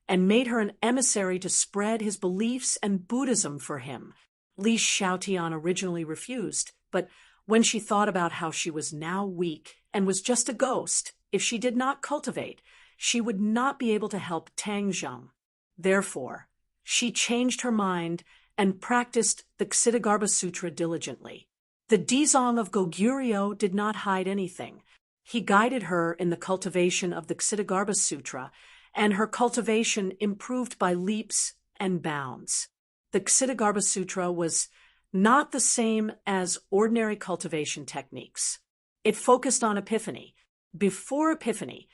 and made her an emissary to spread his beliefs and Buddhism for him. Li Xiaotian originally refused, but when she thought about how she was now weak and was just a ghost, if she did not cultivate, she would not be able to help Tang Zheng. Therefore, she changed her mind and practiced the Xitigarbha Sutra diligently. The Dizong of Goguryeo did not hide anything. He guided her in the cultivation of the Xitigarbha Sutra, and her cultivation improved by leaps and bounds. The Xitigarbha Sutra was not the same as ordinary cultivation techniques. It focused on epiphany. Before epiphany,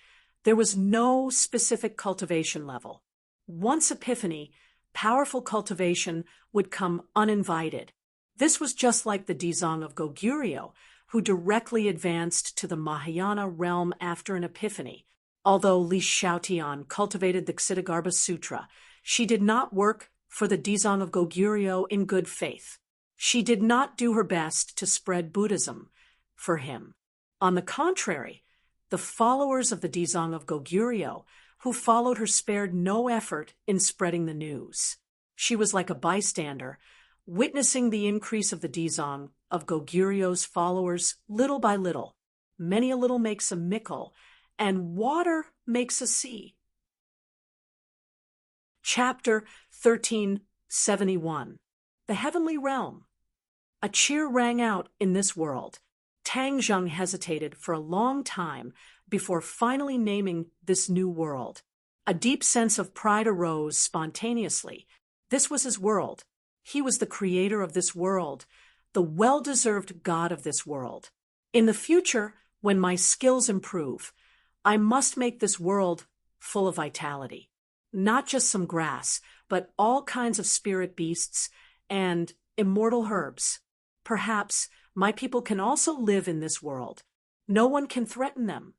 there was no specific cultivation level. Once epiphany, powerful cultivation would come uninvited. This was just like the Dizong of Goguryeo, who directly advanced to the Mahayana realm after an epiphany. Although Li Xiaotian cultivated the Xitigarbha Sutra, she did not work for the Dizong of Goguryeo in good faith. She did not do her best to spread Buddhism for him. On the contrary, the followers of the Dizong of Goguryeo who followed her spared no effort in spreading the news. She was like a bystander, witnessing the increase of the Dizong of Goguryeo's followers little by little. Many a little makes a mickle, and water makes a sea. Chapter 1371. The Heavenly Realm. A cheer rang out in this world. Tang Zheng hesitated for a long time before finally naming this new world. A deep sense of pride arose spontaneously. This was his world. He was the creator of this world, the well-deserved god of this world. In the future, when my skills improve, I must make this world full of vitality. Not just some grass, but all kinds of spirit beasts and immortal herbs. Perhaps my people can also live in this world. No one can threaten them.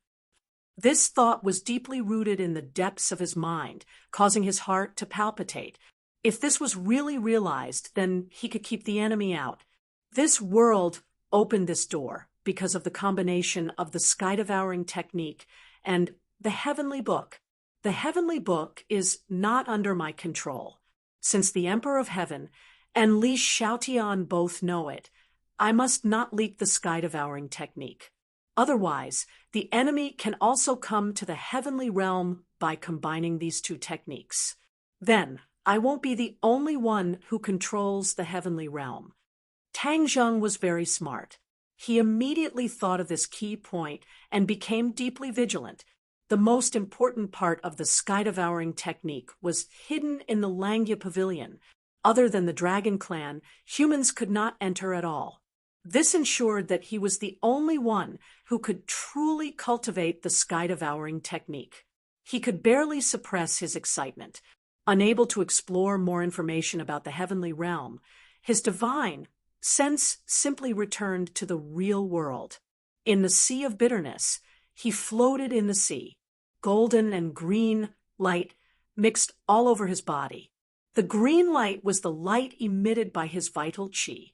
This thought was deeply rooted in the depths of his mind, causing his heart to palpitate. If this was really realized, then he could keep the enemy out. This world opened this door because of the combination of the sky-devouring technique and the Heavenly Book. The Heavenly Book is not under my control. Since the Emperor of Heaven and Li Xiaotian both know it, I must not leak the sky-devouring technique. Otherwise, the enemy can also come to the heavenly realm by combining these two techniques. Then, I won't be the only one who controls the heavenly realm. Tang Zheng was very smart. He immediately thought of this key point and became deeply vigilant. The most important part of the sky-devouring technique was hidden in the Langya Pavilion. Other than the Dragon Clan, humans could not enter at all. This ensured that he was the only one who could truly cultivate the sky-devouring technique. He could barely suppress his excitement. Unable to explore more information about the heavenly realm, his divine sense simply returned to the real world. In the sea of bitterness, he floated in the sea. Golden and green light mixed all over his body. The green light was the light emitted by his vital qi.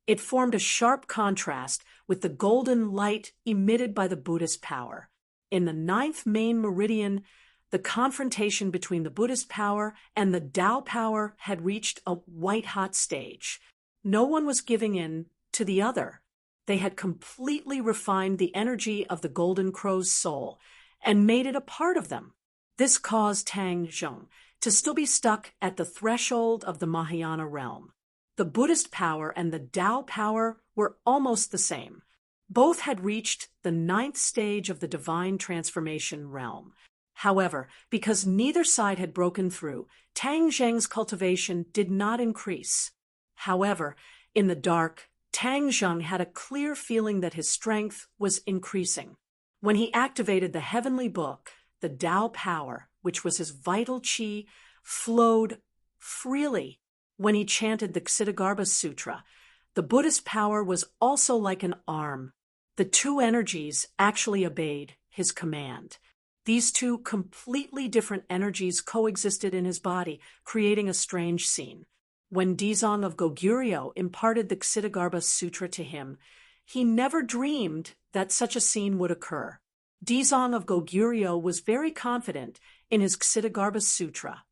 It formed a sharp contrast with the golden light emitted by the Buddhist power. In the 9th main meridian, the confrontation between the Buddhist power and the Tao power had reached a white-hot stage. No one was giving in to the other. They had completely refined the energy of the Golden Crow's soul, and made it a part of them. This caused Tang Zheng to still be stuck at the threshold of the Mahayana realm. The Buddhist power and the Tao power were almost the same. Both had reached the 9th stage of the divine transformation realm. However, because neither side had broken through, Tang Zheng's cultivation did not increase. However, in the dark, Tang Zheng had a clear feeling that his strength was increasing. When he activated the heavenly book, the Tao power, which was his vital qi, flowed freely. When he chanted the Ksitigarbha Sutra, the Buddhist power was also like an arm. The two energies actually obeyed his command. These two completely different energies coexisted in his body, creating a strange scene. When Dizang of Goguryeo imparted the Ksitigarbha Sutra to him, he never dreamed that such a scene would occur. Dizang of Goguryeo was very confident in his Ksitigarbha Sutra.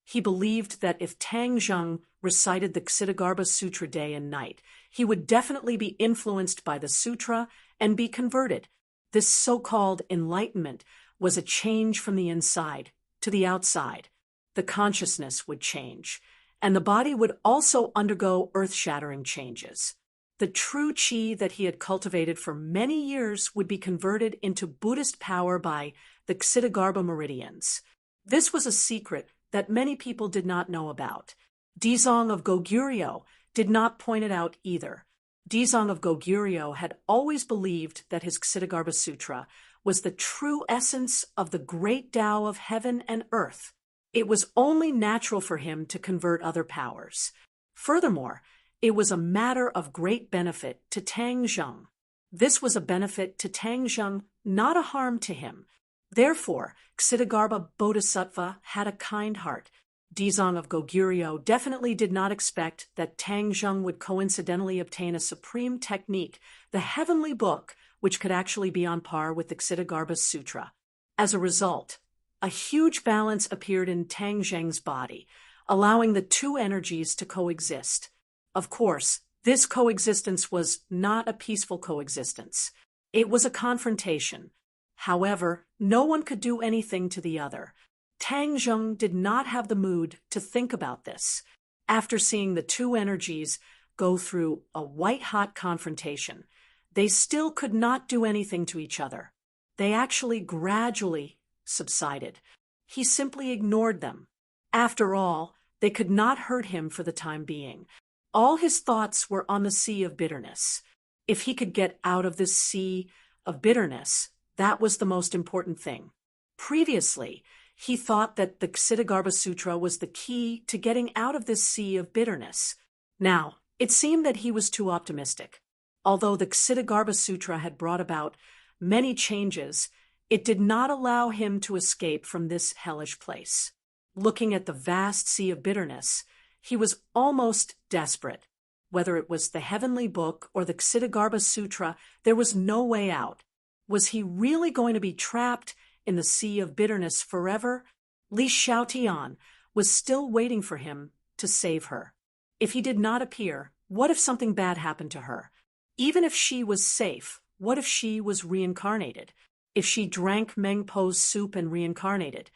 He believed that if Tang Zheng recited the Ksitigarbha Sutra day and night, he would definitely be influenced by the sutra and be converted. This so-called enlightenment was a change from the inside to the outside. The consciousness would change, and the body would also undergo earth-shattering changes. The true qi that he had cultivated for many years would be converted into Buddhist power by the Ksitigarbha meridians. This was a secret that many people did not know about. Dizang of Goguryeo did not point it out either. Dizang of Goguryeo had always believed that his Ksitigarbha Sutra was the true essence of the great Tao of heaven and earth. It was only natural for him to convert other powers. Furthermore, it was a matter of great benefit to Tang Zheng. This was a benefit to Tang Zheng, not a harm to him. Therefore, Ksitigarbha Bodhisattva had a kind heart. Dizang of Goguryeo definitely did not expect that Tang Zheng would coincidentally obtain a supreme technique, the heavenly book, which could actually be on par with the Ksitigarbha Sutra. As a result, a huge balance appeared in Tang Zheng's body, allowing the two energies to coexist. Of course, this coexistence was not a peaceful coexistence. It was a confrontation. However, no one could do anything to the other. Tang Zheng did not have the mood to think about this. After seeing the two energies go through a white-hot confrontation, they still could not do anything to each other. They actually gradually subsided. He simply ignored them. After all, they could not hurt him for the time being. All his thoughts were on the sea of bitterness. If he could get out of this sea of bitterness, that was the most important thing. Previously, he thought that the Ksitigarbha Sutra was the key to getting out of this sea of bitterness. Now, it seemed that he was too optimistic. Although the Ksitigarbha Sutra had brought about many changes, it did not allow him to escape from this hellish place. Looking at the vast sea of bitterness, he was almost desperate. Whether it was the heavenly book or the Ksitigarbha Sutra, there was no way out. Was he really going to be trapped in the sea of bitterness forever? Li Xiaotian was still waiting for him to save her. If he did not appear, what if something bad happened to her? Even if she was safe, what if she was reincarnated? If she drank Meng Po's soup and reincarnated,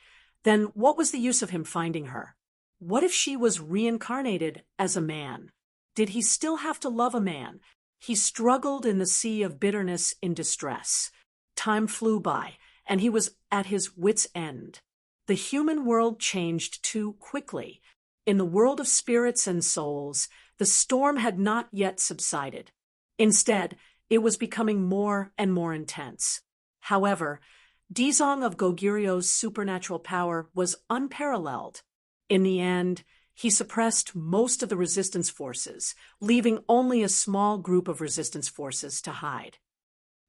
then what was the use of him finding her? What if she was reincarnated as a man? Did he still have to love a man? He struggled in the sea of bitterness in distress. Time flew by, and he was at his wit's end. The human world changed too quickly. In the world of spirits and souls, the storm had not yet subsided. Instead, it was becoming more and more intense. However, Dizang of Goguryo's supernatural power was unparalleled. In the end, he suppressed most of the resistance forces, leaving only a small group of resistance forces to hide.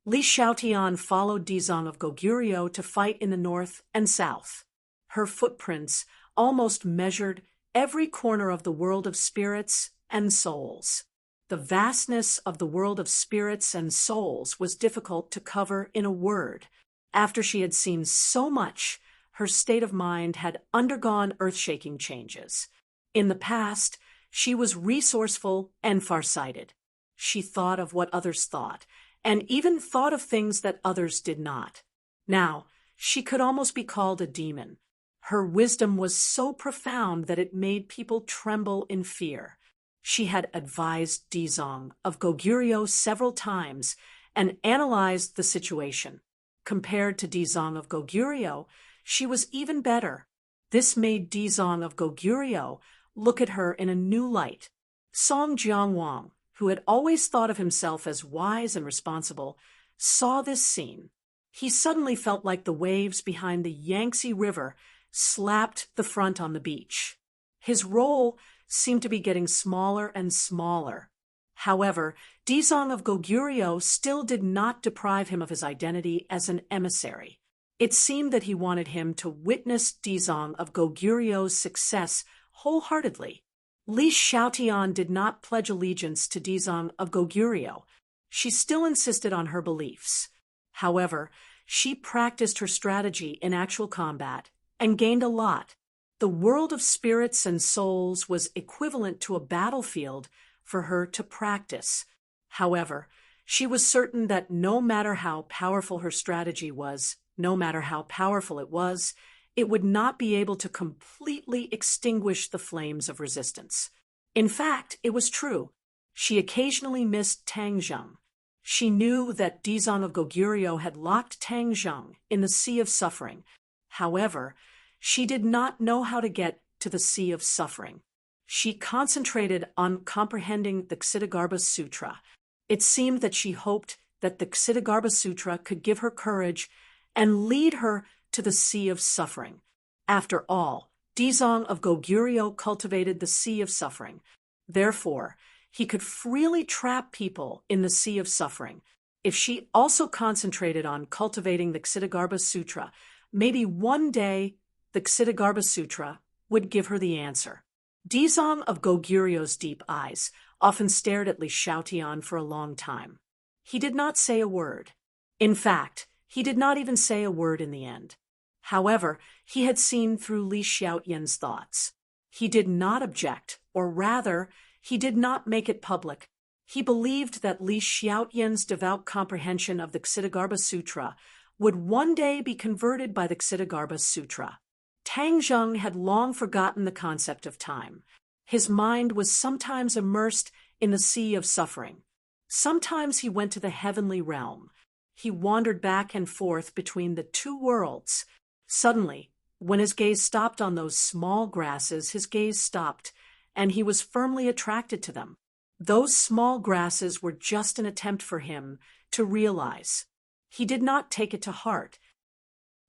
Li Xiaotian followed Dizang of Goguryeo to fight in the north and south. Her footprints almost measured every corner of the world of spirits and souls. The vastness of the world of spirits and souls was difficult to cover in a word. After she had seen so much, her state of mind had undergone earth-shaking changes. In the past, she was resourceful and farsighted. She thought of what others thought, and even thought of things that others did not. Now, She could almost be called a demon. Her wisdom was so profound that it made people tremble in fear. She had advised Dizong of Goguryeo several times and analyzed the situation. Compared to Dizong of Goguryeo, she was even better. This made Dizong of Goguryeo look at her in a new light. Song Jianguang, who had always thought of himself as wise and responsible, saw this scene. He suddenly felt like the waves behind the Yangtze River slapped the front on the beach. His role seemed to be getting smaller and smaller. However, Dizong of Goguryeo still did not deprive him of his identity as an emissary. It seemed that he wanted him to witness Dizong of Goguryeo's success wholeheartedly. Li Xiaotian did not pledge allegiance to Dizong of Goguryeo. She still insisted on her beliefs. However, she practiced her strategy in actual combat and gained a lot. The world of spirits and souls was equivalent to a battlefield for her to practice. However, she was certain that no matter how powerful her strategy was, no matter how powerful it would not be able to completely extinguish the flames of resistance. In fact, it was true. She occasionally missed Tang Zheng. She knew that Dizong of Goguryeo had locked Tang Zheng in the Sea of Suffering. However, she did not know how to get to the Sea of Suffering. She concentrated on comprehending the Ksitigarbha Sutra. It seemed that she hoped that the Ksitigarbha Sutra could give her courage and lead her to the Sea of Suffering. After all, Dizong of Goguryeo cultivated the Sea of Suffering. Therefore, he could freely trap people in the Sea of Suffering. If she also concentrated on cultivating the Ksitigarbha Sutra, maybe one day the Ksitigarbha Sutra would give her the answer. Dizong of Goguryeo's deep eyes often stared at Li Xiaotian for a long time. He did not say a word. In fact, he did not even say a word in the end. However, he had seen through Li Xiaotian's thoughts. He did not object, or rather, he did not make it public. He believed that Li Xiaotian's devout comprehension of the Ksitigarbha Sutra would one day be converted by the Ksitigarbha Sutra. Tang Zheng had long forgotten the concept of time. His mind was sometimes immersed in the Sea of Suffering. Sometimes he went to the heavenly realm. He wandered back and forth between the two worlds. Suddenly, when his gaze stopped on those small grasses, his gaze stopped, and he was firmly attracted to them. Those small grasses were just an attempt for him to realize. He did not take it to heart.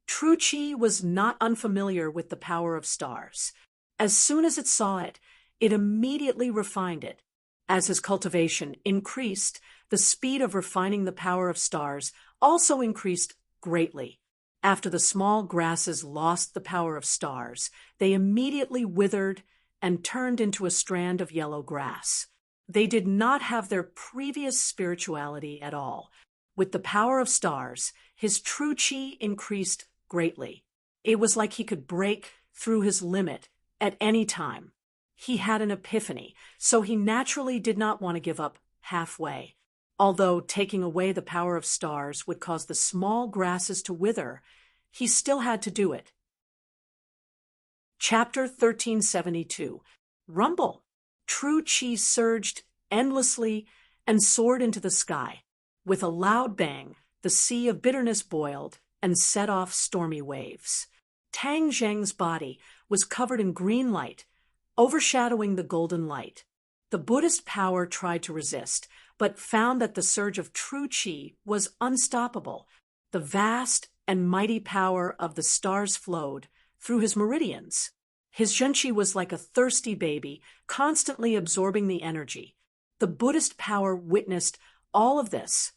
True Qi was not unfamiliar with the power of stars. As soon as it saw it, it immediately refined it. As his cultivation increased, the speed of refining the power of stars also increased greatly. After the small grasses lost the power of stars, they immediately withered and turned into a strand of yellow grass. They did not have their previous spirituality at all. With the power of stars, his true Qi increased greatly. It was like he could break through his limit at any time. He had an epiphany, so he naturally did not want to give up halfway. Although taking away the power of stars would cause the small grasses to wither, he still had to do it. Chapter 1372. Rumble. True Qi surged endlessly and soared into the sky. With a loud bang, the sea of bitterness boiled and set off stormy waves. Tang Zheng's body was covered in green light, overshadowing the golden light. The Buddhist power tried to resist, but found that the surge of true Qi was unstoppable. The vast and mighty power of the stars flowed through his meridians. His Zhenqi was like a thirsty baby, constantly absorbing the energy. The Buddhist power witnessed all of this,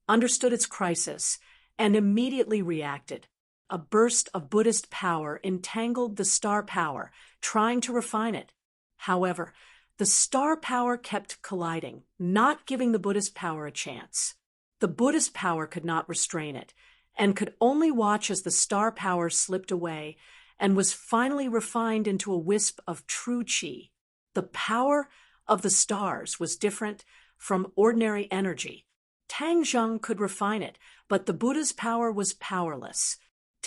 understood its crisis, and immediately reacted. A burst of Buddhist power entangled the star power, trying to refine it. However, the star power kept colliding, not giving the Buddhist power a chance. The Buddhist power could not restrain it, and could only watch as the star power slipped away and was finally refined into a wisp of true Qi. The power of the stars was different from ordinary energy. Tang Zheng could refine it, but the Buddha's power was powerless.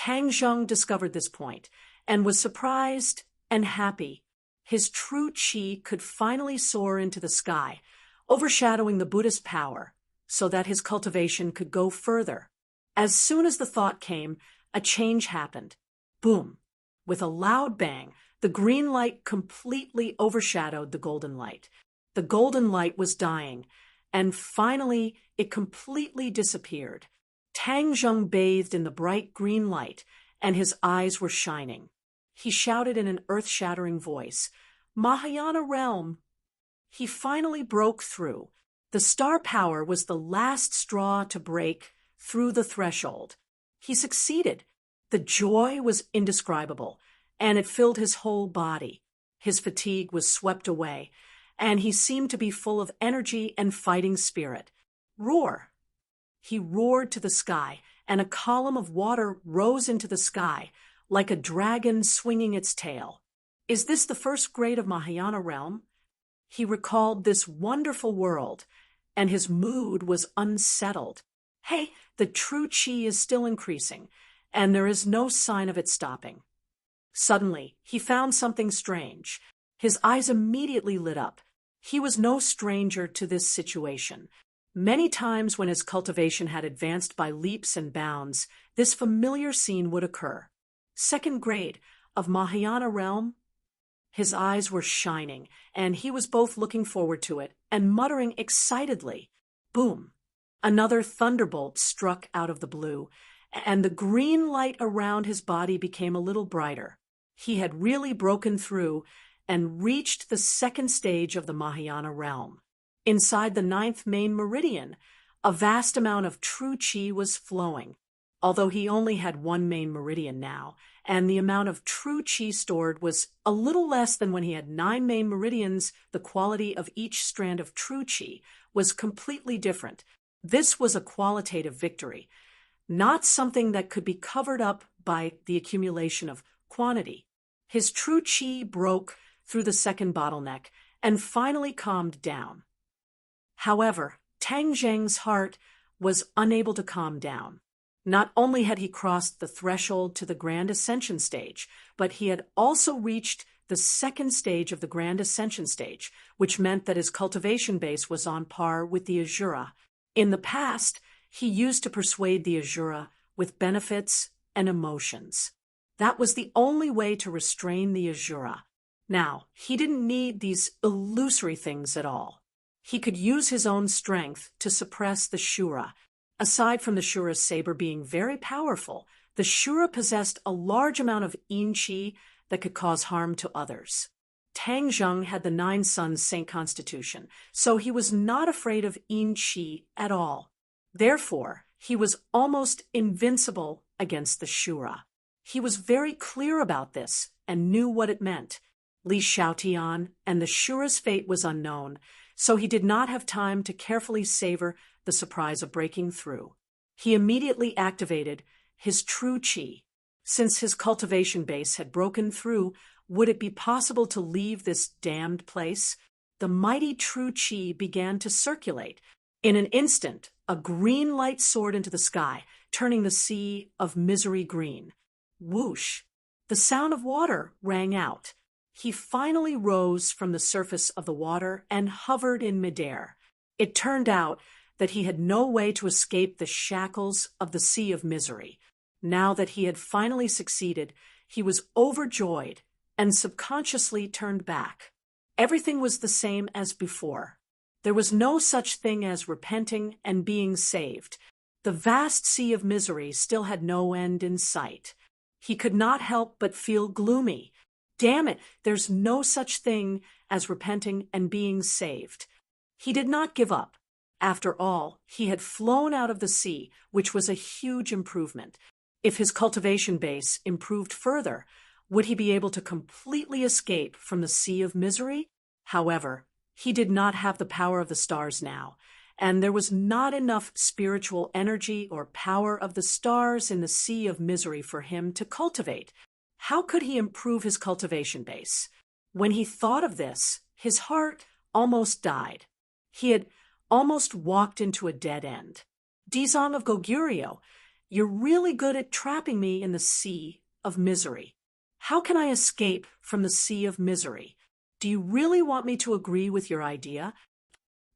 Tang Zheng discovered this point and was surprised and happy. His true qi could finally soar into the sky, overshadowing the Buddhist power, so that his cultivation could go further. As soon as the thought came, a change happened. Boom! With a loud bang, the green light completely overshadowed the golden light. The golden light was dying, and finally it completely disappeared. Tang Zheng bathed in the bright green light, and his eyes were shining. He shouted in an earth-shattering voice, "Mahayana realm!" He finally broke through. The star power was the last straw to break through the threshold. He succeeded. The joy was indescribable, and it filled his whole body. His fatigue was swept away, and he seemed to be full of energy and fighting spirit. Roar! He roared to the sky, and a column of water rose into the sky, like a dragon swinging its tail. Is this the first grade of Mahayana realm? He recalled this wonderful world, and his mood was unsettled. Hey, the true qi is still increasing, and there is no sign of it stopping. Suddenly, he found something strange. His eyes immediately lit up. He was no stranger to this situation. Many times when his cultivation had advanced by leaps and bounds, this familiar scene would occur. Second grade of Mahayana realm? His eyes were shining, and he was both looking forward to it and muttering excitedly. Boom! Another thunderbolt struck out of the blue, and the green light around his body became a little brighter. He had really broken through and reached the second stage of the Mahayana realm. Inside the 9th main meridian, a vast amount of true qi was flowing. Although he only had one main meridian now, and the amount of true qi stored was a little less than when he had 9 main meridians, the quality of each strand of true qi was completely different. This was a qualitative victory, not something that could be covered up by the accumulation of quantity. His true qi broke through the second bottleneck and finally calmed down. However, Tang Zheng's heart was unable to calm down. Not only had he crossed the threshold to the Grand Ascension stage, but he had also reached the second stage of the Grand Ascension stage, which meant that his cultivation base was on par with the Asura. In the past, he used to persuade the Asura with benefits and emotions. That was the only way to restrain the Asura. Now, he didn't need these illusory things at all. He could use his own strength to suppress the Shura. Aside from the Shura's saber being very powerful, the Shura possessed a large amount of yin qi that could cause harm to others. Tang Zheng had the 9 Suns Saint Constitution, so he was not afraid of yin qi at all. Therefore, he was almost invincible against the Shura. He was very clear about this and knew what it meant. Li Xiaotian and the Shura's fate was unknown, so he did not have time to carefully savor the surprise of breaking through. He immediately activated his true qi. Since his cultivation base had broken through, would it be possible to leave this damned place? The mighty true qi began to circulate. In an instant, a green light soared into the sky, turning the sea of misery green. Whoosh! The sound of water rang out. He finally rose from the surface of the water and hovered in midair. It turned out that he had no way to escape the shackles of the sea of misery. Now that he had finally succeeded, he was overjoyed and subconsciously turned back. Everything was the same as before. There was no such thing as repenting and being saved. The vast sea of misery still had no end in sight. He could not help but feel gloomy. Damn it, there's no such thing as repenting and being saved. He did not give up. After all, he had flown out of the sea, which was a huge improvement. If his cultivation base improved further, would he be able to completely escape from the sea of misery? However, he did not have the power of the stars now, and there was not enough spiritual energy or power of the stars in the sea of misery for him to cultivate. How could he improve his cultivation base? When he thought of this, his heart almost died. He had almost walked into a dead end. Dizong of Goguryeo, You're really good at trapping me in the sea of misery. How can I escape from the sea of misery? Do you really want me to agree with your idea?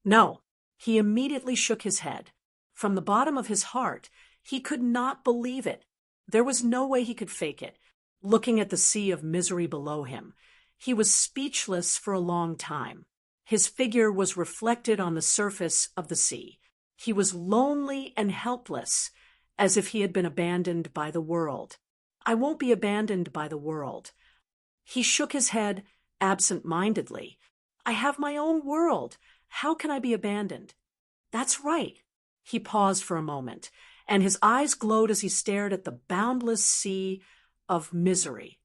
No. He immediately shook his head. From the bottom of his heart, he could not believe it. There was no way he could fake it. Looking at the sea of misery below him, he was speechless for a long time. His figure was reflected on the surface of the sea. He was lonely and helpless, as if he had been abandoned by the world. I won't be abandoned by the world. He shook his head absent-mindedly. I have my own world. How can I be abandoned? That's right. He paused for a moment, and his eyes glowed as he stared at the boundless sea of misery.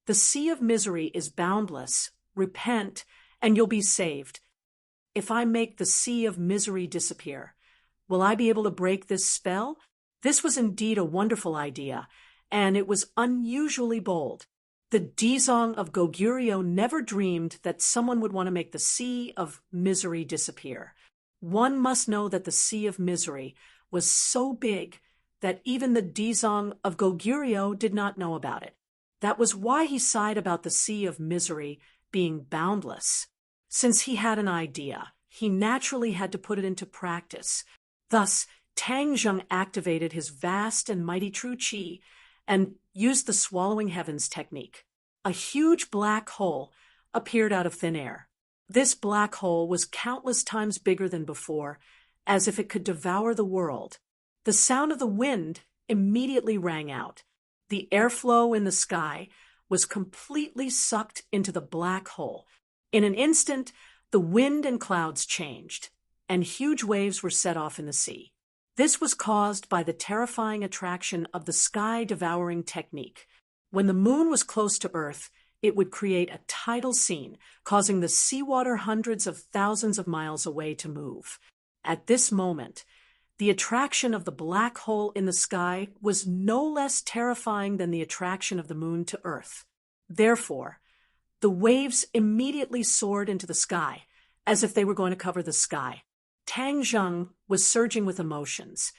The sea of misery is boundless. Repent, and you'll be saved. If I make the sea of misery disappear, will I be able to break this spell? This was indeed a wonderful idea, and it was unusually bold. The Dizong of Goguryeo never dreamed that someone would want to make the sea of misery disappear. One must know that the sea of misery was so big that even the Dizong of Goguryeo did not know about it. That was why he sighed about the sea of misery being boundless. Since he had an idea, he naturally had to put it into practice. Thus, Tang Zheng activated his vast and mighty true qi and used the swallowing heavens technique. A huge black hole appeared out of thin air. This black hole was countless times bigger than before, as if it could devour the world. The sound of the wind immediately rang out. The airflow in the sky was completely sucked into the black hole. In an instant, the wind and clouds changed, and huge waves were set off in the sea. This was caused by the terrifying attraction of the sky-devouring technique. When the moon was close to Earth, it would create a tidal scene, causing the seawater hundreds of thousands of miles away to move. At this moment, the attraction of the black hole in the sky was no less terrifying than the attraction of the moon to Earth. Therefore, the waves immediately soared into the sky, as if they were going to cover the sky. Tang Zheng was surging with emotions,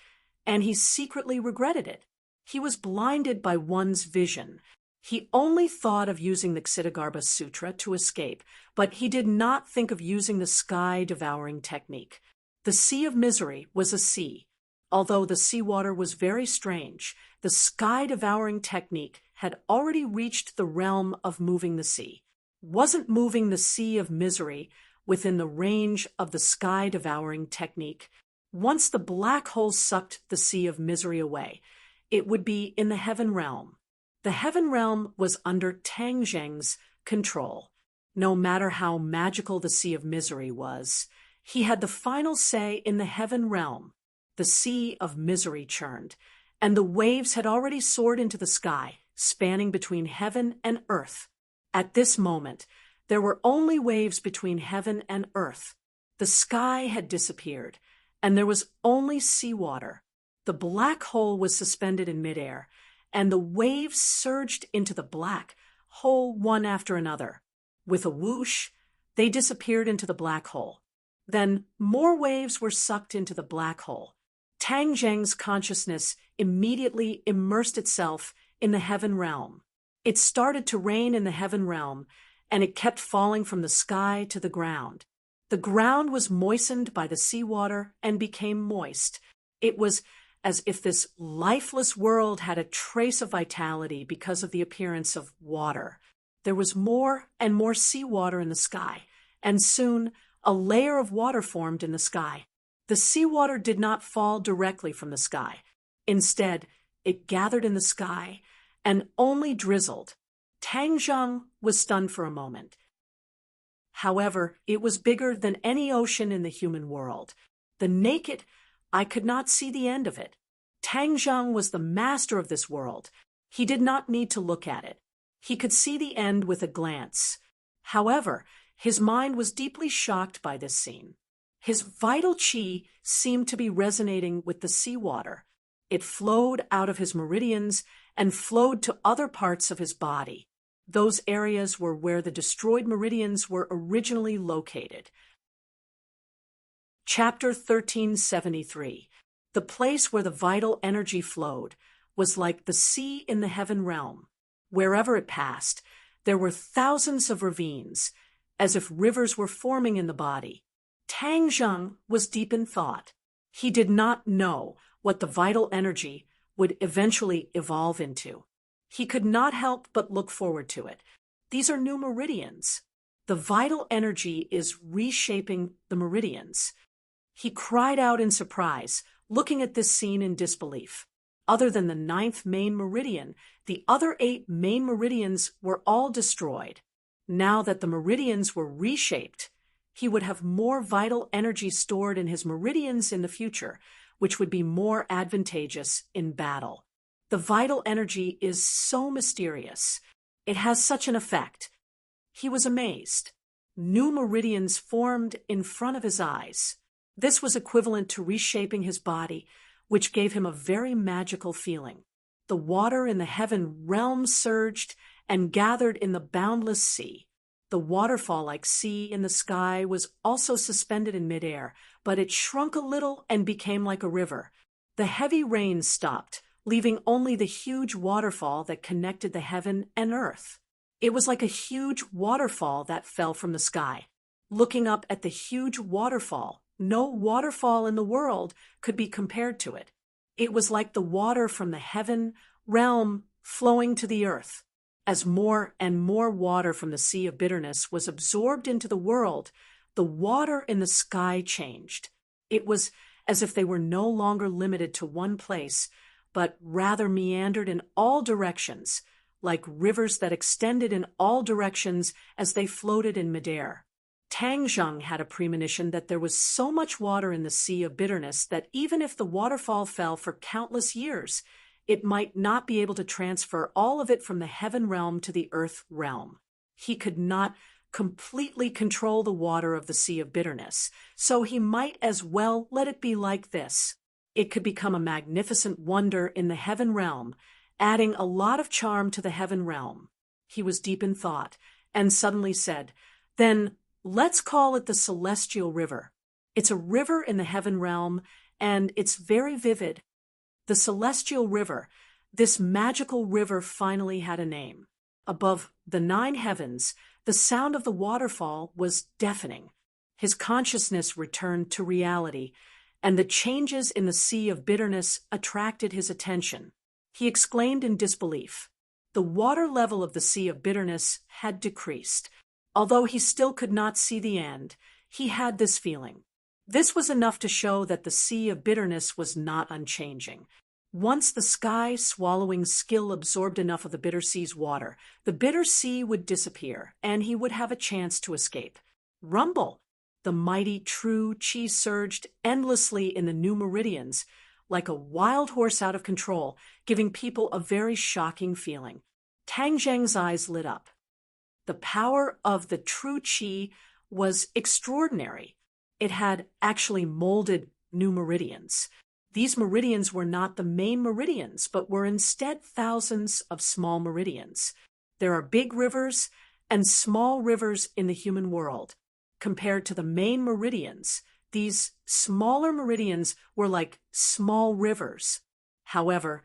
and he secretly regretted it. He was blinded by one's vision. He only thought of using the Ksitigarbha Sutra to escape, but he did not think of using the sky-devouring technique. The sea of misery was a sea. Although the seawater was very strange, the sky-devouring technique had already reached the realm of moving the sea. Wasn't moving the sea of misery within the range of the sky-devouring technique? Once the black hole sucked the sea of misery away, it would be in the heaven realm. The heaven realm was under Tang Zheng's control. No matter how magical the sea of misery was, he had the final say in the heaven realm. The sea of misery churned, and the waves had already soared into the sky, spanning between heaven and earth. At this moment, there were only waves between heaven and earth. The sky had disappeared, and there was only seawater. The black hole was suspended in midair, and the waves surged into the black hole one after another. With a whoosh, they disappeared into the black hole. Then more waves were sucked into the black hole. Tang Zheng's consciousness immediately immersed itself in the heaven realm. It started to rain in the heaven realm, and it kept falling from the sky to the ground. The ground was moistened by the seawater and became moist. It was as if this lifeless world had a trace of vitality because of the appearance of water. There was more and more seawater in the sky, and soon a layer of water formed in the sky. The seawater did not fall directly from the sky. Instead, it gathered in the sky and only drizzled. Tang Zheng was stunned for a moment. However, it was bigger than any ocean in the human world. The naked eye could not see the end of it. Tang Zheng was the master of this world. He did not need to look at it. He could see the end with a glance. However, his mind was deeply shocked by this scene. His vital qi seemed to be resonating with the seawater. It flowed out of his meridians and flowed to other parts of his body. Those areas were where the destroyed meridians were originally located. Chapter 1373. The place where the vital energy flowed was like the sea in the heaven realm. Wherever it passed, there were thousands of ravines, as if rivers were forming in the body. Tang Zheng was deep in thought. He did not know what the vital energy would eventually evolve into. He could not help but look forward to it. These are new meridians. The vital energy is reshaping the meridians. He cried out in surprise, looking at this scene in disbelief. Other than the 9th main meridian, the other 8 main meridians were all destroyed. Now that the meridians were reshaped, he would have more vital energy stored in his meridians in the future, which would be more advantageous in battle. The vital energy is so mysterious. It has such an effect. He was amazed. New meridians formed in front of his eyes. This was equivalent to reshaping his body, which gave him a very magical feeling. The water in the heaven realm surged and gathered in the boundless sea. The waterfall-like sea in the sky was also suspended in midair, but it shrunk a little and became like a river. The heavy rain stopped, leaving only the huge waterfall that connected the heaven and earth. It was like a huge waterfall that fell from the sky. Looking up at the huge waterfall, no waterfall in the world could be compared to it. It was like the water from the heaven realm flowing to the earth. As more and more water from the Sea of Bitterness was absorbed into the world, the water in the sky changed. It was as if they were no longer limited to one place, but rather meandered in all directions, like rivers that extended in all directions as they floated in midair. Tang Zheng had a premonition that there was so much water in the Sea of Bitterness that even if the waterfall fell for countless years, it might not be able to transfer all of it from the heaven realm to the earth realm. He could not completely control the water of the Sea of Bitterness, so he might as well let it be like this. It could become a magnificent wonder in the heaven realm, adding a lot of charm to the heaven realm. He was deep in thought, and suddenly said, "Then let's call it the Celestial River. It's a river in the heaven realm, and it's very vivid." The Celestial River, this magical river, finally had a name. Above the 9 heavens, the sound of the waterfall was deafening. His consciousness returned to reality, and the changes in the Sea of Bitterness attracted his attention. He exclaimed in disbelief. The water level of the Sea of Bitterness had decreased. Although he still could not see the end, he had this feeling. This was enough to show that the Sea of Bitterness was not unchanging. Once the sky-swallowing skill absorbed enough of the bitter sea's water, the bitter sea would disappear, and he would have a chance to escape. Rumble! The mighty true qi surged endlessly in the new meridians, like a wild horse out of control, giving people a very shocking feeling. Tang Zheng's eyes lit up. The power of the true qi was extraordinary. It had actually molded new meridians. These meridians were not the main meridians, but were instead thousands of small meridians. There are big rivers and small rivers in the human world. Compared to the main meridians, these smaller meridians were like small rivers. However,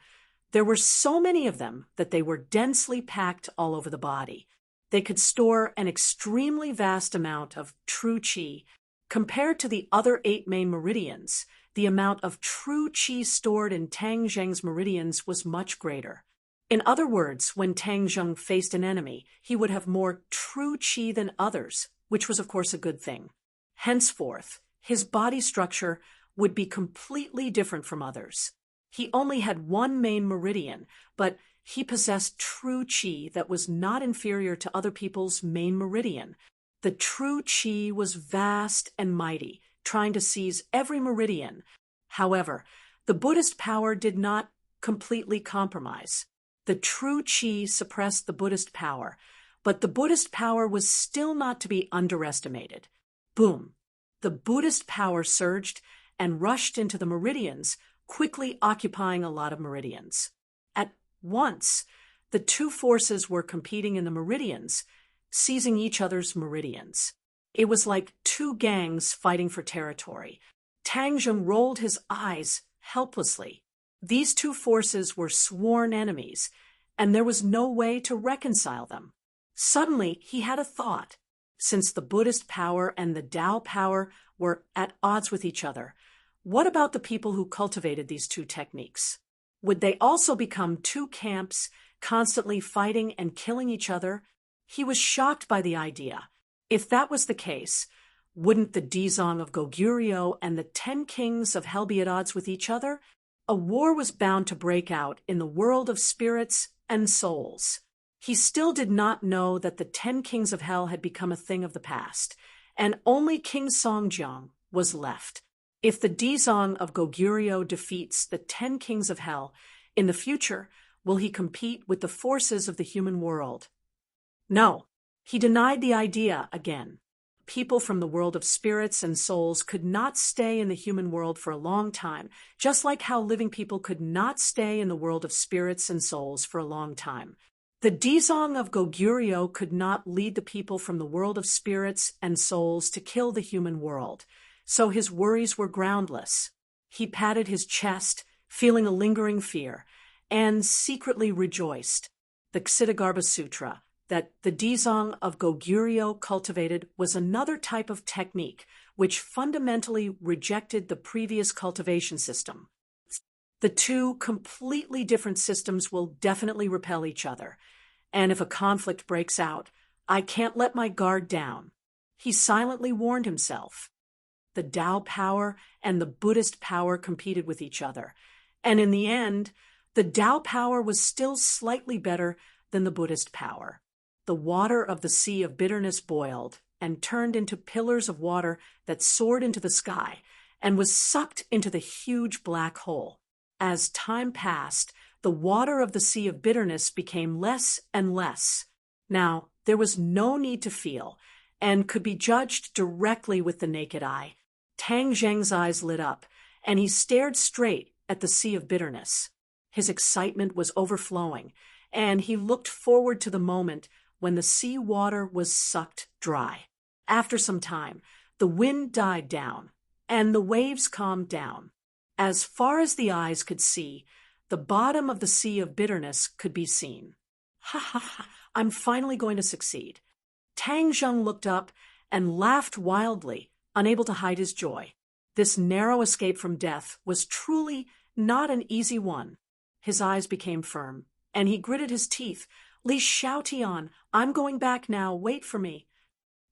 there were so many of them that they were densely packed all over the body. They could store an extremely vast amount of true qi. Compared to the other 8 main meridians, the amount of true qi stored in Tang Zheng's meridians was much greater. In other words, when Tang Zheng faced an enemy, he would have more true qi than others, which was of course a good thing. Henceforth, his body structure would be completely different from others. He only had 1 main meridian, but he possessed true qi that was not inferior to other people's main meridian. The true qi was vast and mighty, trying to seize every meridian. However, the Buddhist power did not completely compromise. The true qi suppressed the Buddhist power, but the Buddhist power was still not to be underestimated. Boom! The Buddhist power surged and rushed into the meridians, quickly occupying a lot of meridians. At once, the 2 forces were competing in the meridians, seizing each other's meridians. It was like 2 gangs fighting for territory. Tang Zheng rolled his eyes, helplessly. These two forces were sworn enemies, and there was no way to reconcile them. Suddenly, he had a thought. Since the Buddhist power and the Tao power were at odds with each other, what about the people who cultivated these two techniques? Would they also become two camps, constantly fighting and killing each other? He was shocked by the idea. If that was the case, wouldn't the Dizong of Goguryeo and the 10 kings of hell be at odds with each other? A war was bound to break out in the world of spirits and souls. He still did not know that the 10 kings of hell had become a thing of the past, and only King Songjiang was left. If the Dizong of Goguryeo defeats the 10 kings of hell, in the future, will he compete with the forces of the human world? No, he denied the idea again. People from the world of spirits and souls could not stay in the human world for a long time, just like how living people could not stay in the world of spirits and souls for a long time. The Dizong of Goguryeo could not lead the people from the world of spirits and souls to kill the human world, so his worries were groundless. He patted his chest, feeling a lingering fear, and secretly rejoiced. The Ksiddhagarbha Sutra that the Dizong of Goguryeo cultivated was another type of technique which fundamentally rejected the previous cultivation system. The two completely different systems will definitely repel each other, and if a conflict breaks out, I can't let my guard down. He silently warned himself. The Tao power and the Buddhist power competed with each other, and in the end, the Tao power was still slightly better than the Buddhist power. The water of the sea of bitterness boiled and turned into pillars of water that soared into the sky and was sucked into the huge black hole. As time passed, the water of the sea of bitterness became less and less. Now, there was no need to feel, and could be judged directly with the naked eye. Tang Zheng's eyes lit up, and he stared straight at the sea of bitterness. His excitement was overflowing, and he looked forward to the moment when the sea water was sucked dry. After some time, the wind died down, and the waves calmed down. As far as the eyes could see, the bottom of the sea of bitterness could be seen. Ha ha ha, I'm finally going to succeed. Tang Zheng looked up and laughed wildly, unable to hide his joy. This narrow escape from death was truly not an easy one. His eyes became firm, and he gritted his teeth. Li Xiaotian, I'm going back now, wait for me.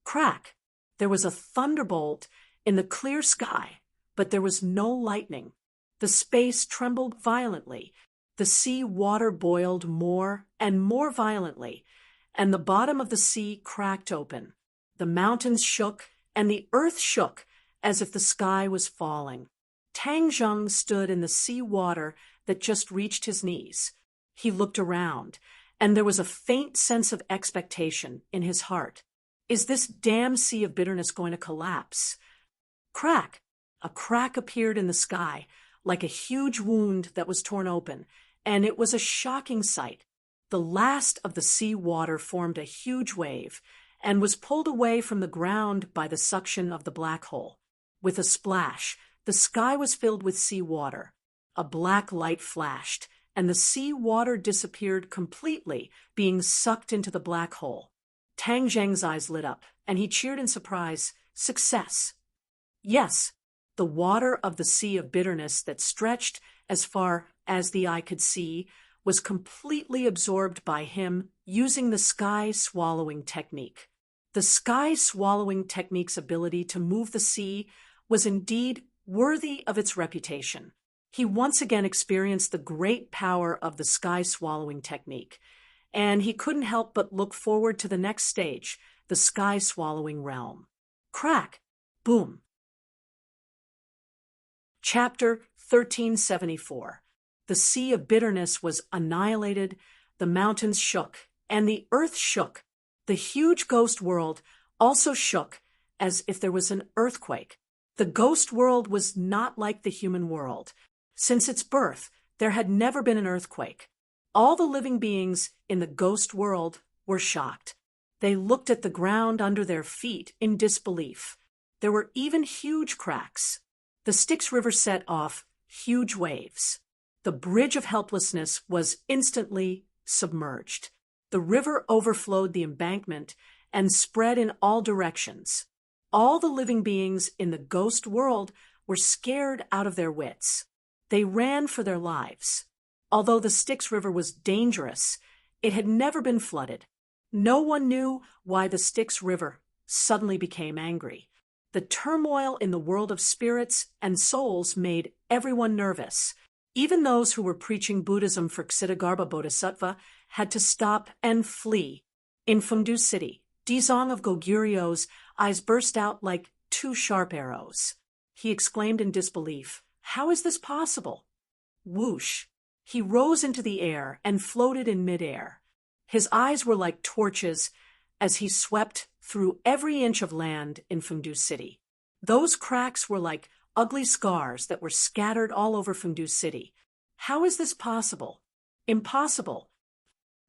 Crack! There was a thunderbolt in the clear sky, but there was no lightning. The space trembled violently. The sea water boiled more and more violently, and the bottom of the sea cracked open. The mountains shook, and the earth shook, as if the sky was falling. Tang Zheng stood in the sea water that just reached his knees. He looked around, and there was a faint sense of expectation in his heart. Is this damn sea of bitterness going to collapse? Crack! A crack appeared in the sky, like a huge wound that was torn open, and it was a shocking sight. The last of the sea water formed a huge wave, and was pulled away from the ground by the suction of the black hole. With a splash, the sky was filled with sea water. A black light flashed, and the sea water disappeared completely, being sucked into the black hole. Tang Zheng's eyes lit up, and he cheered in surprise. Success! Yes, the water of the sea of bitterness that stretched as far as the eye could see was completely absorbed by him using the sky-swallowing technique. The sky-swallowing technique's ability to move the sea was indeed worthy of its reputation. He once again experienced the great power of the sky-swallowing technique, and he couldn't help but look forward to the next stage, the sky-swallowing realm. Crack! Boom! Chapter 1374. The sea of bitterness was annihilated, the mountains shook, and the earth shook. The huge ghost world also shook, as if there was an earthquake. The ghost world was not like the human world. Since its birth, there had never been an earthquake. All the living beings in the ghost world were shocked. They looked at the ground under their feet in disbelief. There were even huge cracks. The Styx River set off huge waves. The bridge of helplessness was instantly submerged. The river overflowed the embankment and spread in all directions. All the living beings in the ghost world were scared out of their wits. They ran for their lives. Although the Styx River was dangerous, it had never been flooded. No one knew why the Styx River suddenly became angry. The turmoil in the world of spirits and souls made everyone nervous. Even those who were preaching Buddhism for Ksitigarbha Bodhisattva had to stop and flee. In Fengdu City, Dizong of Goguryu's eyes burst out like two sharp arrows. He exclaimed in disbelief, "How is this possible?" Whoosh! He rose into the air and floated in midair. His eyes were like torches as he swept through every inch of land in Fengdu City. Those cracks were like ugly scars that were scattered all over Fengdu City. How is this possible? Impossible.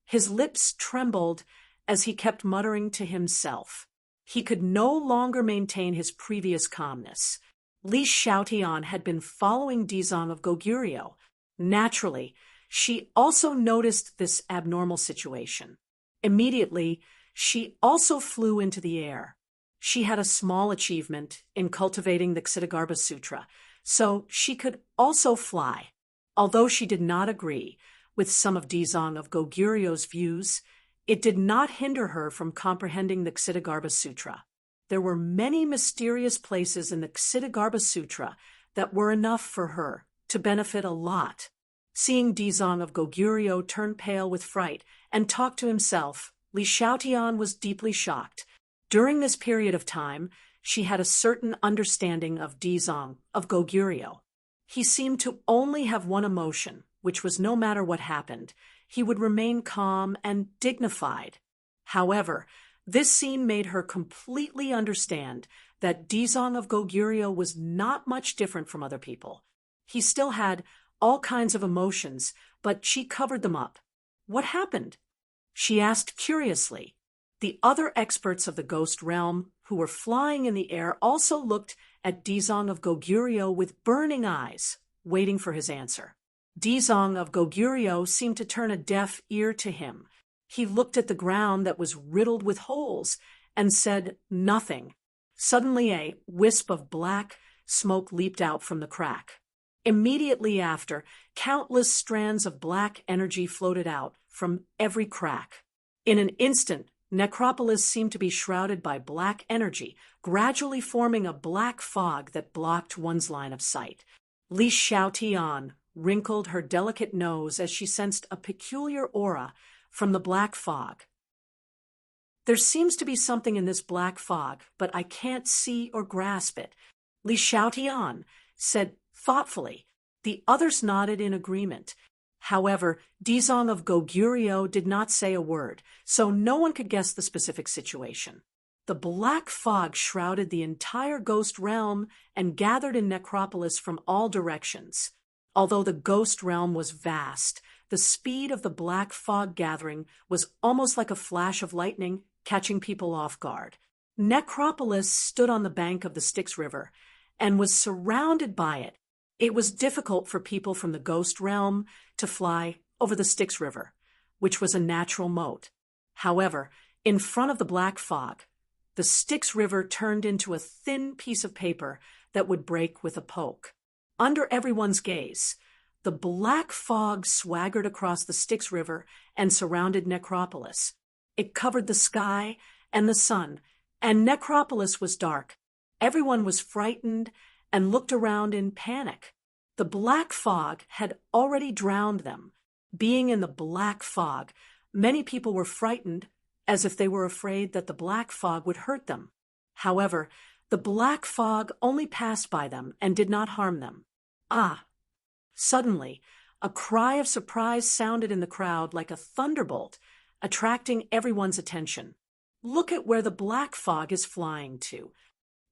His lips trembled as he kept muttering to himself. He could no longer maintain his previous calmness. Li Xiaotian had been following Dizong of Goguryeo. Naturally, she also noticed this abnormal situation. Immediately, she also flew into the air. She had a small achievement in cultivating the Ksitigarbha Sutra, so she could also fly. Although she did not agree with some of Dizong of Goguryo's views, it did not hinder her from comprehending the Ksitigarbha Sutra. There were many mysterious places in the Ksitigarbha Sutra that were enough for her to benefit a lot. Seeing Dizong of Goguryo turn pale with fright and talk to himself, Li Xiaotian was deeply shocked. During this period of time, she had a certain understanding of Dizong of Goguryo. He seemed to only have one emotion, which was no matter what happened, he would remain calm and dignified. However, this scene made her completely understand that Dizong of Goguryo was not much different from other people. He still had all kinds of emotions, but she covered them up. What happened? She asked curiously. The other experts of the ghost realm who were flying in the air also looked at Dizong of Goguryo with burning eyes, waiting for his answer. Dizong of Goguryo seemed to turn a deaf ear to him. He looked at the ground that was riddled with holes and said nothing. Suddenly a wisp of black smoke leaped out from the crack. Immediately after, countless strands of black energy floated out from every crack. In an instant, Necropolis seemed to be shrouded by black energy, gradually forming a black fog that blocked one's line of sight. Li Xiaotian wrinkled her delicate nose as she sensed a peculiar aura from the black fog. There seems to be something in this black fog, but I can't see or grasp it, Li Xiaotian said thoughtfully. The others nodded in agreement. However, Dizong of Goguryo did not say a word, so no one could guess the specific situation. The black fog shrouded the entire ghost realm and gathered in Necropolis from all directions. Although the ghost realm was vast, the speed of the black fog gathering was almost like a flash of lightning, catching people off guard. Necropolis stood on the bank of the Styx River and was surrounded by it. It was difficult for people from the ghost realm to fly over the Styx River, which was a natural moat. However, in front of the black fog, the Styx River turned into a thin piece of paper that would break with a poke. Under everyone's gaze, the black fog swaggered across the Styx River and surrounded Necropolis. It covered the sky and the sun, and Necropolis was dark. Everyone was frightened and looked around in panic. The black fog had already drowned them. Being in the black fog, many people were frightened, as if they were afraid that the black fog would hurt them. However, the black fog only passed by them and did not harm them. Ah! Suddenly, a cry of surprise sounded in the crowd like a thunderbolt, attracting everyone's attention. Look at where the black fog is flying to.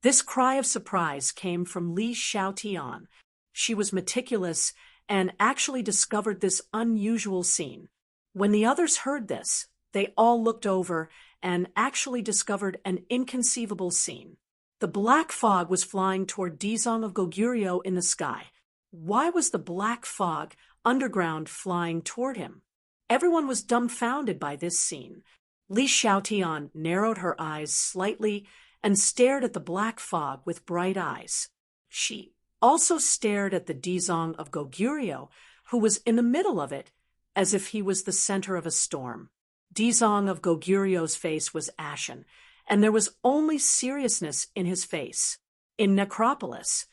This cry of surprise came from Li Xiaotian. She was meticulous and actually discovered this unusual scene. When the others heard this, they all looked over and actually discovered an inconceivable scene. The black fog was flying toward Dizong of Goguryo in the sky. Why was the black fog underground flying toward him? Everyone was dumbfounded by this scene. Li Xiaotian narrowed her eyes slightly and stared at the black fog with bright eyes. She also stared at the Dizong of Goguryeo, who was in the middle of it, as if he was the center of a storm. Dizong of Goguryeo's face was ashen, and there was only seriousness in his face. In Necropolis,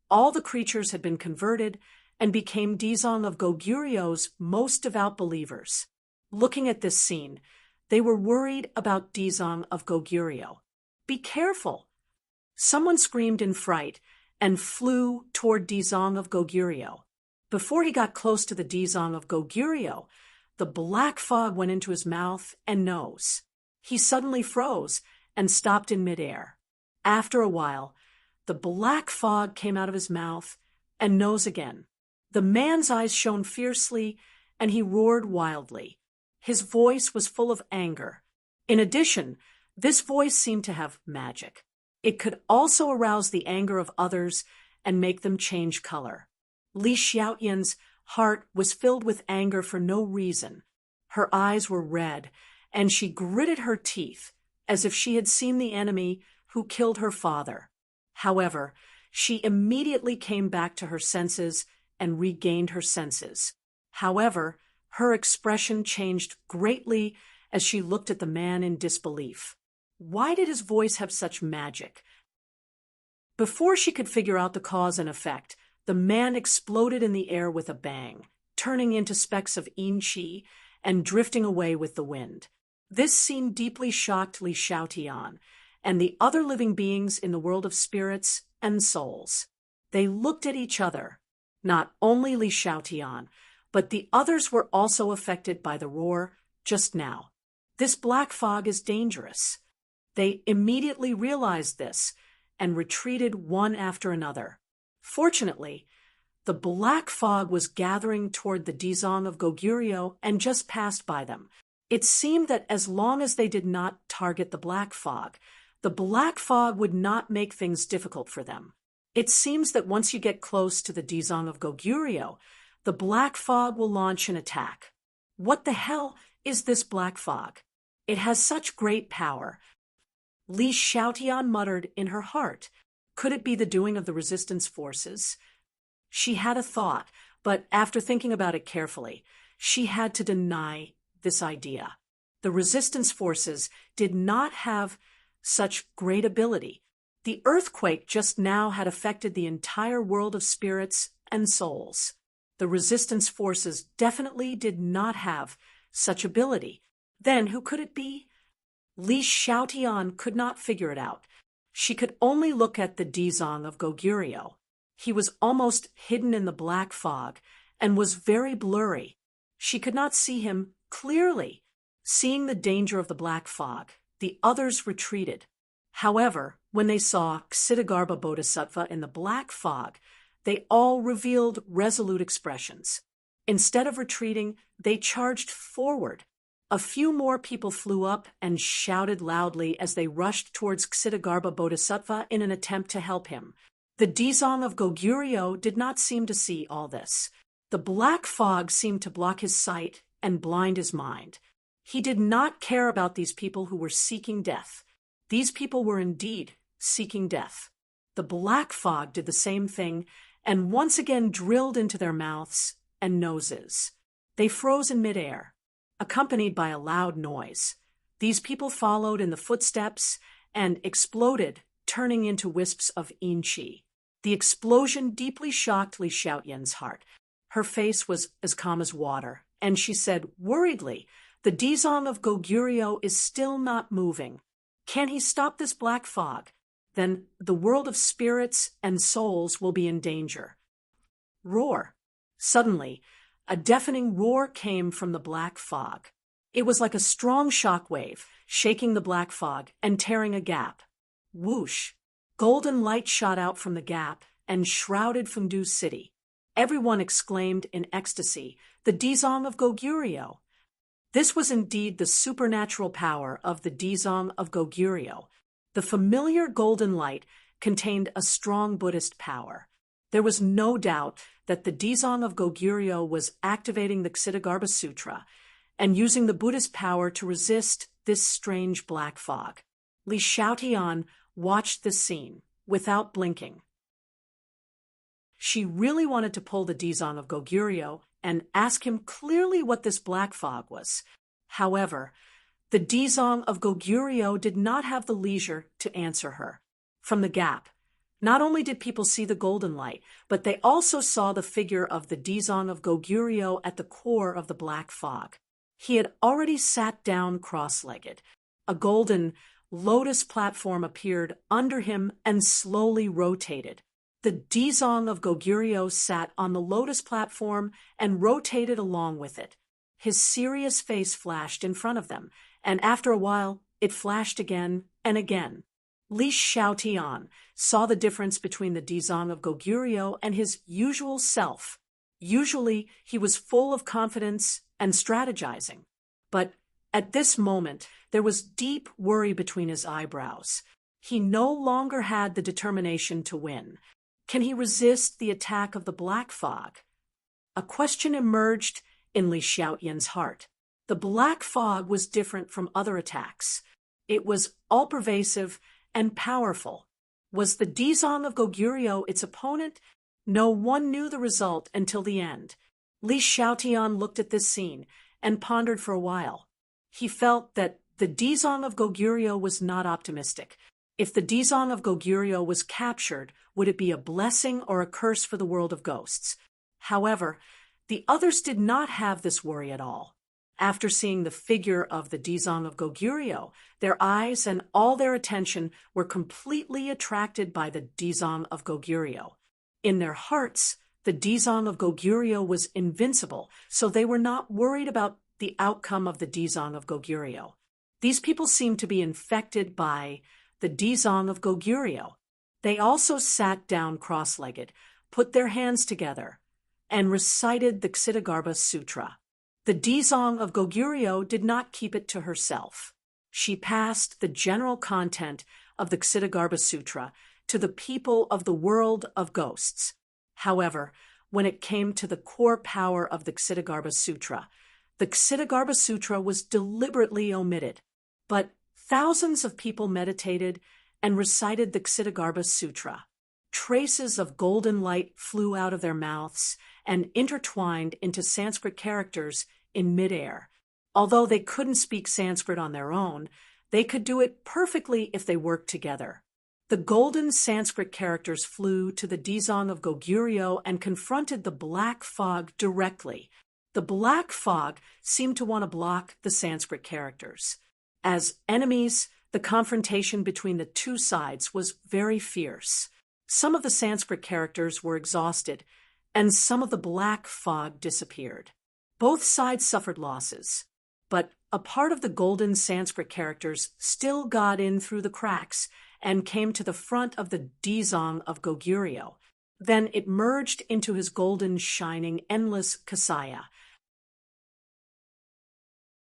all the creatures had been converted and became Dizong of Goguryeo's most devout believers. Looking at this scene, they were worried about Dizong of Goguryeo. "Be careful!" Someone screamed in fright and flew toward Dizong of Goguryeo. Before he got close to the Dizong of Goguryeo, the black fog went into his mouth and nose. He suddenly froze and stopped in midair. After a while, the black fog came out of his mouth and nose again. The man's eyes shone fiercely, and he roared wildly. His voice was full of anger. In addition, this voice seemed to have magic. It could also arouse the anger of others and make them change color. Li Xiaotian's heart was filled with anger for no reason. Her eyes were red, and she gritted her teeth as if she had seen the enemy who killed her father. However, she immediately came back to her senses and regained her senses. However, her expression changed greatly as she looked at the man in disbelief. Why did his voice have such magic? Before she could figure out the cause and effect, the man exploded in the air with a bang, turning into specks of yin qi and drifting away with the wind. This scene deeply shocked Li Xiaotian and the other living beings in the world of spirits and souls. They looked at each other. Not only Li Xiaotian, but the others were also affected by the roar just now. This black fog is dangerous. They immediately realized this and retreated one after another. Fortunately, the black fog was gathering toward the Dizong of Goguryeo and just passed by them. It seemed that as long as they did not target the black fog would not make things difficult for them. It seems that once you get close to the Dizong of Goguryeo, the black fog will launch an attack. What the hell is this black fog? It has such great power. Li Xiaotian muttered in her heart. Could it be the doing of the resistance forces? She had a thought, but after thinking about it carefully, she had to deny this idea. The resistance forces did not have such great ability. The earthquake just now had affected the entire world of spirits and souls. The resistance forces definitely did not have such ability. Then who could it be? Li Xiaotian could not figure it out. She could only look at the Dizong of Goguryeo. He was almost hidden in the black fog and was very blurry. She could not see him clearly. Seeing the danger of the black fog, the others retreated. However, when they saw Ksitigarbha Bodhisattva in the black fog, they all revealed resolute expressions. Instead of retreating, they charged forward. A few more people flew up and shouted loudly as they rushed towards Ksitigarbha Bodhisattva in an attempt to help him. The Dizong of Goguryeo did not seem to see all this. The black fog seemed to block his sight and blind his mind. He did not care about these people who were seeking death. These people were indeed seeking death. The black fog did the same thing and once again drilled into their mouths and noses. They froze in midair, accompanied by a loud noise. These people followed in the footsteps and exploded, turning into wisps of yin qi. The explosion deeply shocked Li Xiaotian's heart. Her face was as calm as water, and she said worriedly, "The Dizong of Goguryeo is still not moving. Can he stop this black fog? Then the world of spirits and souls will be in danger." Roar. Suddenly, a deafening roar came from the black fog. It was like a strong shock wave, shaking the black fog and tearing a gap. Whoosh! Golden light shot out from the gap and shrouded Fengdu City. Everyone exclaimed in ecstasy, "The Dizong of Goguryeo!" This was indeed the supernatural power of the Dizong of Goguryeo. The familiar golden light contained a strong Buddhist power. There was no doubt that the Dizang of Goguryeo was activating the Ksitigarbha Sutra and using the Buddhist power to resist this strange black fog. Li Xiaotian watched this scene without blinking. She really wanted to pull the Dizang of Goguryeo and ask him clearly what this black fog was. However, the Dizang of Goguryeo did not have the leisure to answer her. From the gap, not only did people see the golden light, but they also saw the figure of the Dizang of Goguryeo at the core of the black fog. He had already sat down cross-legged. A golden lotus platform appeared under him and slowly rotated. The Dizang of Goguryeo sat on the lotus platform and rotated along with it. His serious face flashed in front of them, and after a while, it flashed again and again. Li Xiaotian saw the difference between the Dizang of Goguryeo and his usual self. Usually, he was full of confidence and strategizing. But at this moment, there was deep worry between his eyebrows. He no longer had the determination to win. Can he resist the attack of the black fog? A question emerged in Li Xiaotian's heart. The black fog was different from other attacks. It was all-pervasive and powerful. Was the Dizang of Goguryeo its opponent? No one knew the result until the end. Li Xiaotian looked at this scene and pondered for a while. He felt that the Dizang of Goguryeo was not optimistic. If the Dizang of Goguryeo was captured, would it be a blessing or a curse for the world of ghosts? However, the others did not have this worry at all. After seeing the figure of the Dizang of Goguryeo, their eyes and all their attention were completely attracted by the Dizang of Goguryeo. In their hearts, the Dizang of Goguryeo was invincible, so they were not worried about the outcome of the Dizang of Goguryeo. These people seemed to be infected by the Dizang of Goguryeo. They also sat down cross-legged, put their hands together, and recited the Ksitigarbha Sutra. The Dizang of Goguryeo did not keep it to herself. She passed the general content of the Ksitigarbha Sutra to the people of the world of ghosts. However, when it came to the core power of the Ksitigarbha Sutra, the Ksitigarbha Sutra was deliberately omitted. But thousands of people meditated and recited the Ksitigarbha Sutra. Traces of golden light flew out of their mouths and intertwined into Sanskrit characters in midair. Although they couldn't speak Sanskrit on their own, they could do it perfectly if they worked together. The golden Sanskrit characters flew to the Dizang of Goguryeo and confronted the black fog directly. The black fog seemed to want to block the Sanskrit characters. As enemies, the confrontation between the two sides was very fierce. Some of the Sanskrit characters were exhausted, and some of the black fog disappeared. Both sides suffered losses, but a part of the golden Sanskrit characters still got in through the cracks and came to the front of the Dizang of Goguryeo. Then it merged into his golden, shining, endless Kasaya.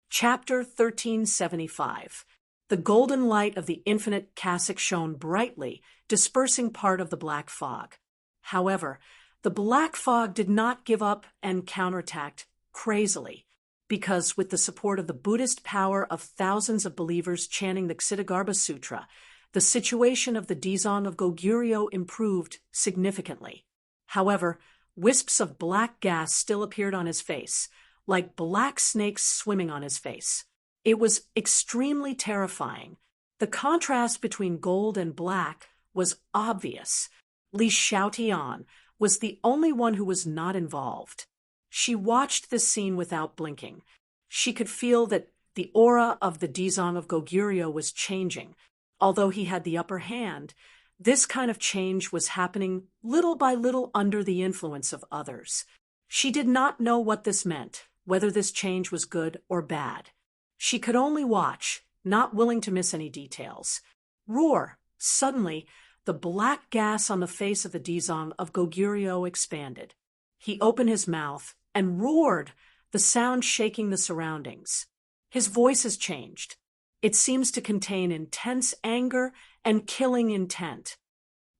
Chapter 1375. The golden light of the infinite cassock shone brightly, dispersing part of the black fog. However, the black fog did not give up and counterattacked crazily, because with the support of the Buddhist power of thousands of believers chanting the Ksitigarbha Sutra, the situation of the Dizang of Goguryeo improved significantly. However, wisps of black gas still appeared on his face, like black snakes swimming on his face. It was extremely terrifying. The contrast between gold and black was obvious. Li Xiaotian was the only one who was not involved. She watched this scene without blinking. She could feel that the aura of the Dizang of Goguryeo was changing. Although he had the upper hand, this kind of change was happening little by little under the influence of others. She did not know what this meant, whether this change was good or bad. She could only watch, not willing to miss any details. Roar! Suddenly, the black gas on the face of the Dizang of Goguryeo expanded. He opened his mouth and roared, the sound shaking the surroundings. His voice has changed. It seems to contain intense anger and killing intent.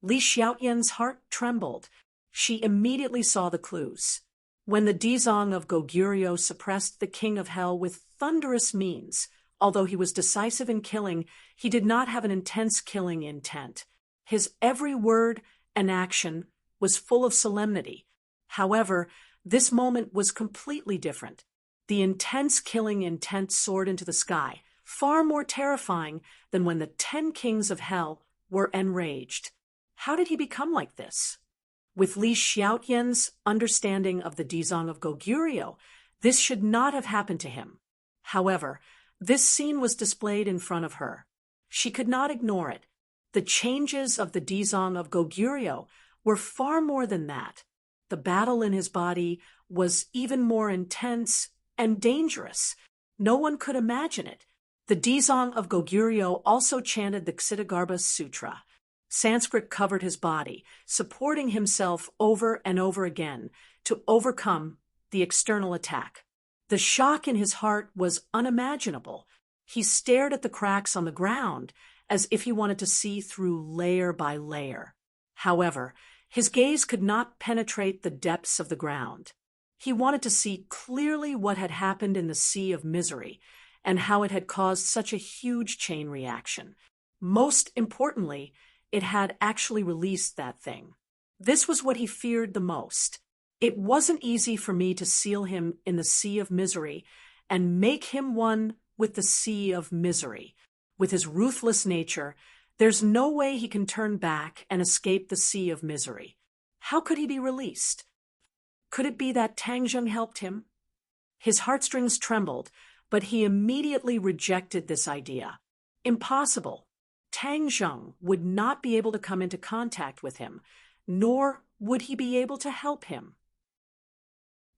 Li Xiaotian's heart trembled. She immediately saw the clues. When the Dizong of Goguryeo suppressed the king of hell with thunderous means, although he was decisive in killing, he did not have an intense killing intent. His every word and action was full of solemnity. However, this moment was completely different. The intense killing intent soared into the sky, far more terrifying than when the 10 kings of hell were enraged. How did he become like this? With Li Xiaotian's understanding of the Dizong of Goguryeo, this should not have happened to him. However, this scene was displayed in front of her. She could not ignore it. The changes of the Dizong of Goguryeo were far more than that. The battle in his body was even more intense and dangerous. No one could imagine it. The Dizong of Goguryeo also chanted the Ksitagarbha Sutra. Sanskrit covered his body, supporting himself over and over again to overcome the external attack. The shock in his heart was unimaginable. He stared at the cracks on the ground as if he wanted to see through layer by layer. However, his gaze could not penetrate the depths of the ground. He wanted to see clearly what had happened in the sea of misery and how it had caused such a huge chain reaction. Most importantly, it had actually released that thing. This was what he feared the most. It wasn't easy for me to seal him in the sea of misery and make him one with the sea of misery. With his ruthless nature, there's no way he can turn back and escape the sea of misery. How could he be released? Could it be that Tang Zheng helped him? His heartstrings trembled, but he immediately rejected this idea. Impossible. Tang Zheng would not be able to come into contact with him, nor would he be able to help him.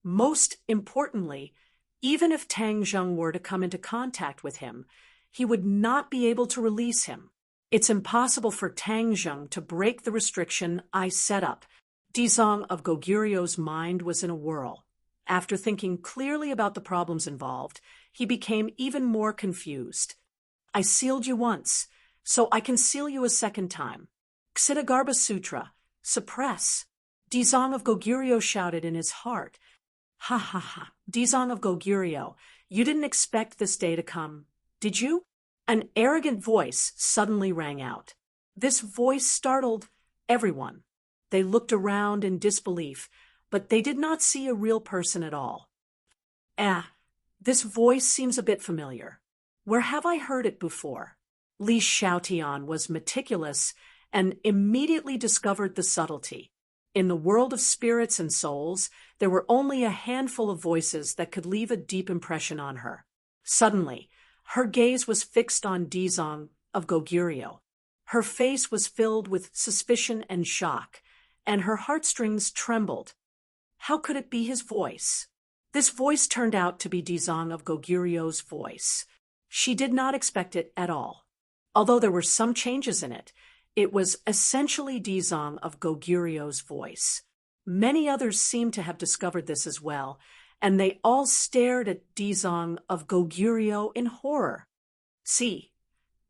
Most importantly, even if Tang Zheng were to come into contact with him, he would not be able to release him. It's impossible for Tang Zheng to break the restriction I set up. Dizong of Goguryeo's mind was in a whirl. After thinking clearly about the problems involved, he became even more confused. I sealed you once, so I can seal you a second time. Ksitagarbha Sutra, suppress. Dizong of Goguryeo shouted in his heart. Ha ha ha, Dizong of Goguryeo, you didn't expect this day to come, did you? An arrogant voice suddenly rang out. This voice startled everyone. They looked around in disbelief, but they did not see a real person at all. This voice seems a bit familiar. Where have I heard it before? Li Xiaotian was meticulous and immediately discovered the subtlety. In the world of spirits and souls, there were only a handful of voices that could leave a deep impression on her. Suddenly, her gaze was fixed on Dizong of Goguryeo. Her face was filled with suspicion and shock, and her heartstrings trembled. How could it be his voice? This voice turned out to be Dizong of Goguryeo's voice. She did not expect it at all. Although there were some changes in it, it was essentially Dizong of Goguryeo's voice. Many others seemed to have discovered this as well, and they all stared at Dizong of Goguryeo in horror. See,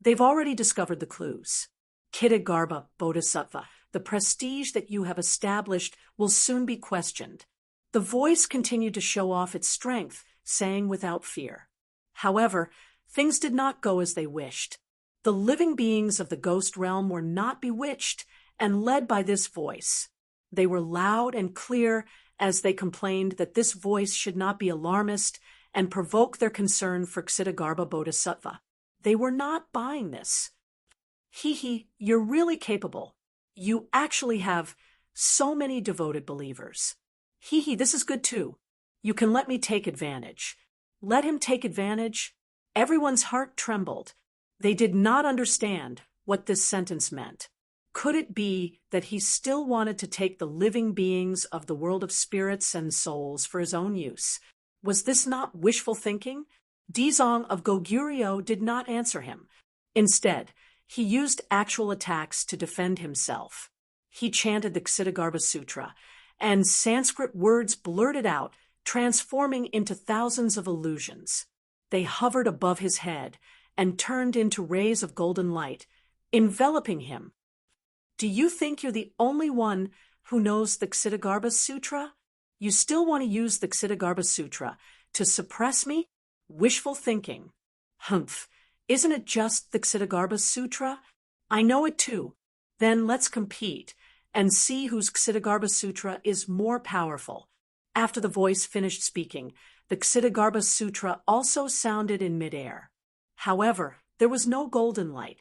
they've already discovered the clues. Ksitagarbha Bodhisattva, the prestige that you have established will soon be questioned. The voice continued to show off its strength, saying without fear. However, things did not go as they wished. The living beings of the ghost realm were not bewitched and led by this voice. They were loud and clear as they complained that this voice should not be alarmist and provoke their concern for Ksitagarbha Bodhisattva. They were not buying this. Hee, you're really capable. You actually have so many devoted believers. Hee, this is good too. You can let me take advantage. Let him take advantage? Everyone's heart trembled. They did not understand what this sentence meant. Could it be that he still wanted to take the living beings of the world of spirits and souls for his own use? Was this not wishful thinking? Dizong of Goguryeo did not answer him. Instead, he used actual attacks to defend himself. He chanted the Ksitagarbha Sutra, and Sanskrit words blurted out, transforming into thousands of illusions. They hovered above his head and turned into rays of golden light, enveloping him. Do you think you're the only one who knows the Ksitigarbha Sutra? You still want to use the Ksitigarbha Sutra to suppress me? Wishful thinking. Humph. Isn't it just the Ksitigarbha Sutra? I know it too. Then let's compete and see whose Ksitigarbha Sutra is more powerful. After the voice finished speaking, the Ksitigarbha Sutra also sounded in midair. However, there was no golden light.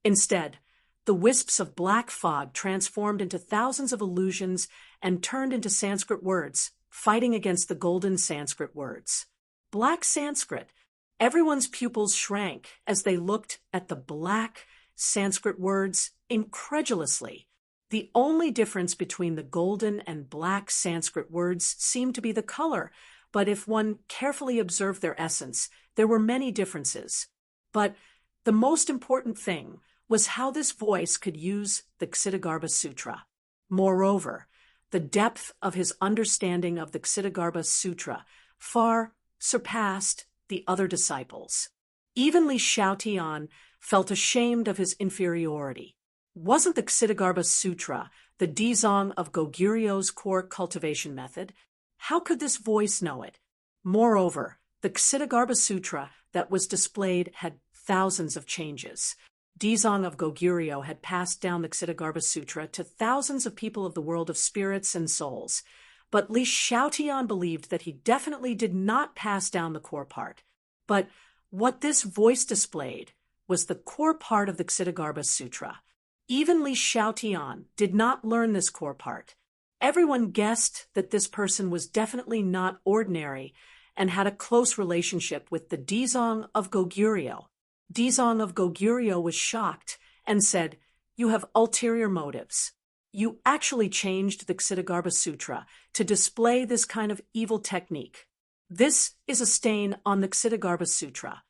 Instead, the wisps of black fog transformed into thousands of illusions and turned into Sanskrit words, fighting against the golden Sanskrit words. Black Sanskrit. Everyone's pupils shrank as they looked at the black Sanskrit words incredulously. The only difference between the golden and black Sanskrit words seemed to be the color, but if one carefully observed their essence, there were many differences. But the most important thing was how this voice could use the Ksitigarbha Sutra. Moreover, the depth of his understanding of the Ksitigarbha Sutra far surpassed the other disciples. Even Li Shaotian felt ashamed of his inferiority. Wasn't the Ksitigarbha Sutra the Dizang of Goguryeu's core cultivation method? How could this voice know it? Moreover, the Ksitigarbha Sutra that was displayed had thousands of changes. Dizang of Goguryeo had passed down the Ksitigarbha Sutra to thousands of people of the world of spirits and souls. But Li Shaotian believed that he definitely did not pass down the core part. But what this voice displayed was the core part of the Ksitigarbha Sutra. Even Li Shaotian did not learn this core part. Everyone guessed that this person was definitely not ordinary and had a close relationship with the Dizang of Goguryeo. Dizang of Goguryeo was shocked and said, "You have ulterior motives. You actually changed the Ksitigarbha Sutra to display this kind of evil technique. This is a stain on the Ksitigarbha Sutra."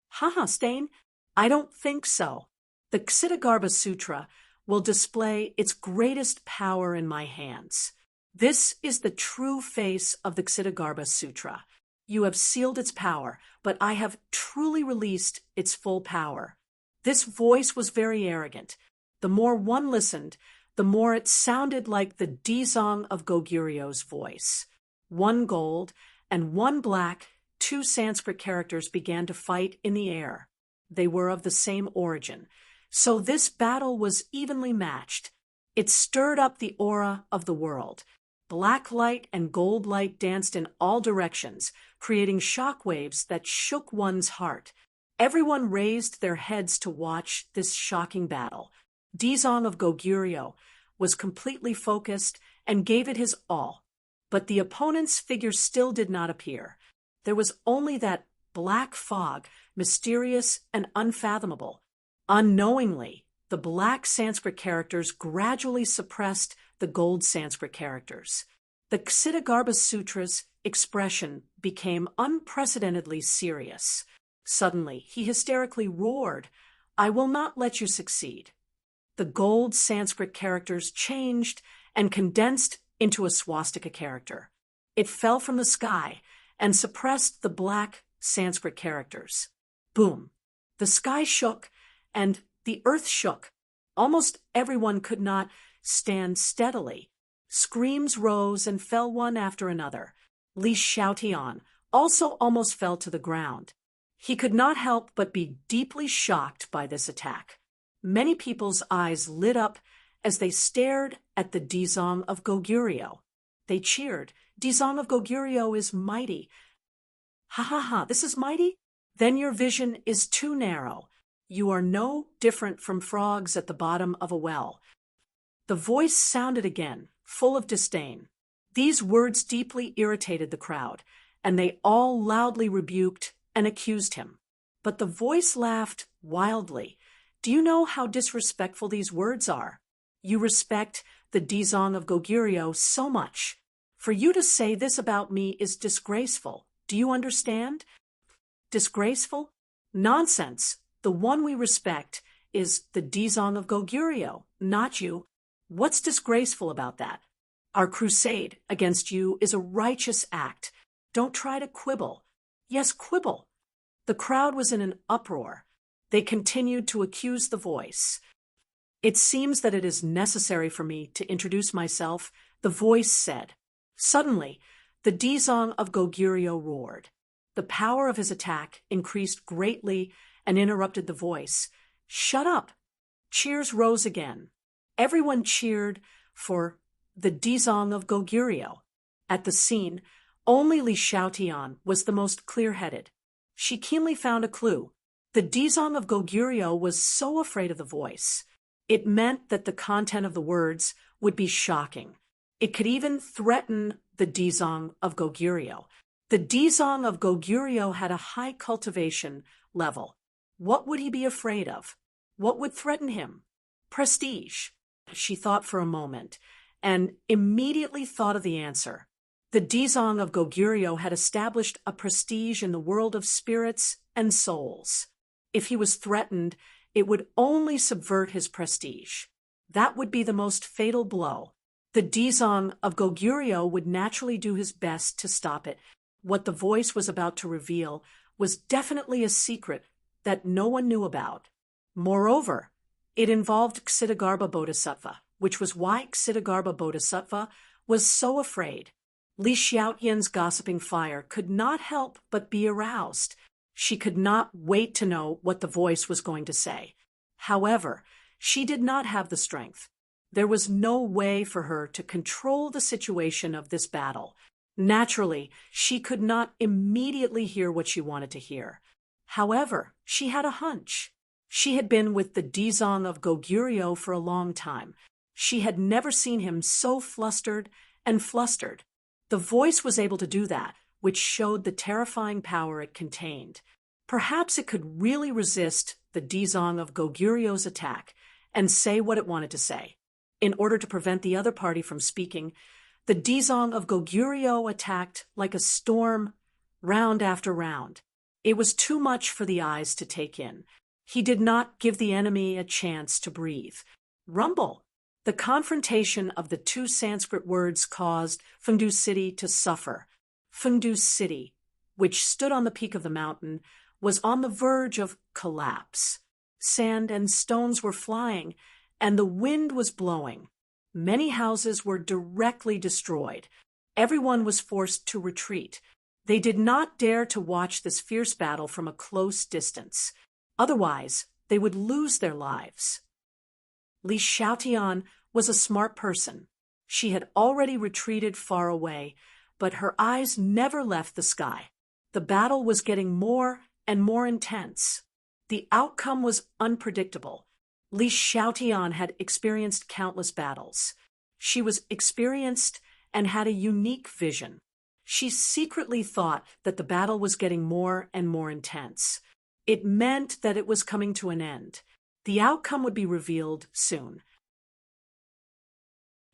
Haha, stain? I don't think so. The Ksitigarbha Sutra will display its greatest power in my hands. This is the true face of the Ksitigarbha Sutra. You have sealed its power, but I have truly released its full power. This voice was very arrogant. The more one listened, the more it sounded like the Dizang of Goguryeu's voice. One gold and one black, two Sanskrit characters began to fight in the air. They were of the same origin, so this battle was evenly matched. It stirred up the aura of the world. Black light and gold light danced in all directions, creating shock waves that shook one's heart. Everyone raised their heads to watch this shocking battle. Dizang of Goguryeo was completely focused and gave it his all. But the opponent's figure still did not appear. There was only that black fog, mysterious and unfathomable. Unknowingly, the black Sanskrit characters gradually suppressed the gold Sanskrit characters. The Ksitigarbha Sutra's expression became unprecedentedly serious. Suddenly, he hysterically roared, "I will not let you succeed." The gold Sanskrit characters changed and condensed into a swastika character. It fell from the sky and suppressed the black Sanskrit characters. Boom! The sky shook and the earth shook. Almost everyone could not stand steadily. Screams rose and fell one after another. Li Shaotian also almost fell to the ground. He could not help but be deeply shocked by this attack. Many people's eyes lit up as they stared at the Dizang of Goguryeo. They cheered, "Dizang of Goguryeo is mighty." "Ha ha ha, this is mighty? Then your vision is too narrow. You are no different from frogs at the bottom of a well." The voice sounded again, full of disdain. These words deeply irritated the crowd, and they all loudly rebuked and accused him. But the voice laughed wildly. "Do you know how disrespectful these words are? You respect the Dizang of Goguryeo so much. For you to say this about me is disgraceful. Do you understand? Disgraceful? Nonsense. The one we respect is the Dizang of Goguryeo, not you. What's disgraceful about that? Our crusade against you is a righteous act. Don't try to quibble." Yes, quibble. The crowd was in an uproar. They continued to accuse the voice. It seems that it is necessary for me to introduce myself, the voice said. Suddenly, the Dizong of Goguryeo roared. The power of his attack increased greatly and interrupted the voice. Shut up! Cheers rose again. Everyone cheered for the Dizong of Goguryeo. At the scene, only Li Xiaotian was the most clear-headed. She keenly found a clue. The Dizong of Goguryeo was so afraid of the voice. It meant that the content of the words would be shocking. It could even threaten the Dizong of Goguryeo. The Dizong of Goguryeo had a high cultivation level. What would he be afraid of? What would threaten him? Prestige. She thought for a moment, and immediately thought of the answer. The Dizong of Goguryeo had established a prestige in the world of spirits and souls. If he was threatened, it would only subvert his prestige. That would be the most fatal blow. The Dizong of Goguryeo would naturally do his best to stop it. What the voice was about to reveal was definitely a secret that no one knew about. Moreover, it involved Ksitigarbha Bodhisattva, which was why Ksitigarbha Bodhisattva was so afraid. Li Xiaotian's gossiping fire could not help but be aroused. She could not wait to know what the voice was going to say. However, she did not have the strength. There was no way for her to control the situation of this battle. Naturally, she could not immediately hear what she wanted to hear. However, she had a hunch. She had been with the Dizong of Goguryeo for a long time. She had never seen him so flustered and flustered. The voice was able to do that, which showed the terrifying power it contained. Perhaps it could really resist the Dizong of Goguryeo's attack and say what it wanted to say. In order to prevent the other party from speaking, the Dizong of Goguryeo attacked like a storm, round after round. It was too much for the eyes to take in. He did not give the enemy a chance to breathe. Rumble! The confrontation of the two Sanskrit words caused Fengdu City to suffer. Fengdu City, which stood on the peak of the mountain, was on the verge of collapse. Sand and stones were flying, and the wind was blowing. Many houses were directly destroyed. Everyone was forced to retreat. They did not dare to watch this fierce battle from a close distance. Otherwise, they would lose their lives. Li Xiaotian was a smart person. She had already retreated far away, but her eyes never left the sky. The battle was getting more and more intense. The outcome was unpredictable. Li Xiaotian had experienced countless battles. She was experienced and had a unique vision. She secretly thought that the battle was getting more and more intense. It meant that it was coming to an end. The outcome would be revealed soon.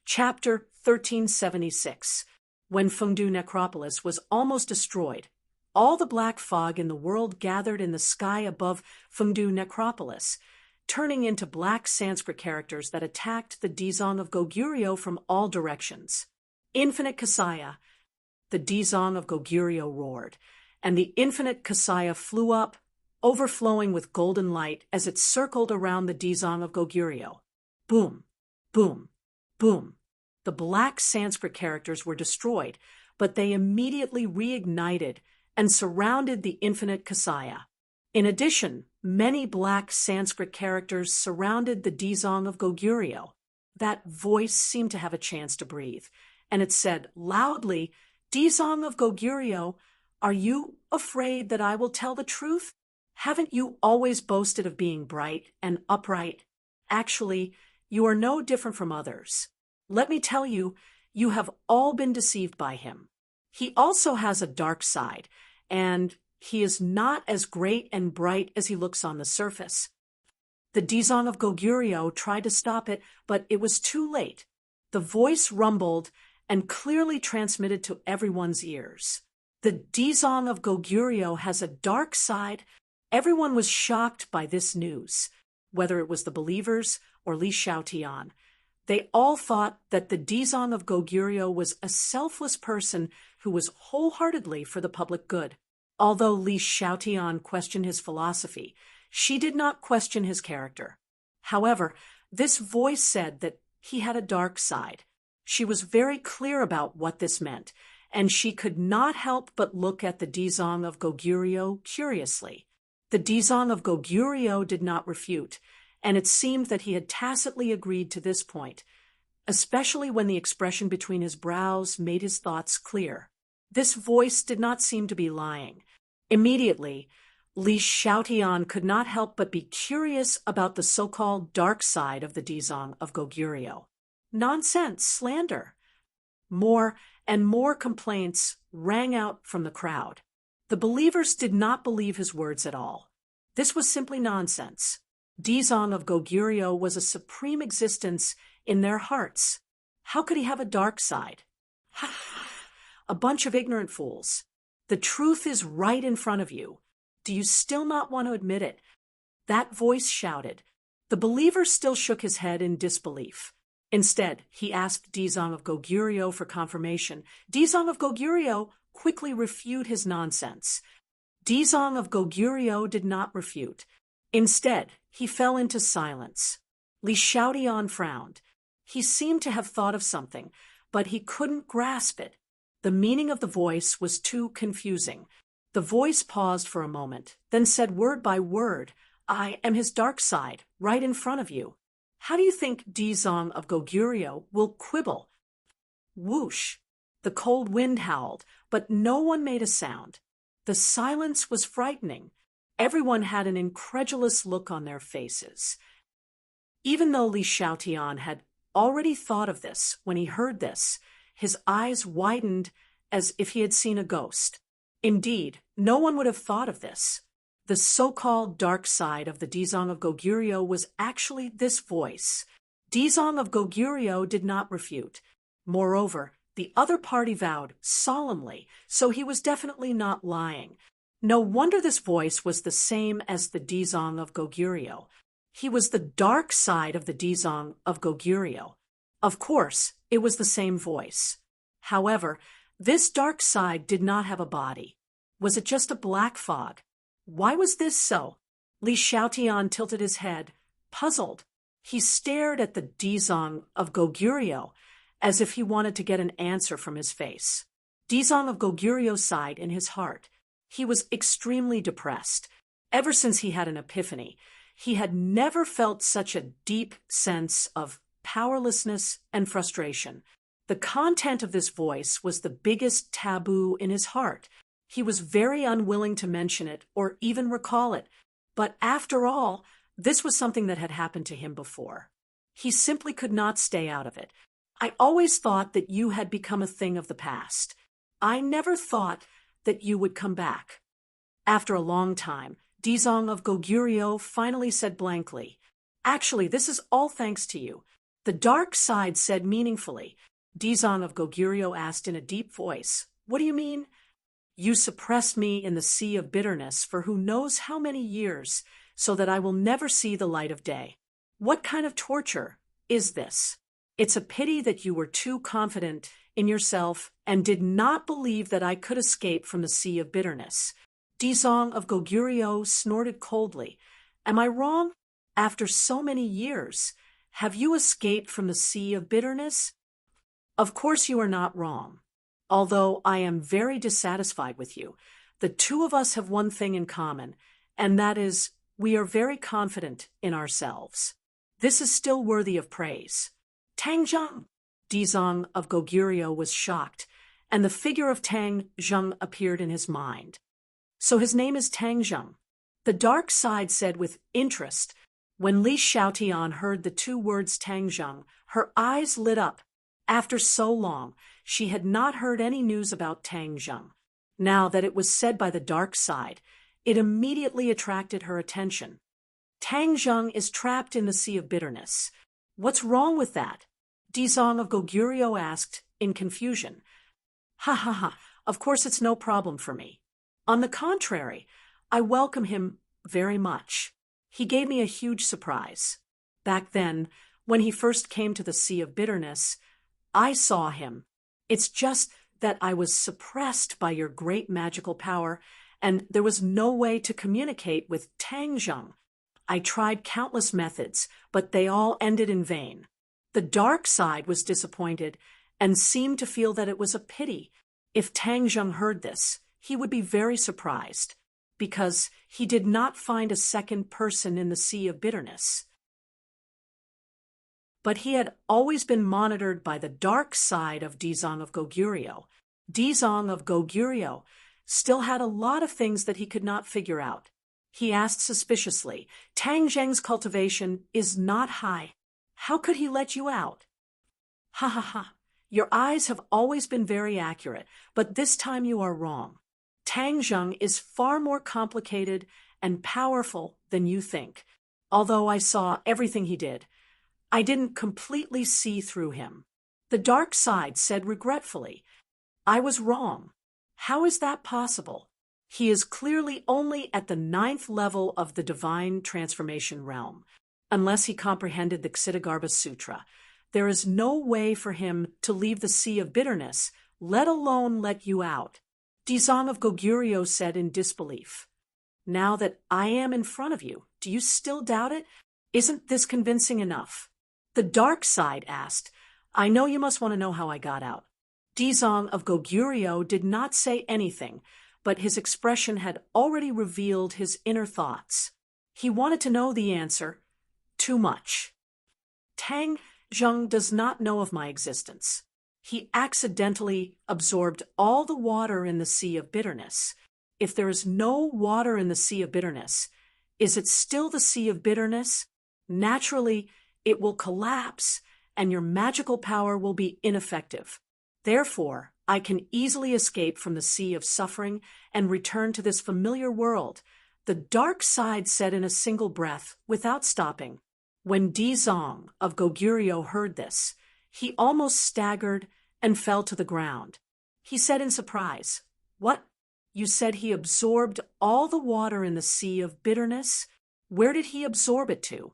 Chapter 1376. When Fengdu Necropolis was almost destroyed, all the black fog in the world gathered in the sky above Fengdu Necropolis, turning into black Sanskrit characters that attacked the Dizong of Goguryeo from all directions. Infinite Kasaya, the Dizong of Goguryeo roared, and the infinite Kasaya flew up, overflowing with golden light as it circled around the Dizong of Goguryeo. Boom, boom, boom. The black Sanskrit characters were destroyed, but they immediately reignited and surrounded the infinite Kasaya. In addition, many black Sanskrit characters surrounded the Dizong of Goguryeo. That voice seemed to have a chance to breathe, and it said loudly, "Dizong of Goguryeo, are you afraid that I will tell the truth? Haven't you always boasted of being bright and upright? Actually, you are no different from others. Let me tell you, you have all been deceived by him. He also has a dark side, and he is not as great and bright as he looks on the surface." The Dizong of Goguryeo tried to stop it, but it was too late. The voice rumbled and clearly transmitted to everyone's ears. The Dizong of Goguryeo has a dark side. Everyone was shocked by this news, whether it was the believers or Li Xiaotian. They all thought that the Dizong of Goguryeo was a selfless person who was wholeheartedly for the public good. Although Li Xiaotian questioned his philosophy, she did not question his character. However, This voice said that he had a dark side. She was very clear about what this meant, and she could not help but look at the Dizong of Goguryeo curiously. The Dizong of Goguryeo did not refute, and it seemed that he had tacitly agreed to this point, especially when the expression between his brows made his thoughts clear. This voice did not seem to be lying. Immediately, Li Xiaotian could not help but be curious about the so-called dark side of the Dizong of Goguryeo. Nonsense, slander. More and more complaints rang out from the crowd. The believers did not believe his words at all. This was simply nonsense. Dizong of Goguryeo was a supreme existence in their hearts. How could he have a dark side? A bunch of ignorant fools. The truth is right in front of you. Do you still not want to admit it? That voice shouted. The believer still shook his head in disbelief. Instead, he asked Dizong of Goguryeo for confirmation. Dizong of Goguryeo quickly refuted his nonsense. Dizong of Goguryeo did not refute. Instead, he fell into silence. Li Xiaotian frowned. He seemed to have thought of something, but he couldn't grasp it. The meaning of the voice was too confusing. The voice paused for a moment, then said word by word, I am his dark side, right in front of you. How do you think Dizong of Goguryeo will quibble? Whoosh! The cold wind howled, but no one made a sound. The silence was frightening. Everyone had an incredulous look on their faces. Even though Li Xiaotian had already thought of this when he heard this, his eyes widened as if he had seen a ghost. Indeed, no one would have thought of this. The so-called dark side of the Dizong of Goguryeo was actually this voice. Dizong of Goguryeo did not refute. Moreover, the other party vowed solemnly, so he was definitely not lying. No wonder this voice was the same as the Dizong of Goguryeo. He was the dark side of the Dizong of Goguryeo. Of course, it was the same voice. However, this dark side did not have a body. Was it just a black fog? Why was this so? Li Xiaotian tilted his head, puzzled. He stared at the Dizong of Goguryeo as if he wanted to get an answer from his face. Dizong of Goguryeo sighed in his heart. He was extremely depressed. Ever since he had an epiphany, he had never felt such a deep sense of powerlessness and frustration. The content of this voice was the biggest taboo in his heart. He was very unwilling to mention it or even recall it. But after all, this was something that had happened to him before. He simply could not stay out of it. I always thought that you had become a thing of the past. I never thought that you would come back. After a long time, Dizong of Goguryeo finally said blankly, Actually, this is all thanks to you. The dark side said meaningfully. Dizong of Goguryeo asked in a deep voice, What do you mean? You suppressed me in the sea of bitterness for who knows how many years, so that I will never see the light of day. What kind of torture is this? It's a pity that you were too confident in yourself and did not believe that I could escape from the sea of bitterness. Dizong of Goguryeo snorted coldly. Am I wrong? After so many years, have you escaped from the sea of bitterness? Of course you are not wrong. Although I am very dissatisfied with you, the two of us have one thing in common, and that is we are very confident in ourselves. This is still worthy of praise. Tang Zheng! Dizong of Goguryeo was shocked, and the figure of Tang Zheng appeared in his mind. So his name is Tang Zheng. The dark side said with interest. When Li Xiaotian heard the two words Tang Zheng, her eyes lit up. After so long, she had not heard any news about Tang Zheng. Now that it was said by the dark side, it immediately attracted her attention. Tang Zheng is trapped in the sea of bitterness. What's wrong with that? Dizong of Goguryeo asked, in confusion. Ha ha ha, of course it's no problem for me. On the contrary, I welcome him very much. He gave me a huge surprise. Back then, when he first came to the Sea of Bitterness, I saw him. It's just that I was suppressed by your great magical power, and there was no way to communicate with Tang Zheng. I tried countless methods, but they all ended in vain. The dark side was disappointed and seemed to feel that it was a pity. If Tang Zheng heard this, he would be very surprised, because he did not find a second person in the Sea of Bitterness. But he had always been monitored by the dark side of Dizong of Goguryeo. Dizong of Goguryeo still had a lot of things that he could not figure out. He asked suspiciously, "Tang Zheng's cultivation is not high. How could he let you out?" "Ha ha ha. Your eyes have always been very accurate, but this time you are wrong. Tang Zheng is far more complicated and powerful than you think. Although I saw everything he did, I didn't completely see through him." The dark side said regretfully, "I was wrong. How is that possible? He is clearly only at the 9th level of the divine transformation realm. Unless he comprehended the Ksitigarbha Sutra, there is no way for him to leave the Sea of Bitterness, let alone let you out." Dizong of Goguryeo said in disbelief, "Now that I am in front of you, do you still doubt it? Isn't this convincing enough?" The dark side asked, "I know you must want to know how I got out." Dizong of Goguryeo did not say anything, but his expression had already revealed his inner thoughts. He wanted to know the answer. Too much. "Tang Zheng does not know of my existence. He accidentally absorbed all the water in the Sea of Bitterness. If there is no water in the Sea of Bitterness, is it still the Sea of Bitterness? Naturally, it will collapse, and your magical power will be ineffective. Therefore, I can easily escape from the sea of suffering and return to this familiar world," the dark side said in a single breath, without stopping. When Dizong of Goguryeo heard this, he almost staggered and fell to the ground. He said in surprise, "What? You said he absorbed all the water in the Sea of Bitterness? Where did he absorb it to?"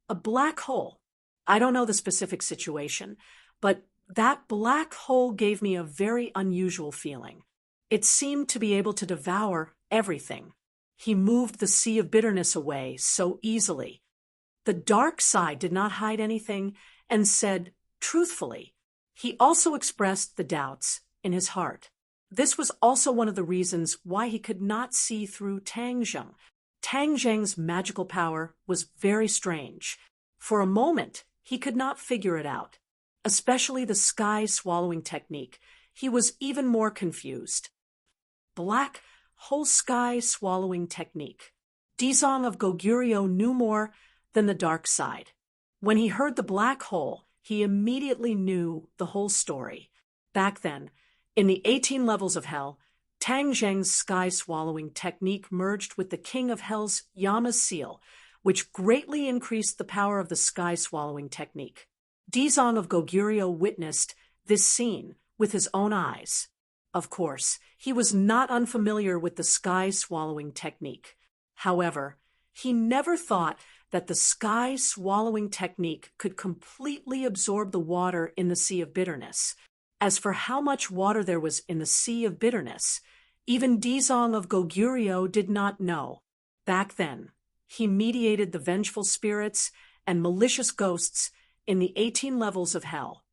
"A black hole. I don't know the specific situation, but that black hole gave me a very unusual feeling. It seemed to be able to devour everything. He moved the Sea of Bitterness away so easily." The dark side did not hide anything and said truthfully. He also expressed the doubts in his heart. This was also one of the reasons why he could not see through Tang Zheng. Tang Zheng's magical power was very strange. For a moment, he could not figure it out. Especially the sky swallowing technique. He was even more confused. Black hole sky swallowing technique. Dizong of Goguryeo knew more than the dark side. When he heard the black hole, he immediately knew the whole story. Back then, in the 18 levels of hell, Tang Zheng's sky-swallowing technique merged with the King of Hell's Yama seal, which greatly increased the power of the sky-swallowing technique. Dizong of Goguryeo witnessed this scene with his own eyes. Of course, he was not unfamiliar with the sky-swallowing technique. However, he never thought that the sky-swallowing technique could completely absorb the water in the Sea of Bitterness. As for how much water there was in the Sea of Bitterness, even Dizong of Goguryeo did not know. Back then, he mediated the vengeful spirits and malicious ghosts in the 18 levels of hell.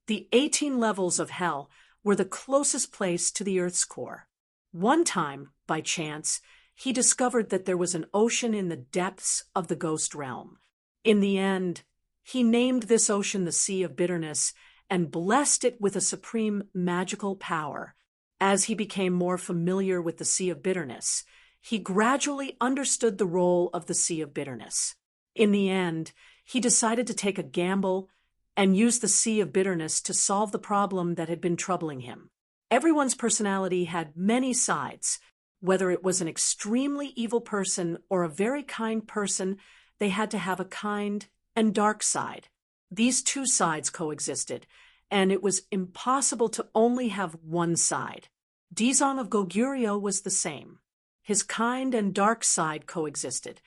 The 18 levels of hell were the closest place to the Earth's core. One time, by chance, he discovered that there was an ocean in the depths of the ghost realm. In the end, he named this ocean the Sea of Bitterness and blessed it with a supreme magical power. As he became more familiar with the Sea of Bitterness, he gradually understood the role of the Sea of Bitterness. In the end, he decided to take a gamble and use the Sea of Bitterness to solve the problem that had been troubling him. Everyone's personality had many sides. Whether it was an extremely evil person or a very kind person, they had to have a kind and dark side. These two sides coexisted, and it was impossible to only have one side. Dizong of Goguryeo was the same. His kind and dark side coexisted,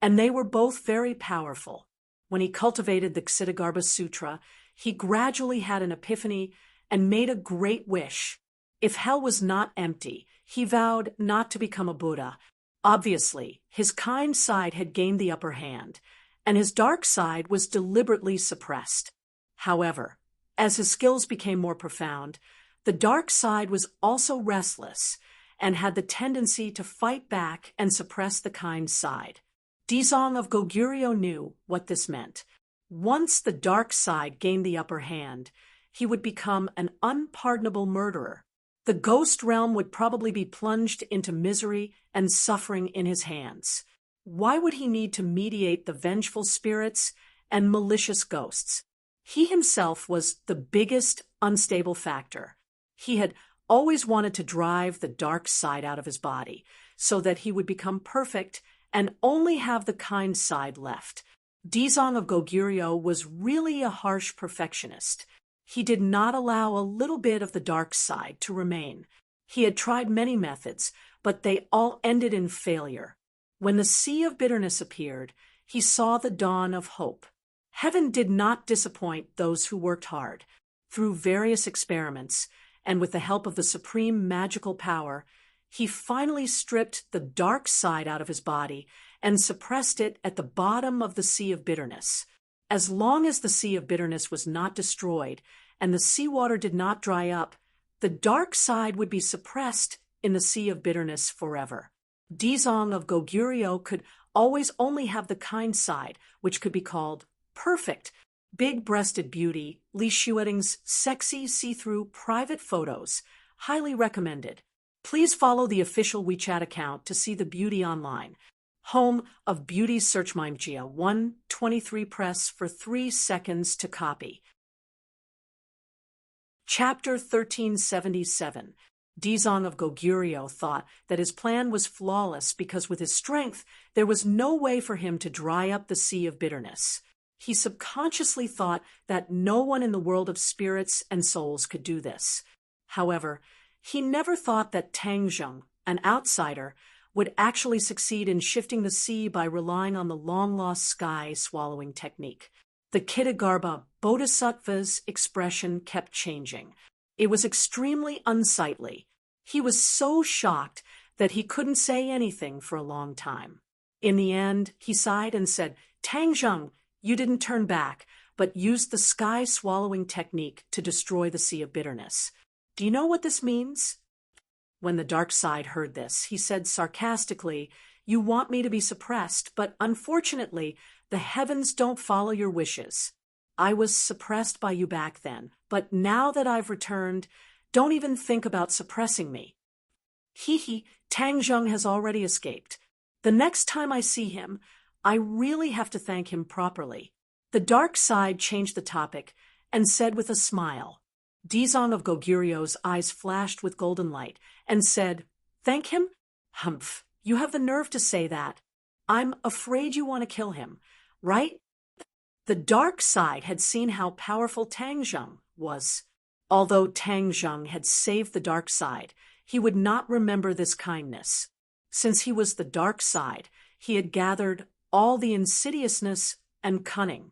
and they were both very powerful. When he cultivated the Ksitigarbha Sutra, he gradually had an epiphany and made a great wish. If hell was not empty, he vowed not to become a Buddha, Obviously, his kind side had gained the upper hand, and his dark side was deliberately suppressed. However, as his skills became more profound, the dark side was also restless and had the tendency to fight back and suppress the kind side. Dizong of Goguryeo knew what this meant. Once the dark side gained the upper hand, he would become an unpardonable murderer. The ghost realm would probably be plunged into misery and suffering in his hands. Why would he need to mediate the vengeful spirits and malicious ghosts? He himself was the biggest unstable factor. He had always wanted to drive the dark side out of his body so that he would become perfect and only have the kind side left. Dizong of Goguryeo was really a harsh perfectionist. He did not allow a little bit of the dark side to remain. He had tried many methods, but they all ended in failure. When the sea of bitterness appeared, he saw the dawn of hope. Heaven did not disappoint those who worked hard. Through various experiments, and with the help of the supreme magical power, he finally stripped the dark side out of his body and suppressed it at the bottom of the sea of bitterness. As long as the sea of bitterness was not destroyed and the seawater did not dry up, the dark side would be suppressed in the sea of bitterness forever. Dizong of Goguryeo could always only have the kind side, which could be called perfect. Big-breasted beauty, Li Shueting's sexy see-through private photos. Highly recommended. Please follow the official WeChat account to see the beauty online. Home of Beauty Search Mimejia 123 press for 3 seconds to copy. Chapter 1377. Dizong of Goguryeo thought that his plan was flawless because with his strength there was no way for him to dry up the sea of bitterness. He subconsciously thought that no one in the world of spirits and souls could do this. However, he never thought that Tang Zheng, an outsider, would actually succeed in shifting the sea by relying on the long-lost sky-swallowing technique. The Kitagarbha Bodhisattva's expression kept changing. It was extremely unsightly. He was so shocked that he couldn't say anything for a long time. In the end, he sighed and said, "Tang Zheng, you didn't turn back, but used the sky-swallowing technique to destroy the sea of bitterness. Do you know what this means?" When the dark side heard this, he said sarcastically, "You want me to be suppressed, but unfortunately, the heavens don't follow your wishes. I was suppressed by you back then, but now that I've returned, don't even think about suppressing me." Hee, Tang Zheng has already escaped. The next time I see him, I really have to thank him properly. The dark side changed the topic and said with a smile. Dizong of Goguryeo's eyes flashed with golden light and said, "Thank him? Humph, you have the nerve to say that. I'm afraid you want to kill him, right?" The dark side had seen how powerful Tang Zheng was. Although Tang Zheng had saved the dark side, he would not remember this kindness. Since he was the dark side, he had gathered all the insidiousness and cunning.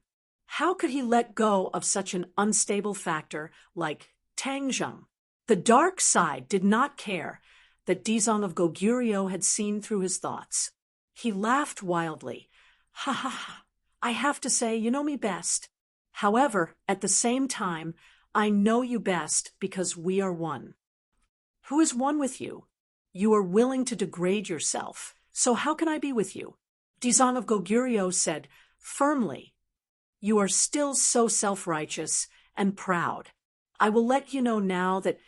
How could he let go of such an unstable factor like Tang Zheng? The dark side did not care that Dizong of Goguryeo had seen through his thoughts. He laughed wildly. "Ha ha ha, I have to say you know me best. However, at the same time, I know you best because we are one." "Who is one with you? You are willing to degrade yourself, so how can I be with you?" Dizong of Goguryeo said firmly, "You are still so self-righteous and proud. I will let you know now that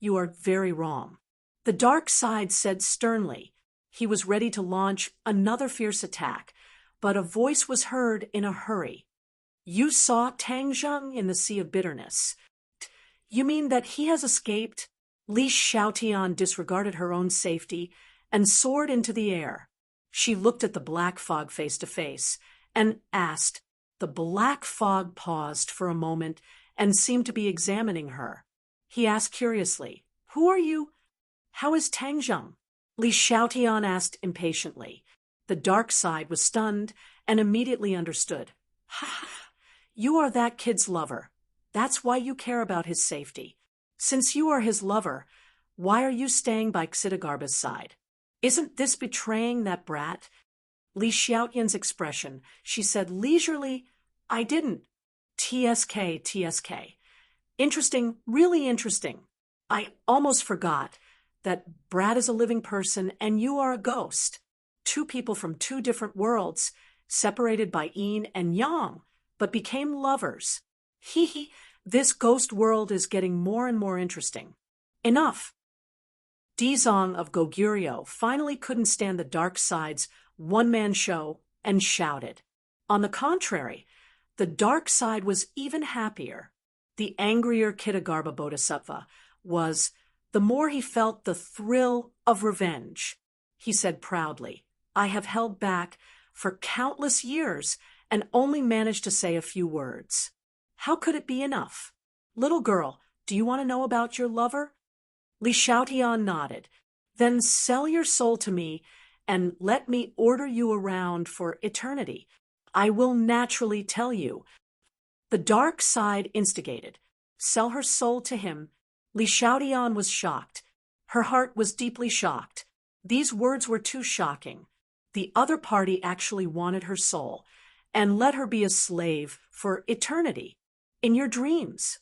you are very wrong." The dark side said sternly. He was ready to launch another fierce attack, but a voice was heard in a hurry. "You saw Tang Zheng in the Sea of Bitterness. You mean that he has escaped?" Li Xiaotian disregarded her own safety and soared into the air. She looked at the black fog face to face and asked. The black fog paused for a moment and seemed to be examining her. He asked curiously, "Who are you? How is Tang Zheng?" Li Xiaotian asked impatiently. The dark side was stunned and immediately understood. "Ha ha, you are that kid's lover. That's why you care about his safety. Since you are his lover, why are you staying by Xitagarbha's side?" Isn't this betraying that brat? Li Xiaoyan's expression. She said leisurely, I didn't. TSK, TSK. Interesting, really interesting. I almost forgot that Brad is a living person and you are a ghost. Two people from two different worlds, separated by yin and yang, but became lovers. Hee hee, this ghost world is getting more and more interesting. Enough. Dizong of Goguryeo finally couldn't stand the dark side's one-man show and shouted. On the contrary, the dark side was even happier. The angrier Kitagarbha Bodhisattva was, the more he felt the thrill of revenge. He said proudly, I have held back for countless years and only managed to say a few words. How could it be enough? Little girl, do you want to know about your lover? Li Xiaotian nodded. Then sell your soul to me and let me order you around for eternity. I will naturally tell you. The dark side instigated. Sell her soul to him. Li Xiaotian was shocked. Her heart was deeply shocked. These words were too shocking. The other party actually wanted her soul and let her be a slave for eternity. In your dreams.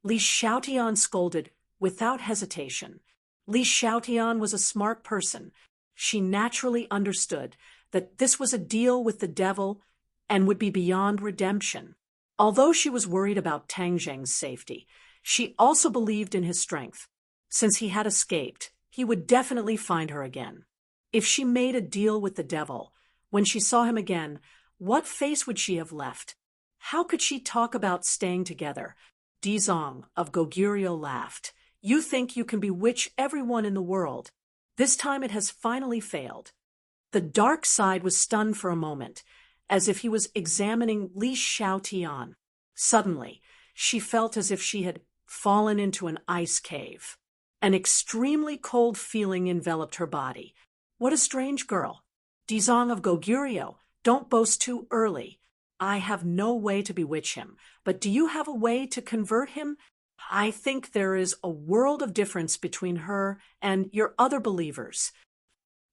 Li Xiaotian scolded without hesitation. Li Xiaotian was a smart person. She naturally understood that this was a deal with the devil and would be beyond redemption. Although she was worried about Tang Zheng's safety, she also believed in his strength. Since he had escaped, he would definitely find her again. If she made a deal with the devil, when she saw him again, what face would she have left? How could she talk about staying together? Dizong of Goguryeo laughed. You think you can bewitch everyone in the world. This time it has finally failed. The dark side was stunned for a moment, as if he was examining Li Xiaotian. Suddenly, she felt as if she had fallen into an ice cave. An extremely cold feeling enveloped her body. What a strange girl. Dizong of Goguryeo, don't boast too early. I have no way to bewitch him, but do you have a way to convert him? I think there is a world of difference between her and your other believers.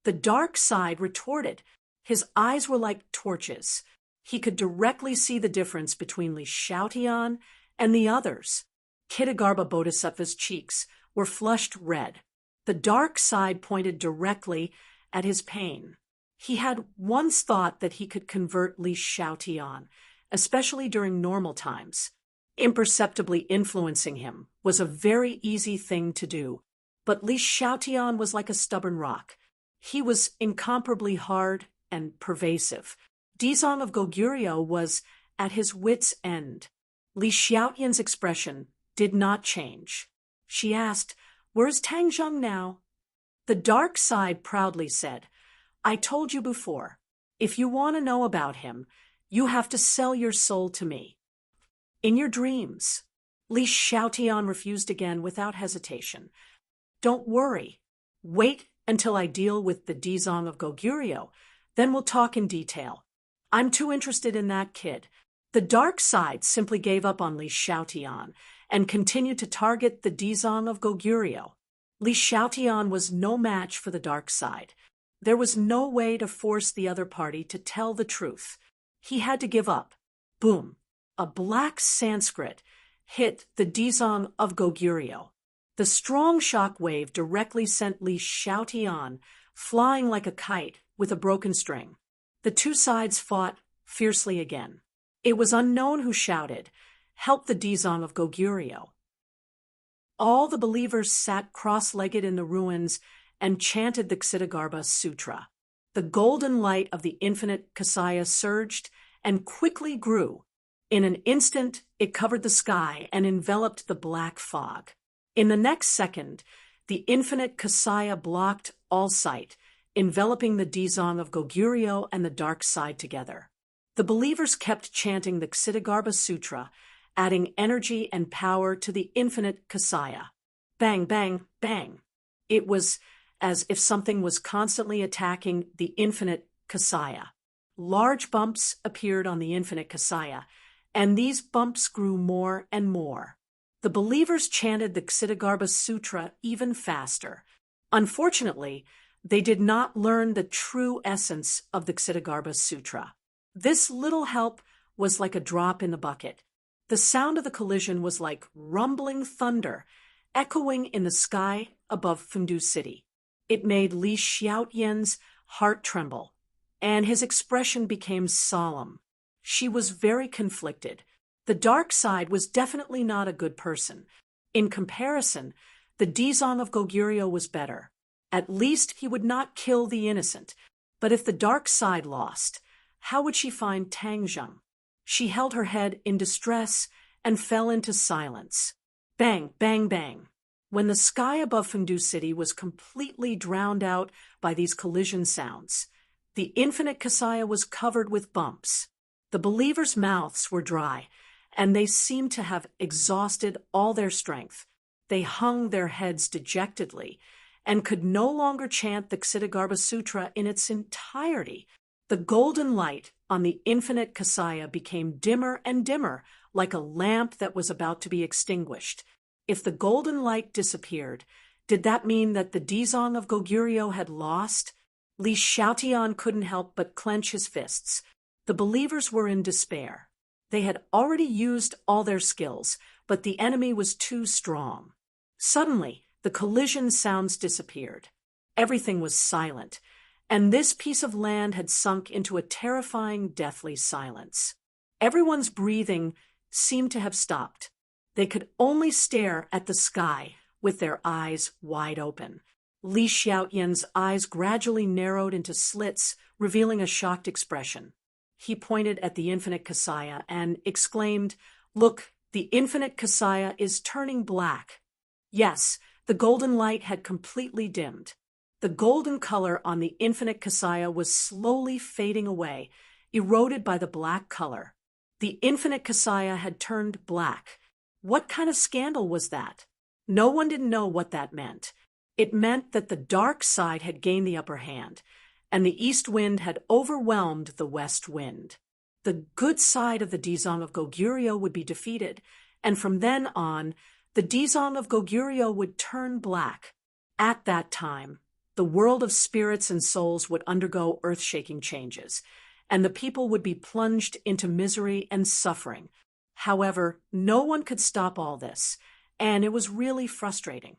The dark side retorted. His eyes were like torches. He could directly see the difference between Li Xiaotian and the others. Kitagarbha Bodhisattva's cheeks were flushed red. The dark side pointed directly at his pain. He had once thought that he could convert Li Xiaotian, especially during normal times. Imperceptibly influencing him was a very easy thing to do, but Li Xiaotian was like a stubborn rock. He was incomparably hard and pervasive. Dizong of Goguryeo was at his wit's end. Li Xiaotian's expression did not change. She asked, Where's Tang Zheng now? The dark side proudly said, I told you before, if you want to know about him, you have to sell your soul to me. In your dreams. Li Xiaotian refused again without hesitation. Don't worry. Wait until I deal with the Dizong of Goguryeo, then we'll talk in detail. I'm too interested in that kid. The dark side simply gave up on Li Xiaotian and continued to target the Dizong of Goguryeo. Li Xiaotian was no match for the dark side. There was no way to force the other party to tell the truth. He had to give up. Boom. A black Sanskrit hit the Dizong of Goguryeo. The strong shock wave directly sent Li Xiaotian flying like a kite with a broken string. The two sides fought fiercely again. It was unknown who shouted, Help the Dizong of Goguryeo. All the believers sat cross-legged in the ruins and chanted the Ksitagarbha Sutra. The golden light of the infinite Kasaya surged and quickly grew. In an instant, it covered the sky and enveloped the black fog. In the next second, the infinite Kasaya blocked all sight, enveloping the Dizong of Goguryeo and the dark side together. The believers kept chanting the Ksitagarbha Sutra, adding energy and power to the infinite Kasaya. Bang, bang, bang. It was as if something was constantly attacking the infinite Kasaya. Large bumps appeared on the infinite Kasaya, and these bumps grew more and more. The believers chanted the Ksitagarbha Sutra even faster. Unfortunately, They did not learn the true essence of the Ksitigarbha Sutra. This little help was like a drop in the bucket. The sound of the collision was like rumbling thunder, echoing in the sky above Fundu City. It made Li Xiaotian's heart tremble, and his expression became solemn. She was very conflicted. The dark side was definitely not a good person. In comparison, the Dizong of Goguryeo was better. At least he would not kill the innocent. But if the dark side lost, how would she find Tangzheng? She held her head in distress and fell into silence. Bang, bang, bang. When the sky above Fundu City was completely drowned out by these collision sounds, the infinite Kasaya was covered with bumps. The believers' mouths were dry, and they seemed to have exhausted all their strength. They hung their heads dejectedly and could no longer chant the Ksitigarbha Sutra in its entirety. The golden light on the infinite Kasaya became dimmer and dimmer, like a lamp that was about to be extinguished. If the golden light disappeared, did that mean that the Dizong of Goguryeo had lost? Li Xiaotian couldn't help but clench his fists. The believers were in despair. They had already used all their skills, but the enemy was too strong. Suddenly, the collision sounds disappeared. Everything was silent, and this piece of land had sunk into a terrifying, deathly silence. Everyone's breathing seemed to have stopped. They could only stare at the sky with their eyes wide open. Li Xiaotian's eyes gradually narrowed into slits, revealing a shocked expression. He pointed at the infinite Kasaya and exclaimed, "Look, the infinite Kasaya is turning black." Yes, the golden light had completely dimmed. The golden color on the infinite Kasaya was slowly fading away, eroded by the black color. The infinite Kasaya had turned black. What kind of scandal was that? No one didn't know what that meant. It meant that the dark side had gained the upper hand, and the east wind had overwhelmed the west wind. The good side of the Dizong of Goguryeo would be defeated, and from then on, the Dizong of Goguryeo would turn black. At that time, the world of spirits and souls would undergo earth-shaking changes, and the people would be plunged into misery and suffering. However, no one could stop all this, and it was really frustrating.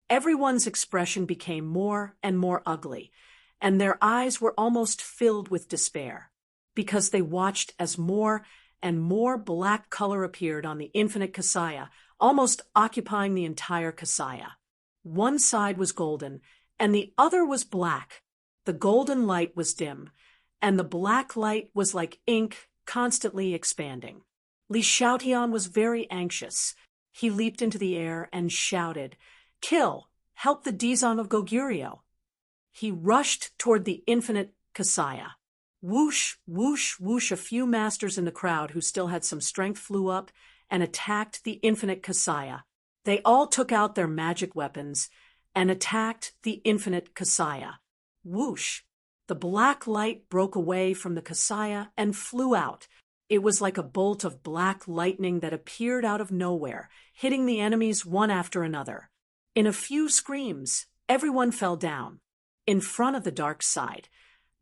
Everyone's expression became more and more ugly, and their eyes were almost filled with despair, because they watched as more and more black color appeared on the infinite Kasaya, almost occupying the entire Kasaya. One side was golden, and the other was black. The golden light was dim, and the black light was like ink constantly expanding. Li Xiaotian was very anxious. He leaped into the air and shouted, "Kill! Help the Dizong of Goguryeo!" He rushed toward the infinite Kasaya. Whoosh, whoosh, whoosh, a few masters in the crowd who still had some strength flew up and attacked the infinite Kasaya. They all took out their magic weapons and attacked the infinite Kasaya. Whoosh! The black light broke away from the Kasaya and flew out. It was like a bolt of black lightning that appeared out of nowhere, hitting the enemies one after another. In a few screams, everyone fell down. In front of the dark side,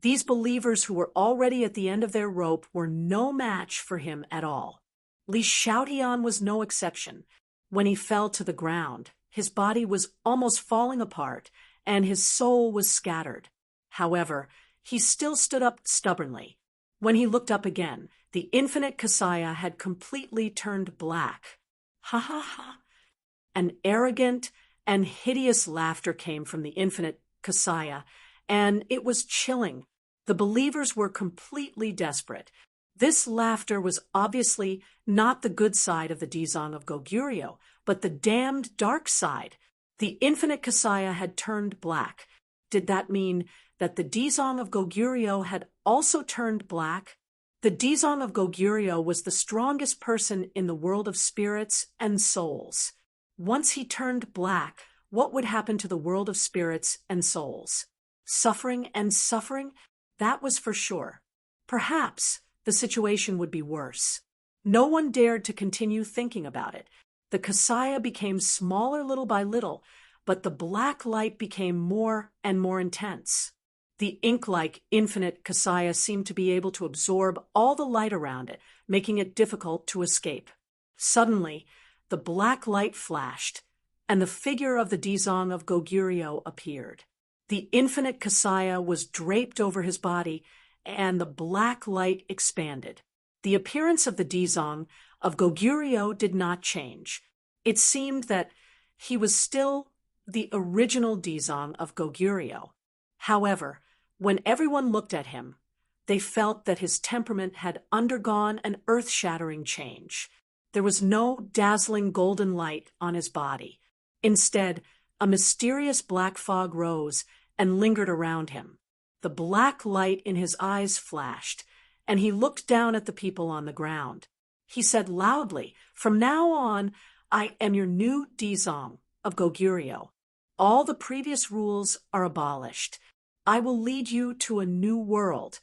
these believers who were already at the end of their rope were no match for him at all. Li Xiaotian was no exception. When he fell to the ground, his body was almost falling apart, and his soul was scattered. However, he still stood up stubbornly. When he looked up again, the infinite Kasaya had completely turned black. Ha ha ha! An arrogant and hideous laughter came from the infinite Kasaya, and it was chilling. The believers were completely desperate. This laughter was obviously not the good side of the Dizong of Goguryeo, but the damned dark side. The infinite Kasaya had turned black. Did that mean that the Dizong of Goguryeo had also turned black? The Dizong of Goguryeo was the strongest person in the world of spirits and souls. Once he turned black, what would happen to the world of spirits and souls? Suffering and suffering? That was for sure. Perhaps the situation would be worse. No one dared to continue thinking about it. The Kasaya became smaller little by little, but the black light became more and more intense. The ink-like infinite Kasaya seemed to be able to absorb all the light around it, making it difficult to escape. Suddenly, the black light flashed, and the figure of the Dizong of Goguryeo appeared. The infinite Kasaya was draped over his body, and the black light expanded. The appearance of the Dizong of Goguryeo did not change. It seemed that he was still the original Dizong of Goguryeo. However, when everyone looked at him, they felt that his temperament had undergone an earth-shattering change. There was no dazzling golden light on his body. Instead, a mysterious black fog rose and lingered around him. The black light in his eyes flashed, and he looked down at the people on the ground. He said loudly, "From now on, I am your new Dizong of Goguryeo. All the previous rules are abolished. I will lead you to a new world."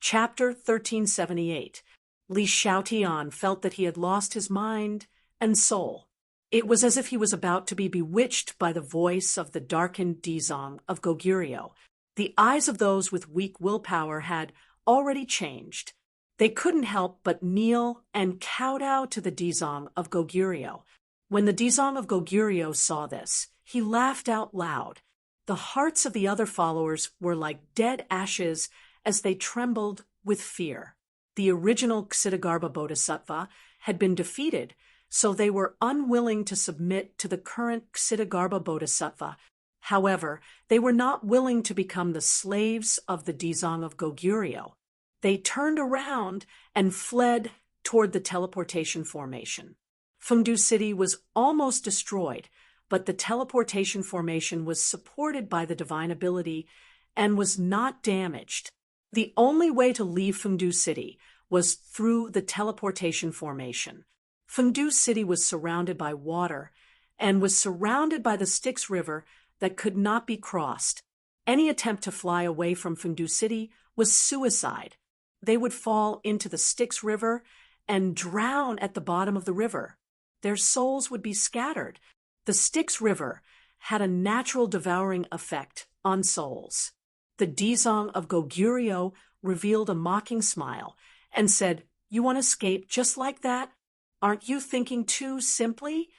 Chapter 1378. Li Xiaotian felt that he had lost his mind and soul. It was as if he was about to be bewitched by the voice of the darkened Dizong of Goguryeo. The eyes of those with weak willpower had already changed. They couldn't help but kneel and kowtow to the Dizong of Goguryeo. When the Dizong of Goguryeo saw this, he laughed out loud. The hearts of the other followers were like dead ashes as they trembled with fear. The original Ksitigarbha Bodhisattva had been defeated, so they were unwilling to submit to the current Ksitigarbha Bodhisattva. However, they were not willing to become the slaves of the Dizong of Goguryeo. They turned around and fled toward the teleportation formation. Fengdu City was almost destroyed, but the teleportation formation was supported by the divine ability and was not damaged. The only way to leave Fengdu City was through the teleportation formation. Fengdu City was surrounded by water and was surrounded by the Styx River that could not be crossed. Any attempt to fly away from Fengdu City was suicide. They would fall into the Styx River and drown at the bottom of the river. Their souls would be scattered. The Styx River had a natural devouring effect on souls. The Dizong of Goguryeo revealed a mocking smile and said, "You want to escape just like that? Aren't you thinking too simply?"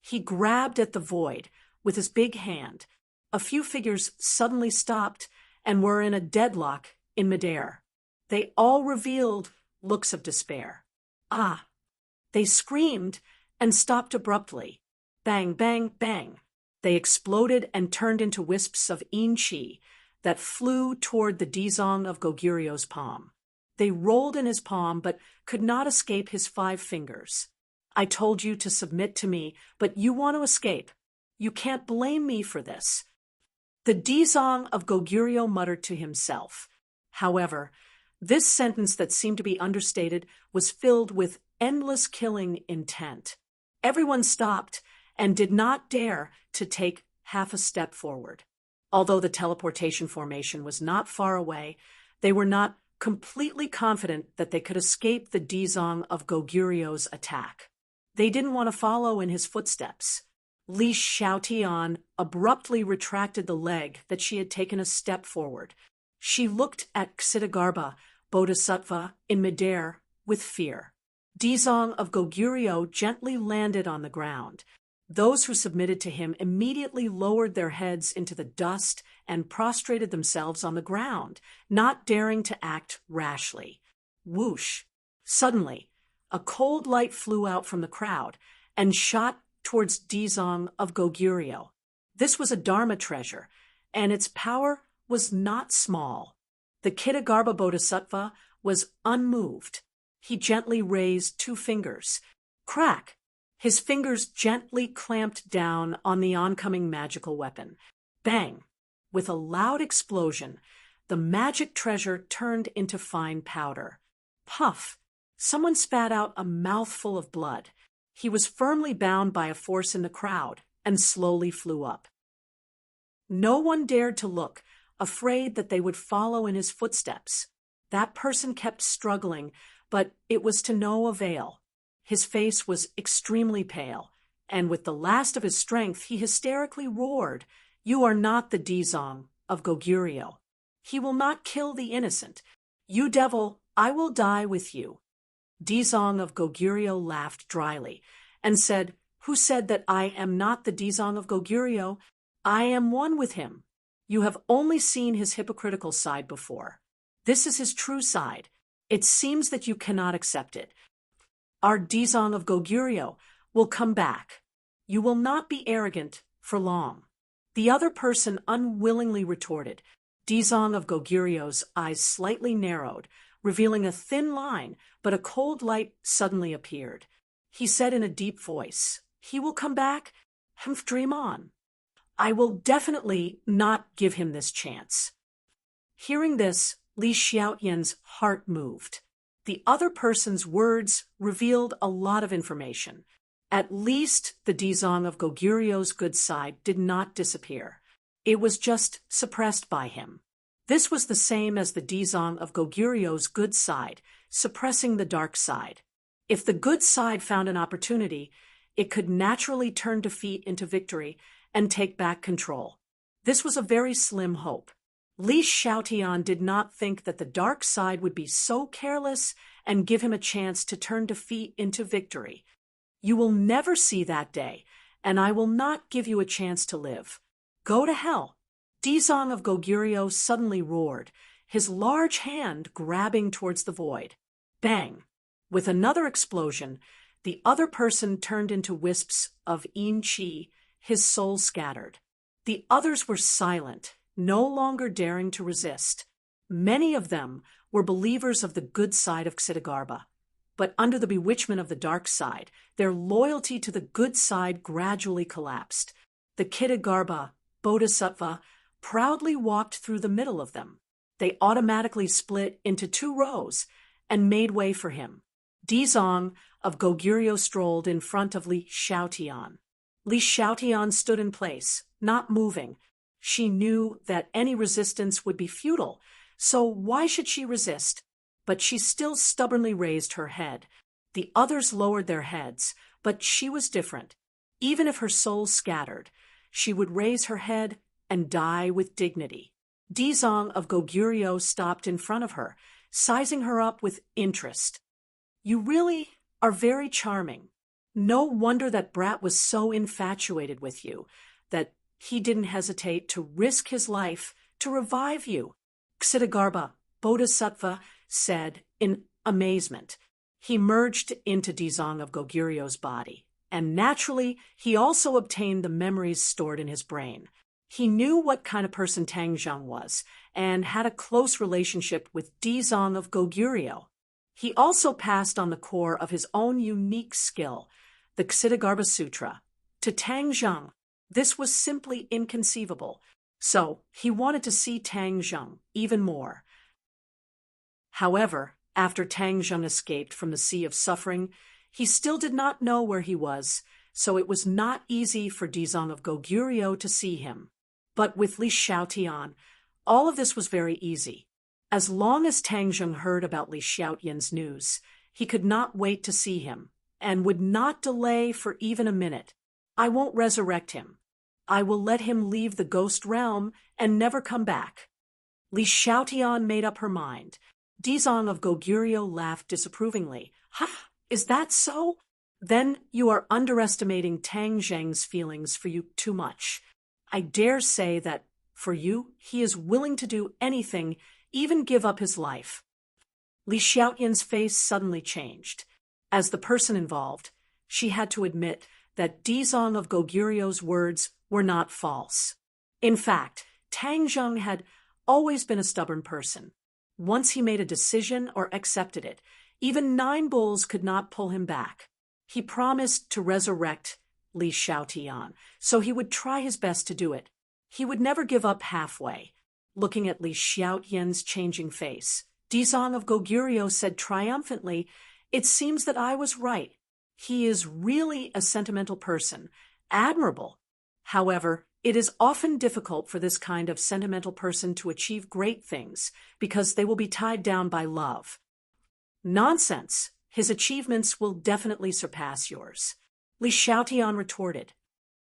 He grabbed at the void with his big hand. A few figures suddenly stopped and were in a deadlock in midair. They all revealed looks of despair. "Ah!" They screamed and stopped abruptly. Bang, bang, bang. They exploded and turned into wisps of yin qi that flew toward the Dizong of Goguryeo's palm. They rolled in his palm but could not escape his 5 fingers. "I told you to submit to me, but you want to escape. You can't blame me for this." The Dizong of Goguryeo muttered to himself. However, this sentence that seemed to be understated was filled with endless killing intent. Everyone stopped and did not dare to take half a step forward. Although the teleportation formation was not far away, they were not completely confident that they could escape the Dizong of Goguryeo's attack. They didn't want to follow in his footsteps. Li Xiaotian abruptly retracted the leg that she had taken a step forward. She looked at Ksitigarbha Bodhisattva in midair with fear. Dizong of Goguryeo gently landed on the ground. Those who submitted to him immediately lowered their heads into the dust and prostrated themselves on the ground, not daring to act rashly. Whoosh! Suddenly, a cold light flew out from the crowd and shot towards Dizong of Goguryeo. This was a Dharma treasure, and its power was not small. The Ksitigarbha Bodhisattva was unmoved. He gently raised 2 fingers. Crack! His fingers gently clamped down on the oncoming magical weapon. Bang! With a loud explosion, the magic treasure turned into fine powder. Puff! Someone spat out a mouthful of blood. He was firmly bound by a force in the crowd and slowly flew up. No one dared to look, afraid that they would follow in his footsteps. That person kept struggling, but it was to no avail. His face was extremely pale, and with the last of his strength he hysterically roared, "You are not the Dizong of Goguryeo. He will not kill the innocent. You devil, I will die with you." Dizong of Goguryeo laughed dryly and said, "Who said that I am not the Dizong of Goguryeo? I am one with him. You have only seen his hypocritical side before. This is his true side. It seems that you cannot accept it. Our Dizong of Goguryeo will come back. You will not be arrogant for long." The other person unwillingly retorted. Dizong of Goguryeo's eyes slightly narrowed, revealing a thin line, but a cold light suddenly appeared. He said in a deep voice, "He will come back? Dream on. I will definitely not give him this chance." Hearing this, Li Xiaoyan's heart moved. The other person's words revealed a lot of information. At least the Dizong of Goguryeo's good side did not disappear. It was just suppressed by him. This was the same as the Dizong of Goguryeo's good side, suppressing the dark side. If the good side found an opportunity, it could naturally turn defeat into victory and take back control. This was a very slim hope. Li Xiaotian did not think that the dark side would be so careless and give him a chance to turn defeat into victory. "You will never see that day, and I will not give you a chance to live. Go to hell." Dizong of Goguryeo suddenly roared, his large hand grabbing towards the void. Bang! With another explosion, the other person turned into wisps of yin qi, his soul scattered. The others were silent, no longer daring to resist. Many of them were believers of the good side of Ksitigarbha. But under the bewitchment of the dark side, their loyalty to the good side gradually collapsed. The Ksitigarbha Bodhisattva proudly walked through the middle of them. They automatically split into two rows and made way for him. Dizong of Goguryeo strolled in front of Li Xiaotian. Li Xiaotian stood in place, not moving. She knew that any resistance would be futile, so why should she resist? But she still stubbornly raised her head. The others lowered their heads, but she was different. Even if her soul scattered, she would raise her head and die with dignity. Dizong of Goguryeo stopped in front of her, sizing her up with interest. "You really are very charming. No wonder that brat was so infatuated with you, that he didn't hesitate to risk his life to revive you," Ksitigarbha Bodhisattva said in amazement. He merged into Dizong of Goguryeo's body, and naturally he also obtained the memories stored in his brain. He knew what kind of person Tang Zheng was, and had a close relationship with Dizong of Goguryeo. He also passed on the core of his own unique skill, the Ksitigarbha Sutra, to Tang Zheng. This was simply inconceivable, so he wanted to see Tang Zheng even more. However, after Tang Zheng escaped from the sea of suffering, he still did not know where he was, so it was not easy for Dizong of Goguryeo to see him. But with Li Xiaotian, all of this was very easy. As long as Tang Zheng heard about Li Xiaotian's news, he could not wait to see him, and would not delay for even a minute. "I won't resurrect him. I will let him leave the ghost realm and never come back." Li Xiaotian made up her mind. Dizong of Goguryeo laughed disapprovingly. "Ha! Is that so? Then you are underestimating Tang Zheng's feelings for you too much. I dare say that, for you, he is willing to do anything, even give up his life." Li Xiaotian's face suddenly changed. As the person involved, she had to admit that Dizong of Goguryeo's words were not false. In fact, Tang Zheng had always been a stubborn person. Once he made a decision or accepted it, even 9 bulls could not pull him back. He promised to resurrect Li Xiaotian, so he would try his best to do it. He would never give up halfway. Looking at Li Xiaotian's changing face, Dizong of Goguryeo said triumphantly, "It seems that I was right. He is really a sentimental person. Admirable. However, it is often difficult for this kind of sentimental person to achieve great things because they will be tied down by love." "Nonsense. His achievements will definitely surpass yours." Li Xiaotian retorted.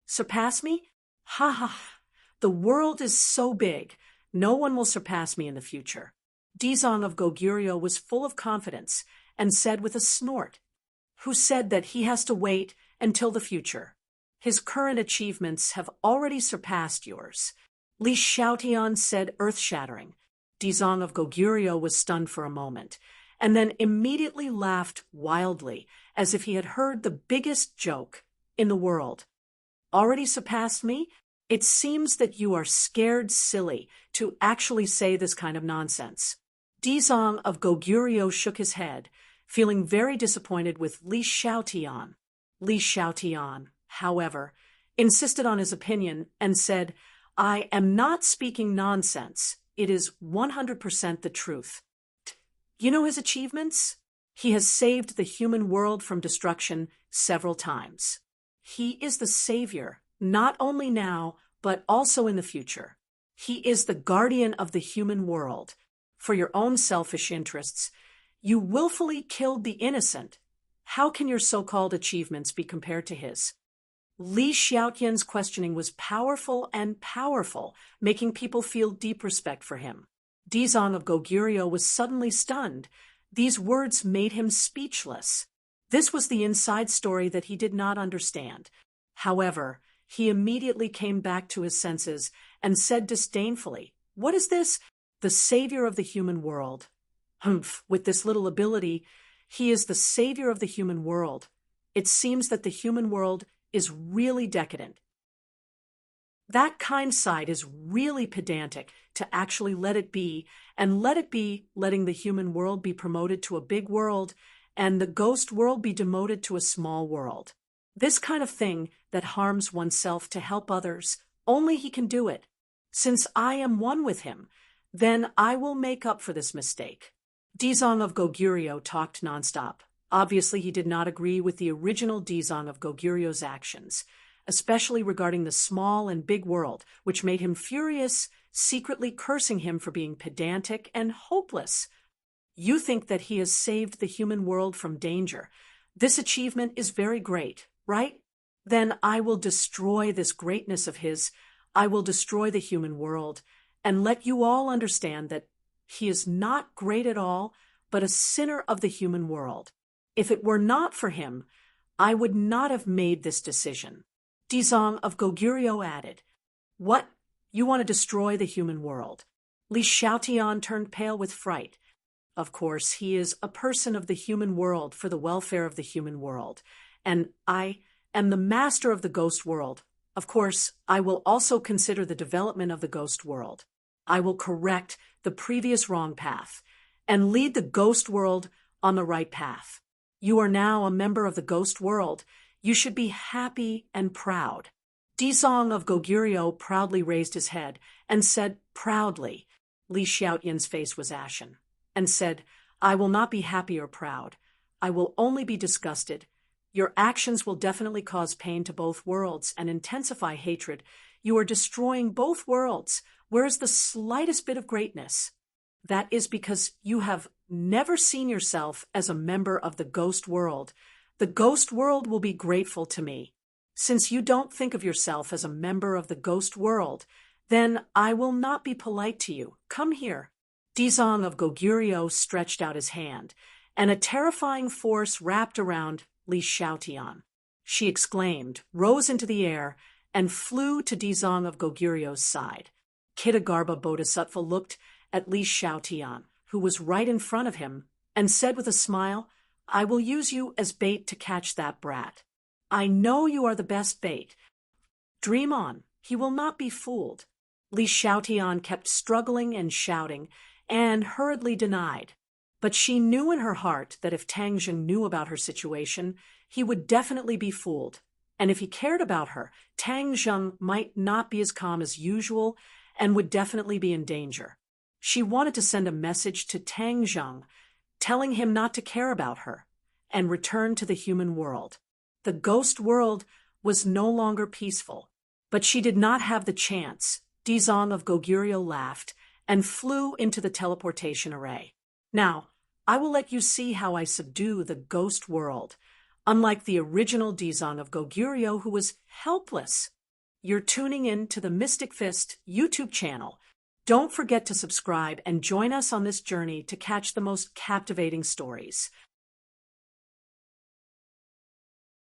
Surpass me? Ha ha ha. The world is so big, no one will surpass me in the future. Dizong of Goguryeo was full of confidence and said with a snort, who said that he has to wait until the future. His current achievements have already surpassed yours. Li Xiaotian said, earth-shattering. Dizong of Goguryeo was stunned for a moment, and then immediately laughed wildly, as if he had heard the biggest joke in the world. Already surpassed me? It seems that you are scared silly to actually say this kind of nonsense. Dizong of Goguryeo shook his head, feeling very disappointed with Li Xiaotian. Li Xiaotian, however, insisted on his opinion and said, I am not speaking nonsense. It is 100% the truth. You know his achievements? He has saved the human world from destruction several times. He is the savior, not only now, but also in the future. He is the guardian of the human world. For your own selfish interests, you willfully killed the innocent. How can your so-called achievements be compared to his? Li Xiaotian's questioning was powerful and powerful, making people feel deep respect for him. Dizong of Goguryeo was suddenly stunned. These words made him speechless. This was the inside story that he did not understand. However, he immediately came back to his senses and said disdainfully, What is this? The savior of the human world. Humph, with this little ability, he is the savior of the human world. It seems that the human world is really decadent. That kind side is really pedantic to actually let it be, and let it be letting the human world be promoted to a big world and the ghost world be demoted to a small world. This kind of thing that harms oneself to help others, only he can do it. Since I am one with him, then I will make up for this mistake. Dizong of Goguryeo talked nonstop. Obviously, he did not agree with the original Dizong of Goguryeo's actions, especially regarding the small and big world, which made him furious, secretly cursing him for being pedantic and hopeless. You think that he has saved the human world from danger. This achievement is very great, right? Then I will destroy this greatness of his. I will destroy the human world and let you all understand that he is not great at all, but a sinner of the human world. If it were not for him, I would not have made this decision. Dizong of Goguryeo added, What? You want to destroy the human world? Li Xiaotian turned pale with fright. Of course, he is a person of the human world for the welfare of the human world, and I am the master of the ghost world. Of course, I will also consider the development of the ghost world. I will correct the previous wrong path and lead the ghost world on the right path. You are now a member of the ghost world. You should be happy and proud. Dizong of Goguryeo proudly raised his head and said proudly. Li Xiaotian's face was ashen and said, I will not be happy or proud. I will only be disgusted. Your actions will definitely cause pain to both worlds and intensify hatred. You are destroying both worlds. Where is the slightest bit of greatness? That is because you have never seen yourself as a member of the ghost world. The ghost world will be grateful to me. Since you don't think of yourself as a member of the ghost world, then I will not be polite to you. Come here. Dizong of Goguryeo stretched out his hand, and a terrifying force wrapped around Li Xiaotian. She exclaimed, rose into the air, and flew to Dizong of Goguryeo's side. Kitagarbha Bodhisattva looked at Li Xiaotian, who was right in front of him, and said with a smile, I will use you as bait to catch that brat. I know you are the best bait. Dream on, he will not be fooled. Li Xiaotian kept struggling and shouting, and hurriedly denied. But she knew in her heart that if Tang Zheng knew about her situation, he would definitely be fooled. And if he cared about her, Tang Zheng might not be as calm as usual and would definitely be in danger. She wanted to send a message to Tang Zheng, telling him not to care about her, and return to the human world. The ghost world was no longer peaceful, but she did not have the chance. Dizong of Goguryeo laughed and flew into the teleportation array. Now, I will let you see how I subdue the ghost world. unlike the original Dizang of Goguryeo, who was helpless. You're tuning in to the Mystic Fist YouTube channel. Don't forget to subscribe and join us on this journey to catch the most captivating stories.